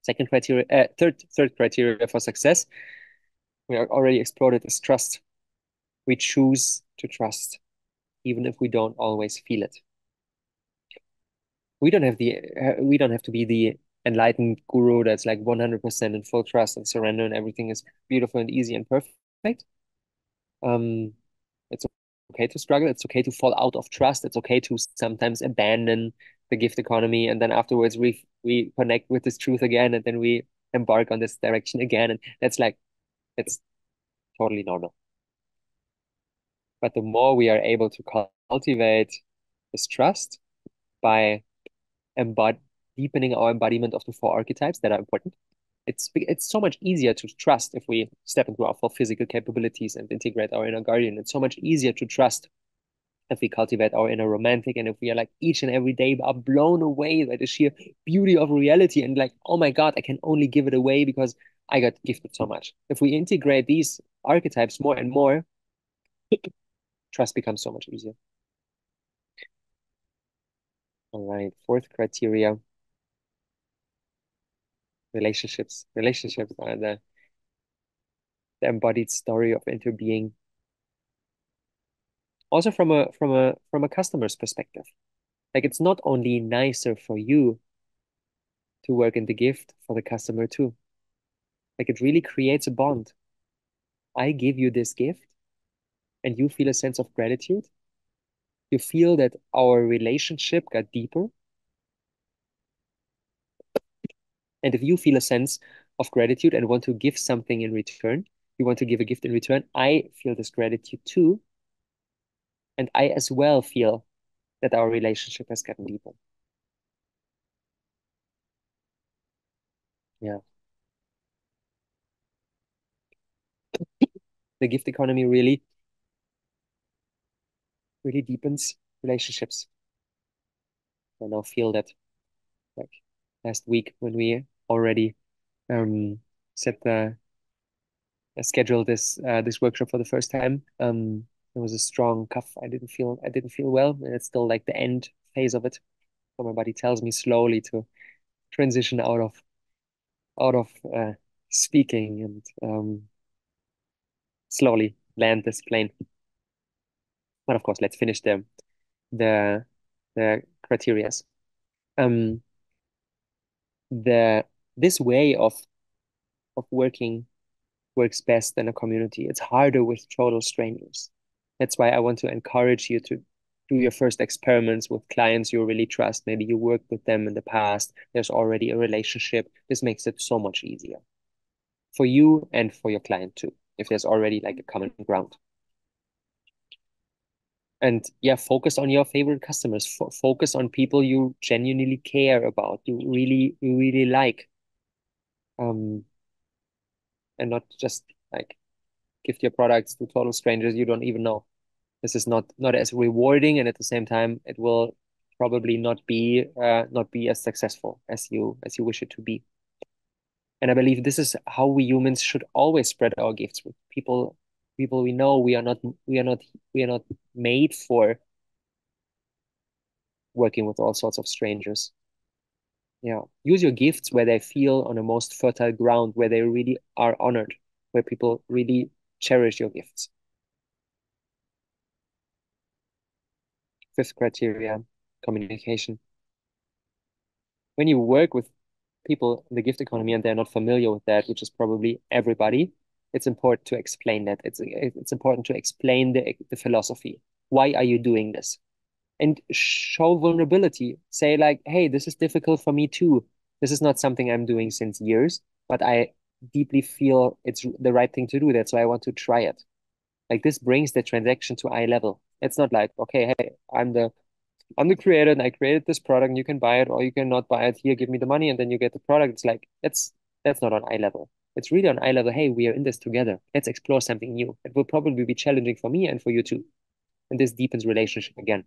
Third criteria for success. We already explored it is trust. We choose to trust, even if we don't always feel it. We don't have to be the enlightened guru that's like 100% in full trust and surrender and everything is beautiful and easy and perfect. Um, it's okay to struggle. It's okay to fall out of trust. It's okay to sometimes abandon the gift economy, and then afterwards we connect with this truth again, and then we embark on this direction again, and it's totally normal. But the more we are able to cultivate this trust by embod deepening our embodiment of the four archetypes that are important, it's so much easier to trust if we step into our full physical capabilities and integrate our inner guardian. It's so much easier to trust if we cultivate our inner romantic, and if we are like each and every day are blown away by the sheer beauty of reality and like, oh my God, I can only give it away because I got gifted so much. If we integrate these archetypes more and more, trust becomes so much easier. All right, fourth criteria, relationships. Relationships are the embodied story of interbeing. Also from a customer's perspective. Like it's not only nicer for you to work in the gift, for the customer too. Like it really creates a bond. I give you this gift and you feel a sense of gratitude. You feel that our relationship got deeper. And if you feel a sense of gratitude and want to give something in return, you want to give a gift in return, I feel this gratitude too. And I as well feel that our relationship has gotten deeper. Yeah. The gift economy really deepens relationships. I now feel that like last week when we already um set the scheduled this workshop for the first time. There was a strong cough. I didn't feel well, and it's still like the end phase of it. So my body tells me slowly to transition out of speaking and slowly land this plane. But of course, let's finish the the criterias. Um, the this way of working works best in a community. It's harder with total strangers. That's why I want to encourage you to do your first experiments with clients you really trust. Maybe you worked with them in the past. There's already a relationship. This makes it so much easier for you and for your client too, if there's already like a common ground. And yeah, focus on your favorite customers. Focus on people you genuinely care about, you really like, um, and not just like gift your products to total strangers you don't even know. This is not as rewarding, and at the same time, it will probably not be as successful as you wish it to be. And I believe this is how we humans should always spread our gifts with people we know. We are not made for working with all sorts of strangers. Yeah. Use your gifts where they feel on the most fertile ground, where they really are honored, where people really cherish your gifts. Fifth criteria, communication. When you work with people in the gift economy and they're not familiar with that, which is probably everybody, it's important to explain that. It's important to explain the philosophy. Why are you doing this? And show vulnerability. Say like, hey, this is difficult for me too. This is not something I'm doing since years, but I deeply feel it's the right thing to do. That's why I want to try it. Like this brings the transaction to eye level. It's not like, okay, hey, I'm the creator and I created this product and you can buy it or you cannot buy it. Here, give me the money and then you get the product. It's like that's not on eye level. It's really on eye level. Hey, we are in this together. Let's explore something new. It will probably be challenging for me and for you too. And this deepens relationship again.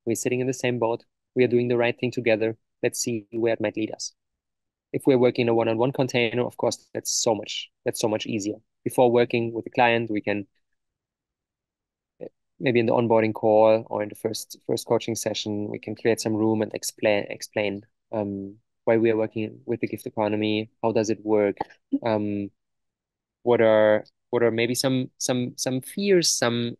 We're sitting in the same boat. We are doing the right thing together. Let's see where it might lead us. If we're working in a one-on-one container, of course, that's so much easier. Before working with the client, we can maybe in the onboarding call or in the first coaching session, we can create some room and explain why we are working with the gift economy, how does it work, um, what are maybe some fears, some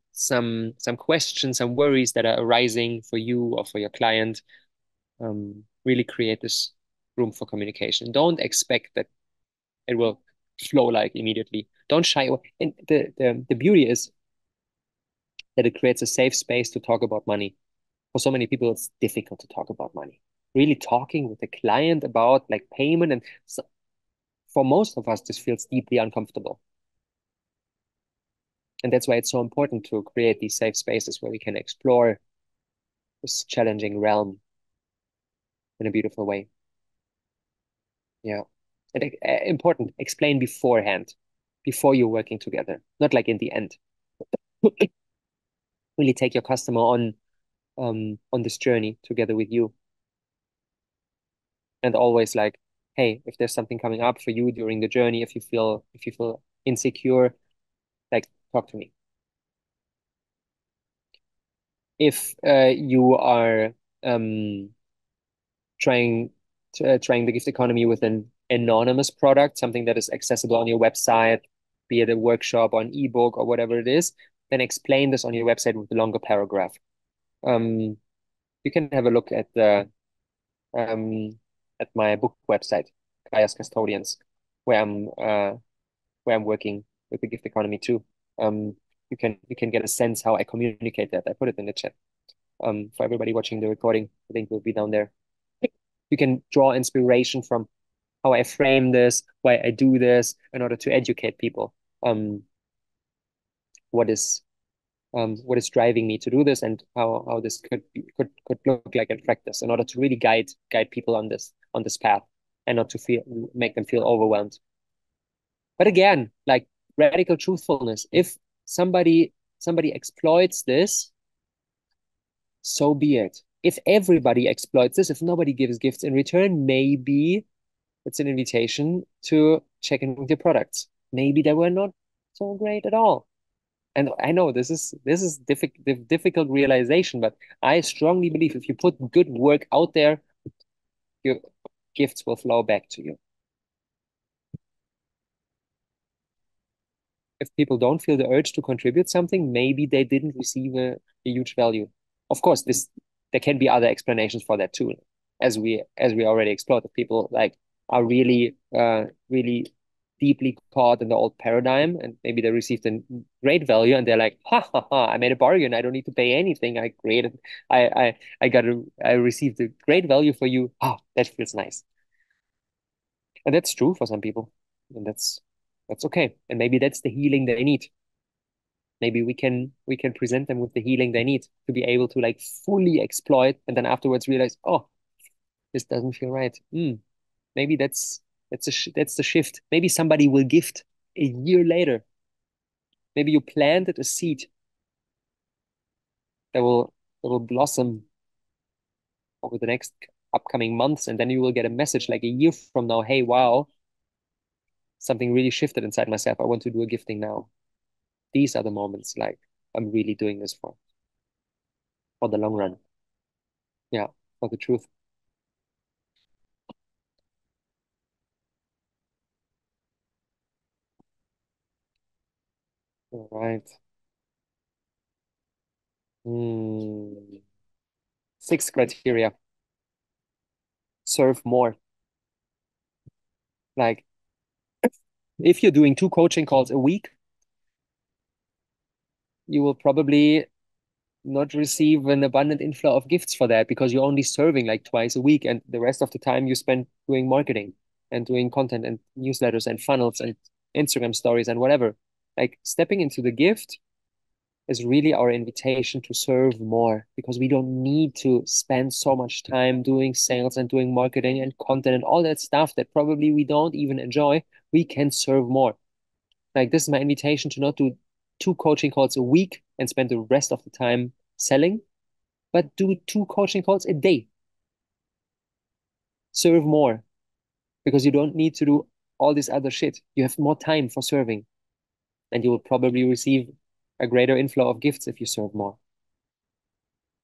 questions, some worries that are arising for you or for your client. Really create this room for communication. Don't expect that it will flow like immediately. Don't shy away. And the beauty is that it creates a safe space to talk about money. For so many people, it's difficult to talk about money. Really talking with the client about like payment, and so, for most of us, this feels deeply uncomfortable. And that's why it's so important to create these safe spaces where we can explore this challenging realm in a beautiful way. Yeah. And important, explain beforehand, before you're working together, not like in the end. really take your customer on this journey together with you. And always like, hey, if there's something coming up for you during the journey, if you feel insecure, like talk to me. If you are um trying the gift economy with an anonymous product, something that is accessible on your website, be it a workshop or an ebook or whatever it is, then explain this on your website with a longer paragraph. Um, you can have a look um, at my book website, Kaya's Custodians, where I'm working with the gift economy too. Um, you can get a sense how I communicate that. I put it in the chat. For everybody watching the recording, the link will be down there. You can draw inspiration from how I frame this, why I do this, in order to educate people. Um, what is what is driving me to do this, and how this could look like in practice, in order to really guide people on this path, and not to feel make them feel overwhelmed. But again, like radical truthfulness, if somebody exploits this, so be it. If everybody exploits this, if nobody gives gifts in return, maybe it's an invitation to check in with your products. Maybe they were not so great at all. And I know this is difficult realization, but I strongly believe if you put good work out there, your gifts will flow back to you. If people don't feel the urge to contribute something, maybe they didn't receive a huge value. Of course, there can be other explanations for that too, as we already explored. If people like are really deeply caught in the old paradigm, and maybe they received a great value, and they're like, ha ha ha, I made a bargain. I don't need to pay anything. I received a great value for you. Oh, that feels nice. And that's true for some people, and that's okay. And maybe that's the healing they need. Maybe we can present them with the healing they need to be able to like fully exploit, and then afterwards realize, oh, this doesn't feel right. Maybe that's the shift. Maybe somebody will gift a year later. Maybe you planted a seed that will blossom over the next upcoming months, and then you will get a message like a year from now, hey, wow, something really shifted inside myself. I want to do a gifting now. These are the moments like I'm really doing this for the long run. Yeah, for the truth. All right. Hmm. Sixth criteria, serve more. Like if you're doing 2 coaching calls a week, you will probably not receive an abundant inflow of gifts for that, because you're only serving like twice a week, and the rest of the time you spend doing marketing and doing content and newsletters and funnels and Instagram stories and whatever. Like stepping into the gift is really our invitation to serve more, because we don't need to spend so much time doing sales and doing marketing and content and all that stuff that probably we don't even enjoy. We can serve more. Like this is my invitation to not do 2 coaching calls a week and spend the rest of the time selling, but do 2 coaching calls a day. Serve more, because you don't need to do all this other shit. You have more time for serving, and you will probably receive a greater inflow of gifts if you serve more.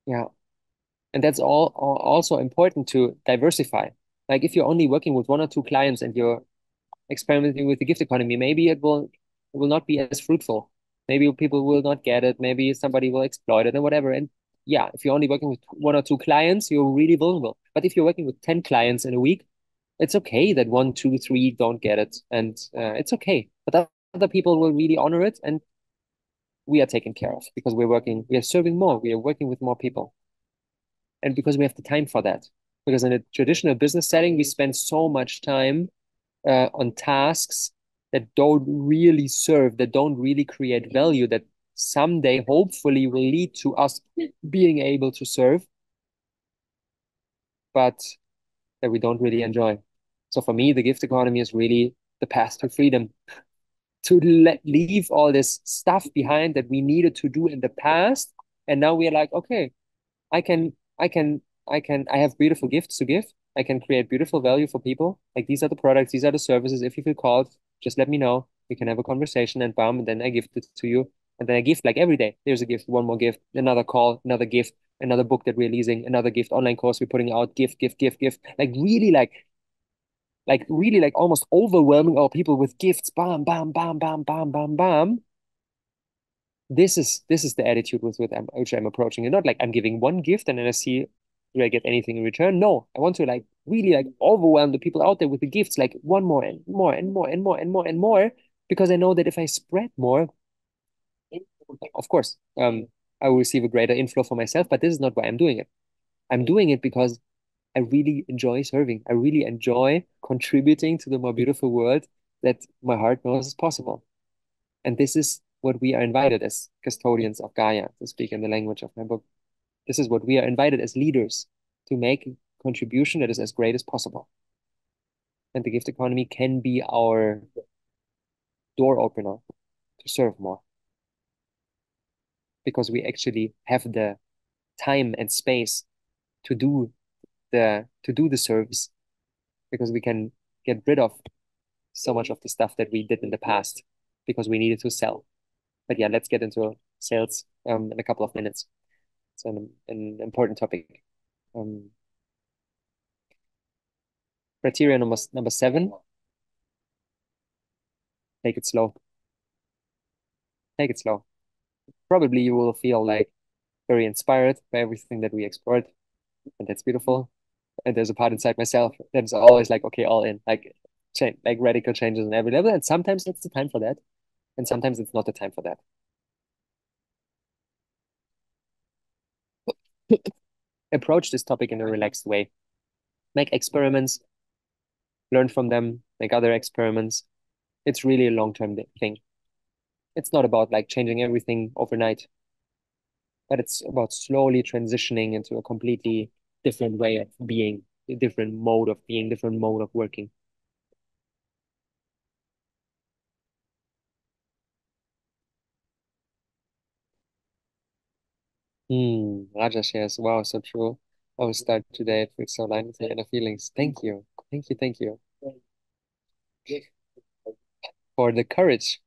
Yeah. And that's all also important to diversify. Like if you're only working with 1 or 2 clients and you're experimenting with the gift economy, maybe it will not be as fruitful. Maybe people will not get it. Maybe somebody will exploit it and whatever. And yeah, if you're only working with 1 or 2 clients, you're really vulnerable. But if you're working with 10 clients in a week, it's okay that 1, 2, 3 don't get it. And it's okay. But other people will really honor it, and we are taken care of because we are serving more, we are working with more people. And because we have the time for that. Because in a traditional business setting, we spend so much time on tasks that don't really serve, that don't really create value, that someday hopefully will lead to us being able to serve, but that we don't really enjoy. So for me, the gift economy is really the path to freedom, to leave all this stuff behind that we needed to do in the past And now we are like, okay, I can, I can, I have beautiful gifts to give. I can create beautiful value for people. Like these are the products, these are the services. If you feel called, just let me know. We can have a conversation and bam, and then I gift it to you. And then I gift like every day. There's a gift, one more gift, another call, another gift, another book that we're releasing, another gift, online course we're putting out, gift, gift, gift, gift. Like really like almost overwhelming our people with gifts. Bam, bam, bam, bam, bam, bam, bam. This is the attitude with which I'm approaching it. Not like I'm giving one gift and then I see, do I get anything in return? No, I want to like really like overwhelm the people out there with the gifts, like one more and more and more and more and more and more, because I know that if I spread more, of course, I will receive a greater inflow for myself. But this is not why I'm doing it. I'm doing it because I really enjoy serving. I really enjoy contributing to the more beautiful world that my heart knows is possible. And this is what we are invited as custodians of Gaia, to speak in the language of my book. This is what we are invited as leaders to make a contribution that is as great as possible. And the gift economy can be our door opener to serve more because we actually have the time and space to do the service because we can get rid of so much of the stuff that we did in the past because we needed to sell. But yeah, let's get into sales in a couple of minutes. It's an important topic. Criteria number 7, take it slow. Take it slow. Probably you will feel like very inspired by everything that we explored, and that's beautiful. And there's a part inside myself that is always like, okay, all in, like change, like radical changes on every level. And sometimes it's the time for that, and sometimes it's not the time for that. Approach this topic in a relaxed way. Make experiments, learn from them, make other experiments. It's really a long-term thing. It's not about like changing everything overnight, but it's about slowly transitioning into a completely different way of being, a different mode of being, different mode of working. Raja shares, wow, so true. I will start today. It feels so aligned with my inner feelings. Thank you. Thank you. Thank you for the courage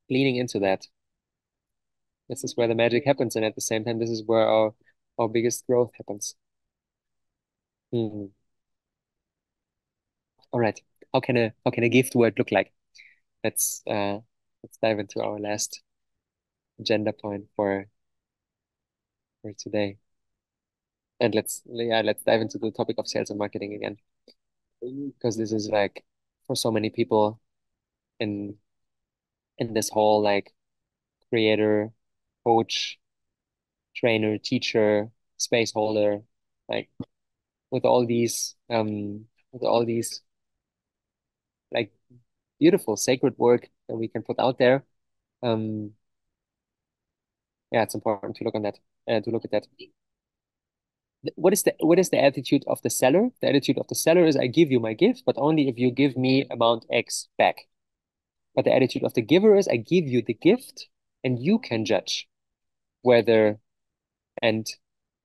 leaning into that. This is where the magic happens. And at the same time, this is where our biggest growth happens. Hmm. All right. How can a gift word look like? Let's dive into our last agenda point for today. And let's dive into the topic of sales and marketing again. Because this is like for so many people in this whole like creator, coach, trainer, teacher, space holder, like with all these like beautiful sacred work that we can put out there. Um, yeah, it's important to look on that, to look at that. What is the attitude of the seller? The attitude of the seller is I give you my gift, but only if you give me amount X back. But the attitude of the giver is I give you the gift and you can judge whether and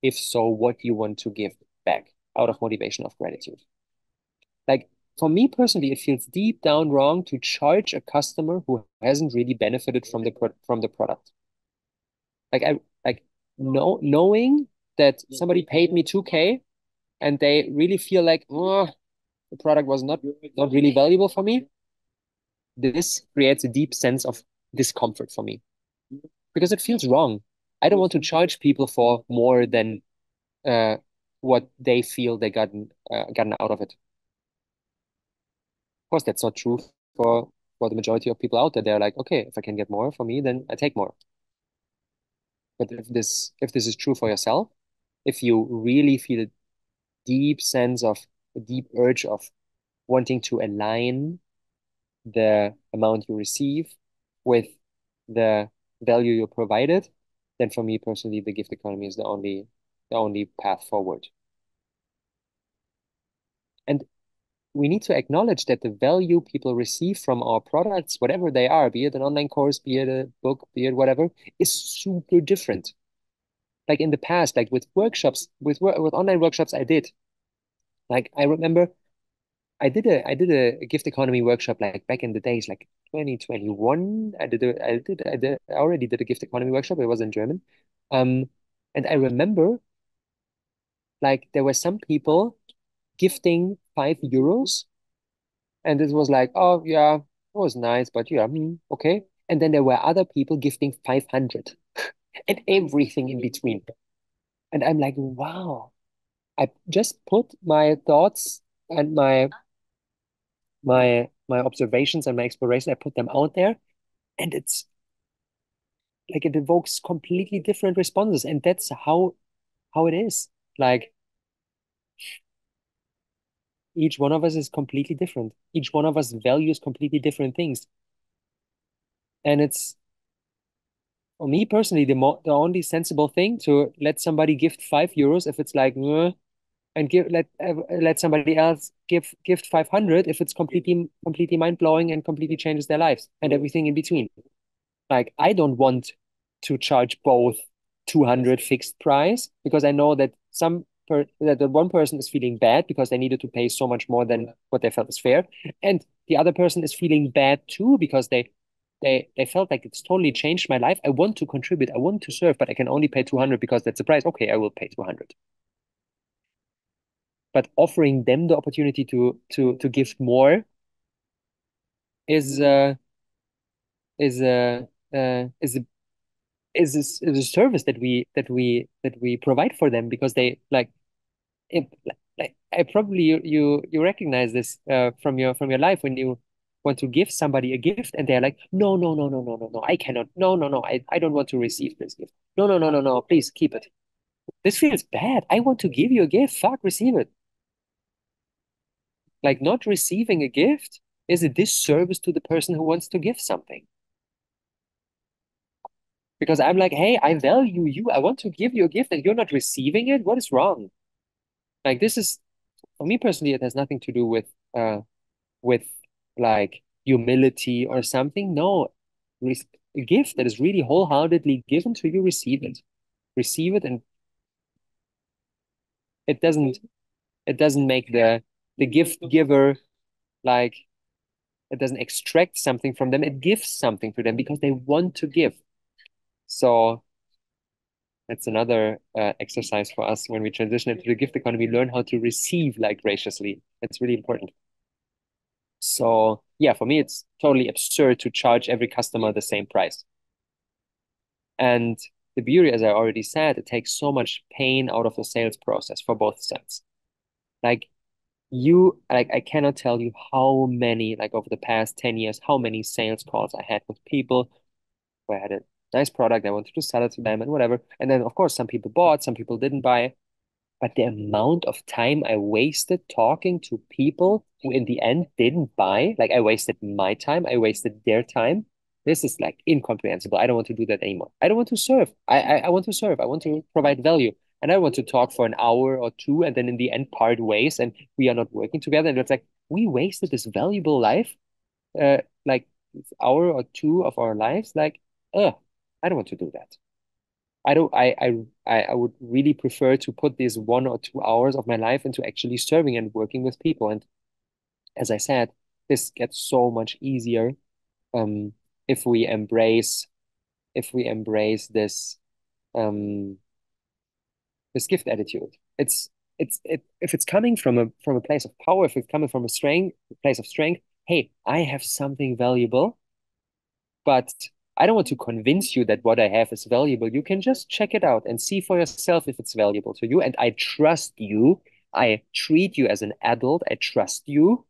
if so, what you want to give back out of motivation of gratitude. Like for me personally, it feels deep down wrong to charge a customer who hasn't really benefited from the product. Like I like knowing that somebody paid me 2K and they really feel like, oh, the product was not really valuable for me. This creates a deep sense of discomfort for me because it feels wrong. I don't want to charge people for more than uh, what they feel they gotten out of it. Of course, that's not true for the majority of people out there. They're like, okay, if I can get more for me, then I take more. But if this is true for yourself, if you really feel a deep urge of wanting to align the amount you receive with the value you provided, then for me personally, the gift economy is the only path forward. And we need to acknowledge that the value people receive from our products, whatever they are, be it an online course, be it a book, be it whatever, is super different. like in the past, like with workshops, with online workshops I did. Like I remember I did a gift economy workshop like back in the days, like 2021. I already did a gift economy workshop. It was in German. Um, and I remember like there were some people gifting 5 euros, and it was like, oh yeah, it was nice, but yeah, okay. And then there were other people gifting 500 and everything in between. And I'm like, wow, I just put my thoughts and my observations and my exploration, I put them out there, and it's like it evokes completely different responses. And that's how it is. Like each one of us is completely different. Each one of us values completely different things. And it's for me personally the only sensible thing to let somebody gift 5 euros if it's like and let somebody else gift 500 if it's completely mind blowing and completely changes their lives and everything in between. Like I don't want to charge both 200 fixed price because I know that that the one person is feeling bad because they needed to pay so much more than what they felt is fair, and the other person is feeling bad too because they felt like it's totally changed my life. I want to contribute, I want to serve, but I can only pay 200 because that's the price. Okay, I will pay 200. But offering them the opportunity to give more is is uh, is a is a service that we provide for them because they like if like I probably you recognize this from your life when you want to give somebody a gift and they're like no no no no no no no I cannot no no no I don't want to receive this gift no no no no no please keep it. This feels bad. I want to give you a gift. Fuck, receive it. Like not receiving a gift is a disservice to the person who wants to give something. Because I'm like, hey, I value you. I want to give you a gift and you're not receiving it. What is wrong? Like this is for me personally, it has nothing to do with like humility or something. No, a gift that is really wholeheartedly given to you, receive it. Receive it, and it doesn't it doesn't make the gift giver like it doesn't extract something from them. It gives something to them because they want to give. So that's another exercise for us when we transition into the gift economy, learn how to receive like graciously. That's really important. So yeah, for me, it's totally absurd to charge every customer the same price. And the beauty, as I already said, it takes so much pain out of the sales process for both sides. Like I cannot tell you how many, like over the past 10 years, how many sales calls I had with people where I had a nice product, I wanted to sell it to them and whatever. And then, of course, some people bought, some people didn't buy. But the amount of time I wasted talking to people who in the end didn't buy, like I wasted my time, I wasted their time. This is like incomprehensible. I don't want to do that anymore. I don't want to serve. I want to serve. I want to provide value. And I want to talk for an hour or two and then in the end part ways and we are not working together. And it's like we wasted this valuable life, like hour or two of our lives. Like, I don't want to do that. I don't I would really prefer to put these 1 or 2 hours of my life into actually serving and working with people. And as I said, this gets so much easier um if we embrace this um this gift attitude. It's if it's coming from a place of power, if it's coming from a place of strength, hey, I have something valuable. But I don't want to convince you that what I have is valuable. You can just check it out and see for yourself if it's valuable to you. And I trust you. I treat you as an adult. I trust you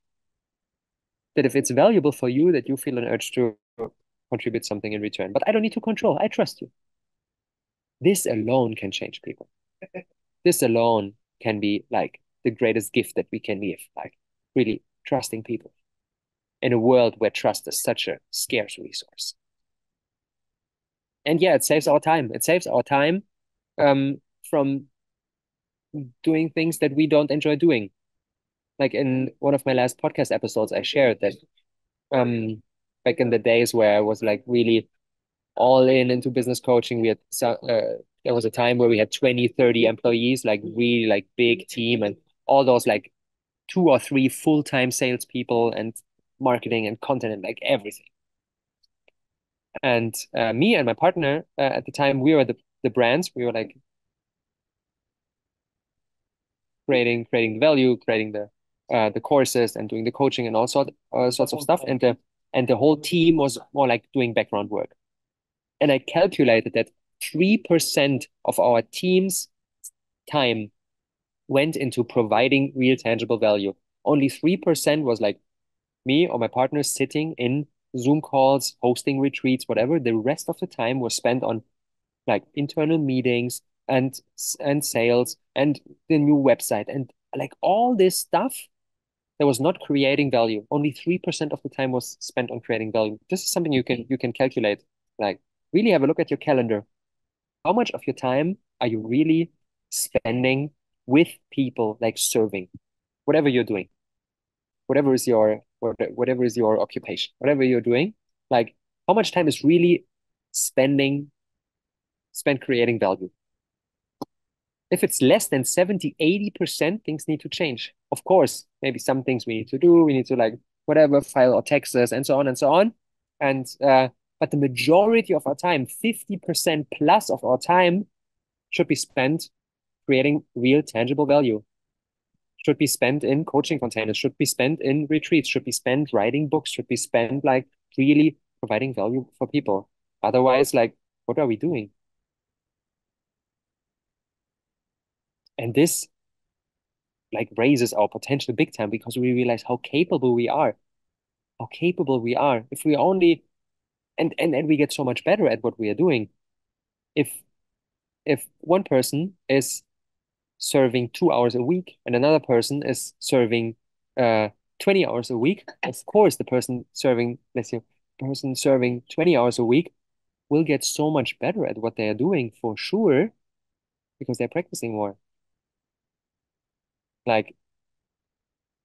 that if it's valuable for you, that you feel an urge to contribute something in return. But I don't need to control. I trust you. This alone can change people. This alone can be like the greatest gift that we can give, like really trusting people in a world where trust is such a scarce resource. And yeah, it saves our time. It saves our time from doing things that we don't enjoy doing. Like in one of my last podcast episodes, I shared that back in the days where I was like really all in into business coaching, we had there was a time where we had 20, 30 employees, like really like big team, and all those like two or three full-time salespeople and marketing and content and like everything. And me and my partner at the time, we were the brands. We were like creating the value, creating the courses, and doing the coaching and sorts of stuff. And the whole team was more like doing background work. And I calculated that 3% of our team's time went into providing real tangible value. Only 3% was like me or my partner sitting in Zoom calls, hosting retreats, whatever. The rest of the time was spent on like internal meetings and sales and the new website and like all this stuff that was not creating value. Only 3% of the time was spent on creating value. This is something you can calculate. Like really have a look at your calendar. How much of your time are you really spending with people, like serving, whatever you're doing, whatever is your occupation, whatever you're doing, like how much time is really spent creating value? If it's less than 70, 80%, things need to change. Of course, maybe some things we need to do. We need to like whatever, file our taxes and so on and so on. And but the majority of our time, 50% plus of our time should be spent creating real tangible value. Should be spent in coaching containers, should be spent in retreats, should be spent writing books, should be spent like really providing value for people. Otherwise, like, what are we doing? And this like raises our potential big time because we realize how capable we are, how capable we are. If we only and we get so much better at what we are doing. If one person is serving 2 hours a week and another person is serving 20 hours a week, of course the person serving 20 hours a week will get so much better at what they are doing for sure because they're practicing more. Like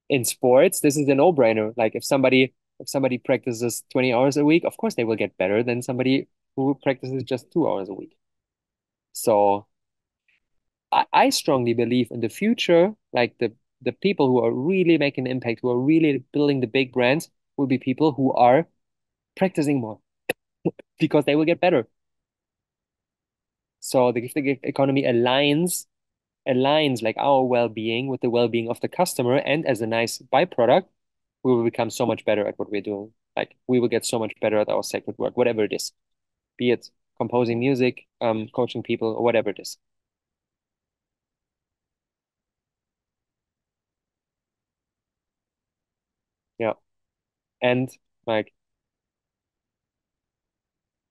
in sports, this is a no-brainer. Like if somebody practices 20 hours a week, of course they will get better than somebody who practices just 2 hours a week. So I strongly believe in the future, like the people who are really making an impact, who are really building the big brands, will be people who are practicing more because they will get better. So the gig economy aligns like our well-being with the well-being of the customer, and as a nice byproduct, we will become so much better at what we're doing. Like we will get so much better at our sacred work, whatever it is, be it composing music, coaching people, or whatever it is. Yeah. And like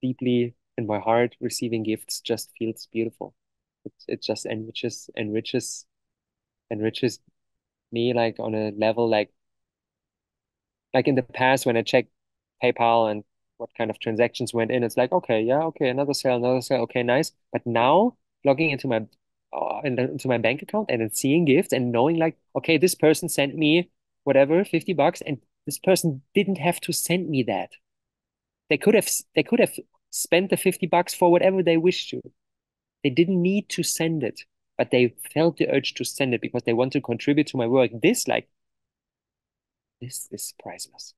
deeply in my heart, receiving gifts just feels beautiful. It just enriches me like on a level like in the past when I checked PayPal and what kind of transactions went in, it's like, okay, yeah, okay, another sale, okay, nice. But now logging into my bank account and then seeing gifts and knowing like, okay, this person sent me whatever, $50, and this person didn't have to send me that. They could have spent the $50 for whatever they wished to. They didn't need to send it, but they felt the urge to send it because they want to contribute to my work. This is priceless.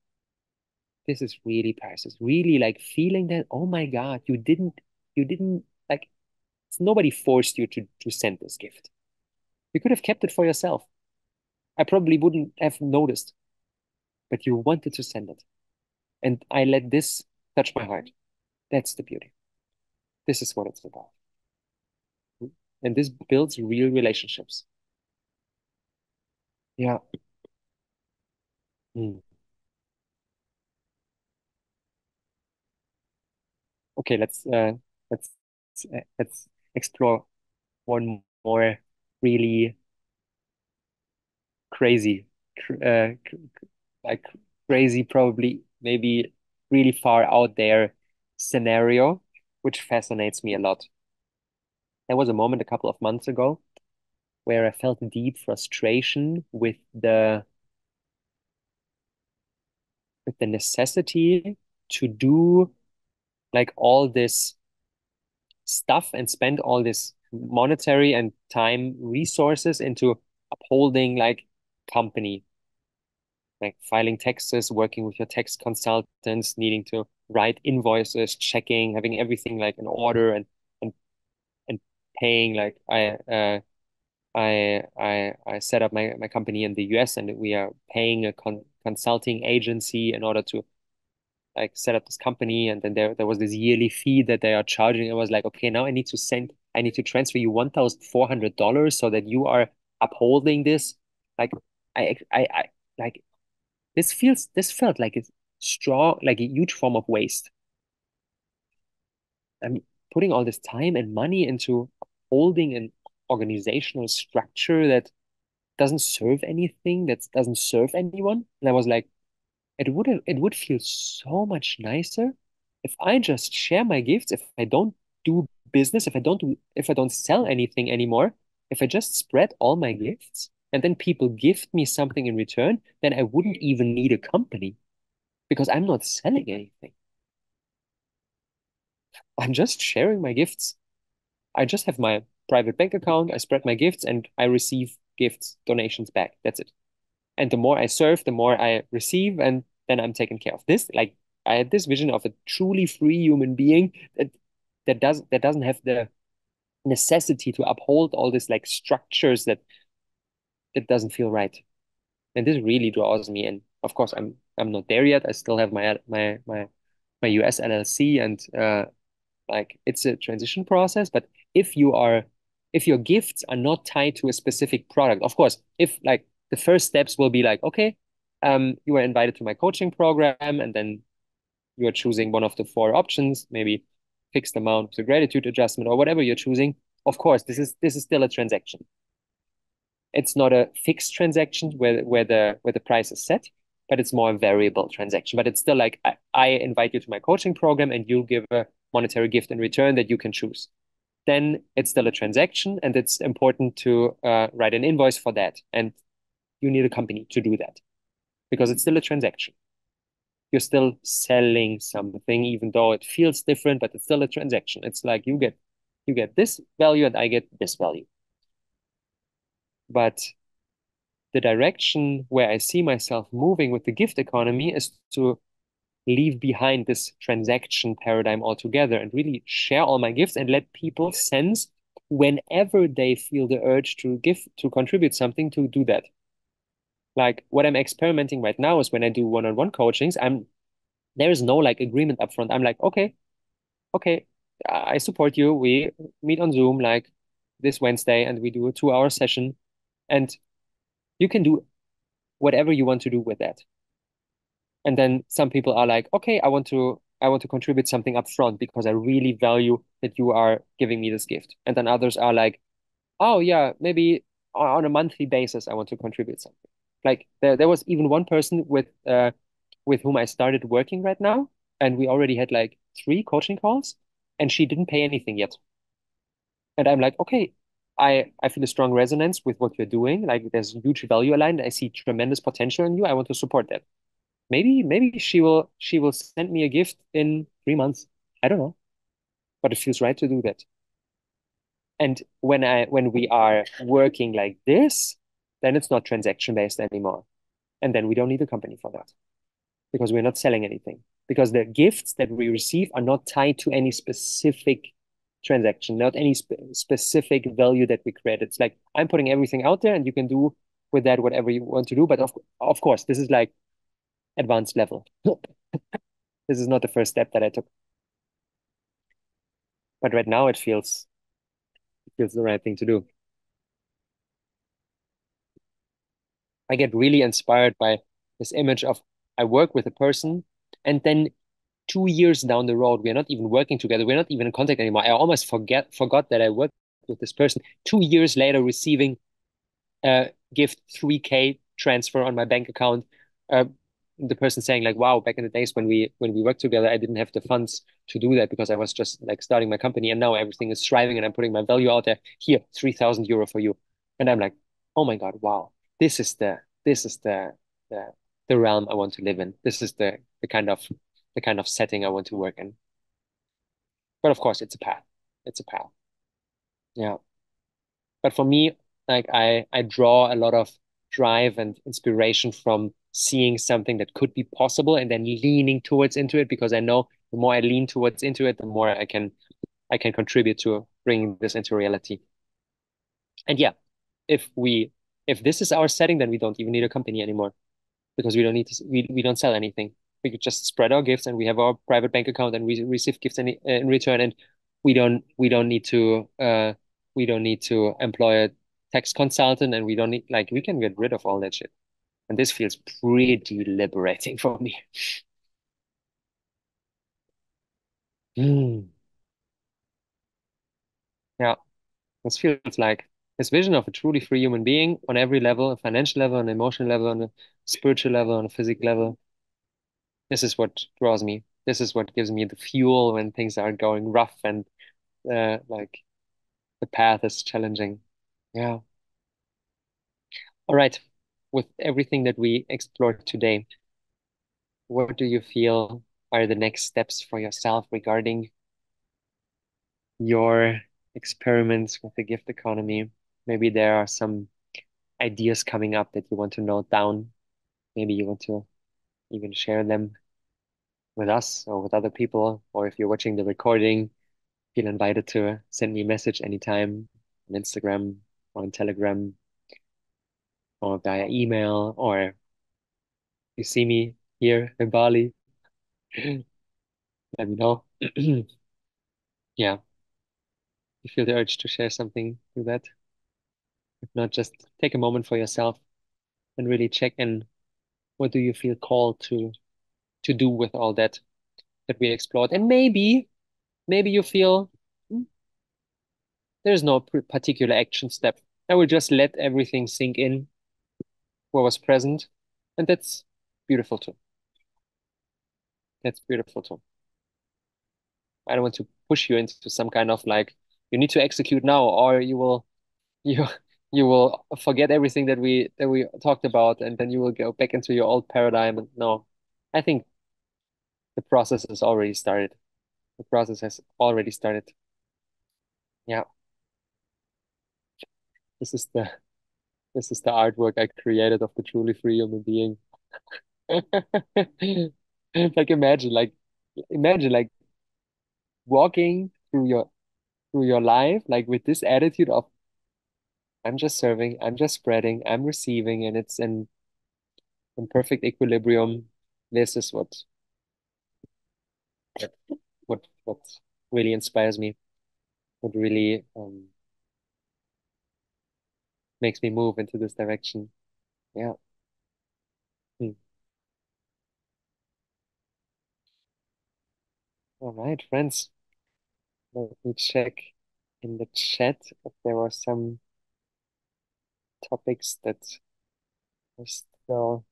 This is really priceless. Really like feeling that, oh my God, you didn't like nobody forced you to send this gift. You could have kept it for yourself. I probably wouldn't have noticed, but you wanted to send it. And I let this touch my heart. That's the beauty. This is what it's about. And this builds real relationships. Yeah. Mm. Okay, let's let's explore one more really crazy, like crazy, probably maybe really far out there scenario, which fascinates me a lot. There was a moment a couple of months ago where I felt deep frustration with the necessity to do like all this stuff and spend all this monetary and time resources into upholding like company, like filing taxes, working with your tax consultants, needing to write invoices, checking, having everything like in order and and paying. Like I set up my company in the US, and we are paying a consulting agency in order to like set up this company. And then there was this yearly fee that they are charging. I was like, okay, now I need to transfer you $1,400 so that you are upholding this. Like I like this felt like a strong, like a huge form of waste. I'm putting all this time and money into holding an organizational structure that doesn't serve anything, that doesn't serve anyone. And I was like, it would feel so much nicer if I just share my gifts, if I don't do business, if I don't sell anything anymore, if I just spread all my gifts and then people gift me something in return, then I wouldn't even need a company because I'm not selling anything. I'm just sharing my gifts. I just have my private bank account, I spread my gifts and I receive gifts, donations back. That's it. And the more I serve, the more I receive, and then I'm taken care of. This, like, I had this vision of a truly free human being that doesn't have the necessity to uphold all this like structures that doesn't feel right. And this really draws me in. Of course, I'm not there yet. I still have my US LLC, and like it's a transition process. But if you are if your gifts are not tied to a specific product, of course, if like the first steps will be like, okay, you are invited to my coaching program, and then you are choosing one of the four options, maybe fixed amount with a gratitude adjustment or whatever you're choosing. Of course, this is still a transaction. It's not a fixed transaction where the price is set, but it's more a variable transaction. But it's still like I invite you to my coaching program and you give a monetary gift in return that you can choose. Then it's still a transaction, and it's important to write an invoice for that. And you need a company to do that because it's still a transaction. You're still selling something, even though it feels different, but it's still a transaction. It's like you get this value and I get this value. But the direction where I see myself moving with the gift economy is to leave behind this transaction paradigm altogether and really share all my gifts and let people sense whenever they feel the urge to give, to contribute something, to do that. Like what I'm experimenting right now is when I do one-on-one coachings, there is no like agreement up front. I'm like, okay, I support you. We meet on Zoom like this Wednesday and we do a 2 hour session, and you can do whatever you want to do with that. And then some people are like, okay, I want to contribute something up front because I really value that you are giving me this gift. And then others are like, oh yeah, maybe on a monthly basis I want to contribute something. Like there was even one person with whom I started working right now, and we already had like 3 coaching calls, and she didn't pay anything yet. And I'm like, okay, I feel a strong resonance with what you're doing. Like there's huge value aligned. I see tremendous potential in you. I want to support that. Maybe she will send me a gift in 3 months. I don't know, but it feels right to do that. And when we are working like this, then it's not transaction based anymore. And then we don't need a company for that because we're not selling anything. Because the gifts that we receive are not tied to any specific transaction, not any specific value that we create. It's like I'm putting everything out there and you can do with that whatever you want to do. But of course, this is like advanced level. This is not the first step that I took. But right now it feels the right thing to do. I get really inspired by this image of I work with a person, and then 2 years down the road, we're not even working together. We're not even in contact anymore. I almost forgot that I worked with this person. 2 years later, receiving a gift 3K transfer on my bank account. Uh, the person saying like, "Wow, back in the days when we worked together, I didn't have the funds to do that because I was just like starting my company, and now everything is thriving, and I'm putting my value out there. Here, 3,000 euro for you." And I'm like, "Oh my God, wow! This is the the realm I want to live in. This is the kind of setting I want to work in." But of course, it's a path. It's a path. Yeah. But for me, like I draw a lot of drive and inspiration from seeing something that could be possible and then leaning towards into it because I know the more I lean towards into it, the more I can contribute to bringing this into reality. And yeah, if we if this is our setting, then we don't even need a company anymore because we don't need to we don't sell anything. We could just spread our gifts and we have our private bank account and we receive gifts in return and we don't need to employ a tax consultant and we don't need like we can get rid of all that shit. And this feels pretty liberating for me. Hmm. Yeah, this feels like this vision of a truly free human being on every level, a financial level, an emotional level, on a spiritual level, on a physical level. This is what draws me. This is what gives me the fuel when things are going rough and like the path is challenging. Yeah. All right. With everything that we explored today, what do you feel are the next steps for yourself regarding your experiments with the gift economy? Maybe there are some ideas coming up that you want to note down. Maybe you want to even share them with us or with other people. Or if you're watching the recording, feel invited to send me a message anytime on Instagram or on Telegram or via email, or you see me here in Bali, let me know. Yeah, you feel the urge to share something, do that. If not, just take a moment for yourself and really check in. What do you feel called to do with all that we explored? And maybe you feel there's no particular action step. I will just let everything sink in what was present, and that's beautiful too. That's beautiful too. I don't want to push you into some kind of like you need to execute now, or you you will forget everything that we talked about, and then you will go back into your old paradigm. And no, I think the process has already started. The process has already started. Yeah, this is the this is the artwork I created of the truly free human being. Like imagine like walking through your life like with this attitude of I'm just serving, I'm just spreading, I'm receiving, and it's in perfect equilibrium. This is what really inspires me, what really makes me move into this direction. Yeah. Hmm. All right, friends. Let me check in the chat if there were some topics that are still.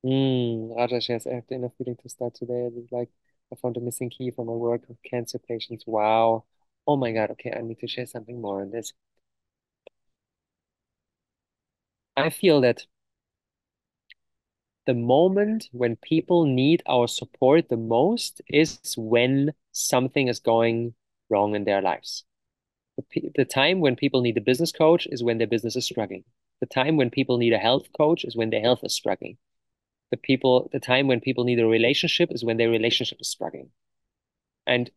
Raja shares, I have the inner feeling to start today. I would like I found a missing key for my work with cancer patients. Wow. Oh my God. Okay, I need to share something more on this. I feel that the moment when people need our support the most is when something is going wrong in their lives. The time when people need a business coach is when their business is struggling. The time when people need a health coach is when their health is struggling. The time when people need a relationship is when their relationship is struggling. And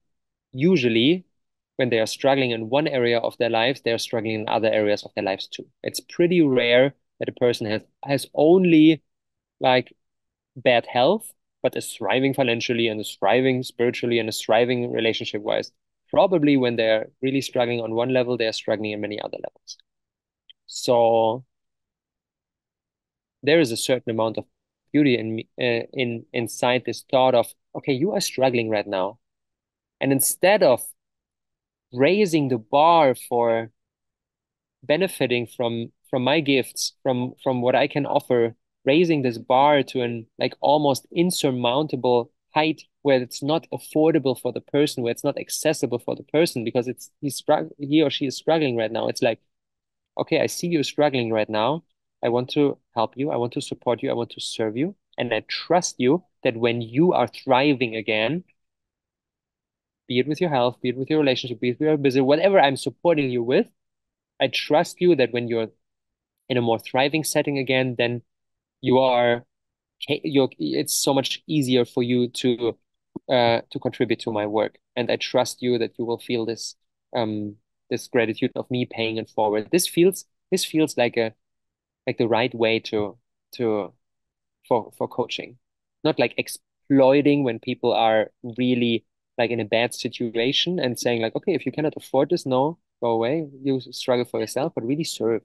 usually, when they are struggling in one area of their lives, they are struggling in other areas of their lives too. It's pretty rare that a person has only like bad health, but is thriving financially and is thriving spiritually and is thriving relationship wise. Probably when they're really struggling on one level, they're struggling in many other levels. So there is a certain amount of beauty in inside this thought of, okay, you are struggling right now. And instead of raising the bar for benefiting from my gifts, from what I can offer, raising this bar to an like almost insurmountable height where it's not affordable for the person, where it's not accessible for the person because he or she is struggling right now. It's like, okay, I see you struggling right now. I want to help you. I want to support you. I want to serve you. And I trust you that when you are thriving again, be it with your health, be it with your relationship, be it with your business, whatever I'm supporting you with, I trust you that when you're in a more thriving setting again, then you are it's so much easier for you to contribute to my work. And I trust you that you will feel um this gratitude of me paying it forward. This feels like the right way to for coaching. Not like exploiting when people are really like in a bad situation and saying like, okay, if you cannot afford this, no, go away. You struggle for yourself, but really serve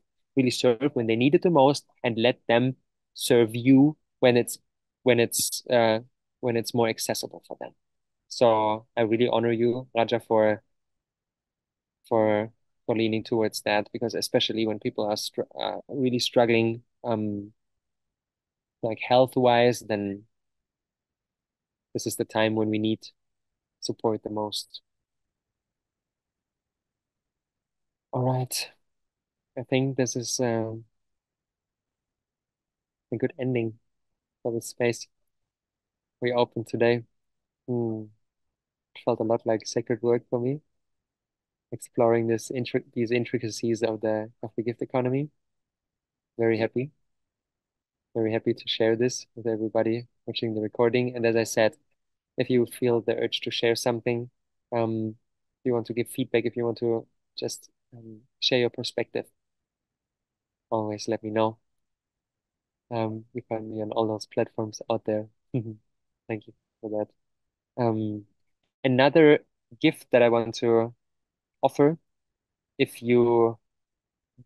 when they need it the most and let them serve you when it's uh when it's more accessible for them. So I really honor you, Raja, for for leaning towards that because especially when people are really struggling like health wise, then this is the time when we need support the most. All right. I think this is a good ending for the space we opened today. Hmm. Felt a lot like sacred work for me, exploring these intricacies of the gift economy. Very happy, very happy to share this with everybody watching the recording. And as I said, if you feel the urge to share something, if you want to give feedback, if you want to just share your perspective, always let me know. You find me on all those platforms out there. Thank you for that. Another gift that I want to offer, if you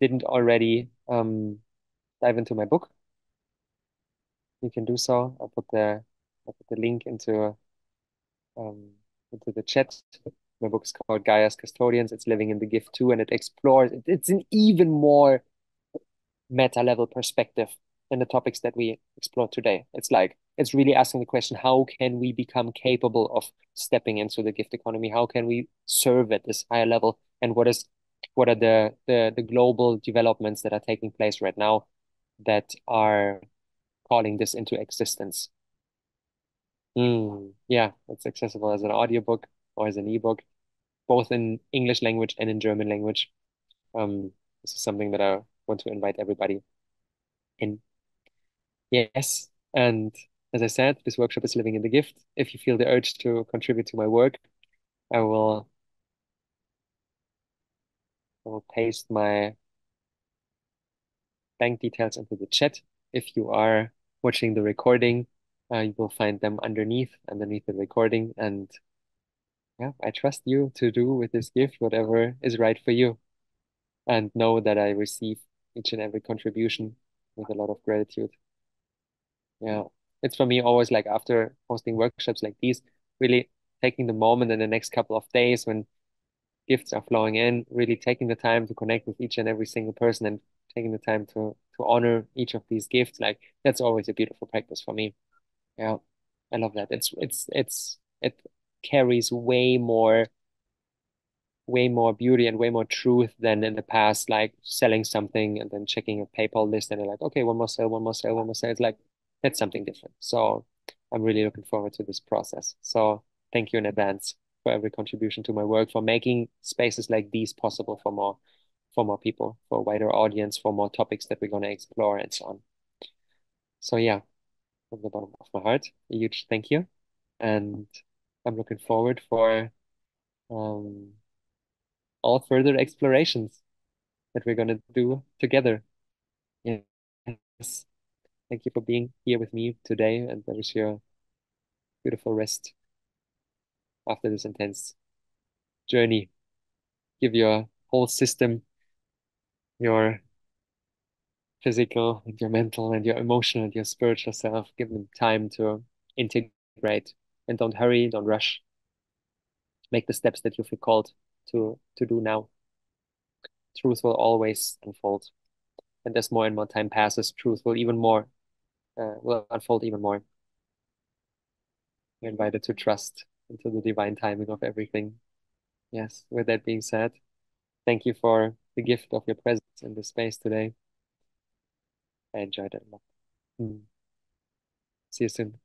didn't already dive into my book, you can do so. I'll put the link um, into the chat. My book is called Gaia's Custodians. It's living in the gift too, and it explores. It's an even more meta level perspective than the topics that we explored today. It's really asking the question, how can we become capable of stepping into the gift economy? How can we serve at this higher level? And what are the global developments that are taking place right now that are calling this into existence? Yeah, it's accessible as an audiobook or as an ebook, both in English language and in German language. This is something that I want to invite everybody in. Yes. And as I said, this workshop is living in the gift. If you feel the urge to contribute to my work, I will I will paste my bank details into the chat. If you are watching the recording, you will find them underneath the recording. And yeah, I trust you to do with this gift whatever is right for you. And know that I receive each and every contribution with a lot of gratitude. Yeah. It's for me always like after hosting workshops like these, really taking the moment in the next couple of days when gifts are flowing in, really taking the time to connect with each and every single person and taking the time to honor each of these gifts. Like that's always a beautiful practice for me. Yeah. I love that. It carries way more beauty and way more truth than in the past, like selling something and then checking a PayPal list and they're like, okay, one more sale, one more sale, one more sale. It's like that's something different. So I'm really looking forward to this process. So thank you in advance for every contribution to my work, for making spaces like these possible for more people, for a wider audience, for more topics that we're going to explore and so on. So yeah, from the bottom of my heart, a huge thank you. And I'm looking forward for um, all further explorations that we're going to do together. Yes. Thank you for being here with me today, and I wish you a beautiful rest after this intense journey. Give your whole system, your physical and your mental and your emotional and your spiritual self, give them time to integrate. And don't hurry, don't rush. Make the steps that you feel called to do now. Truth will always unfold. And as more and more time passes, truth will unfold even more. You're invited to trust into the divine timing of everything. Yes, with that being said, thank you for the gift of your presence in this space today. I enjoyed it a lot. See you soon.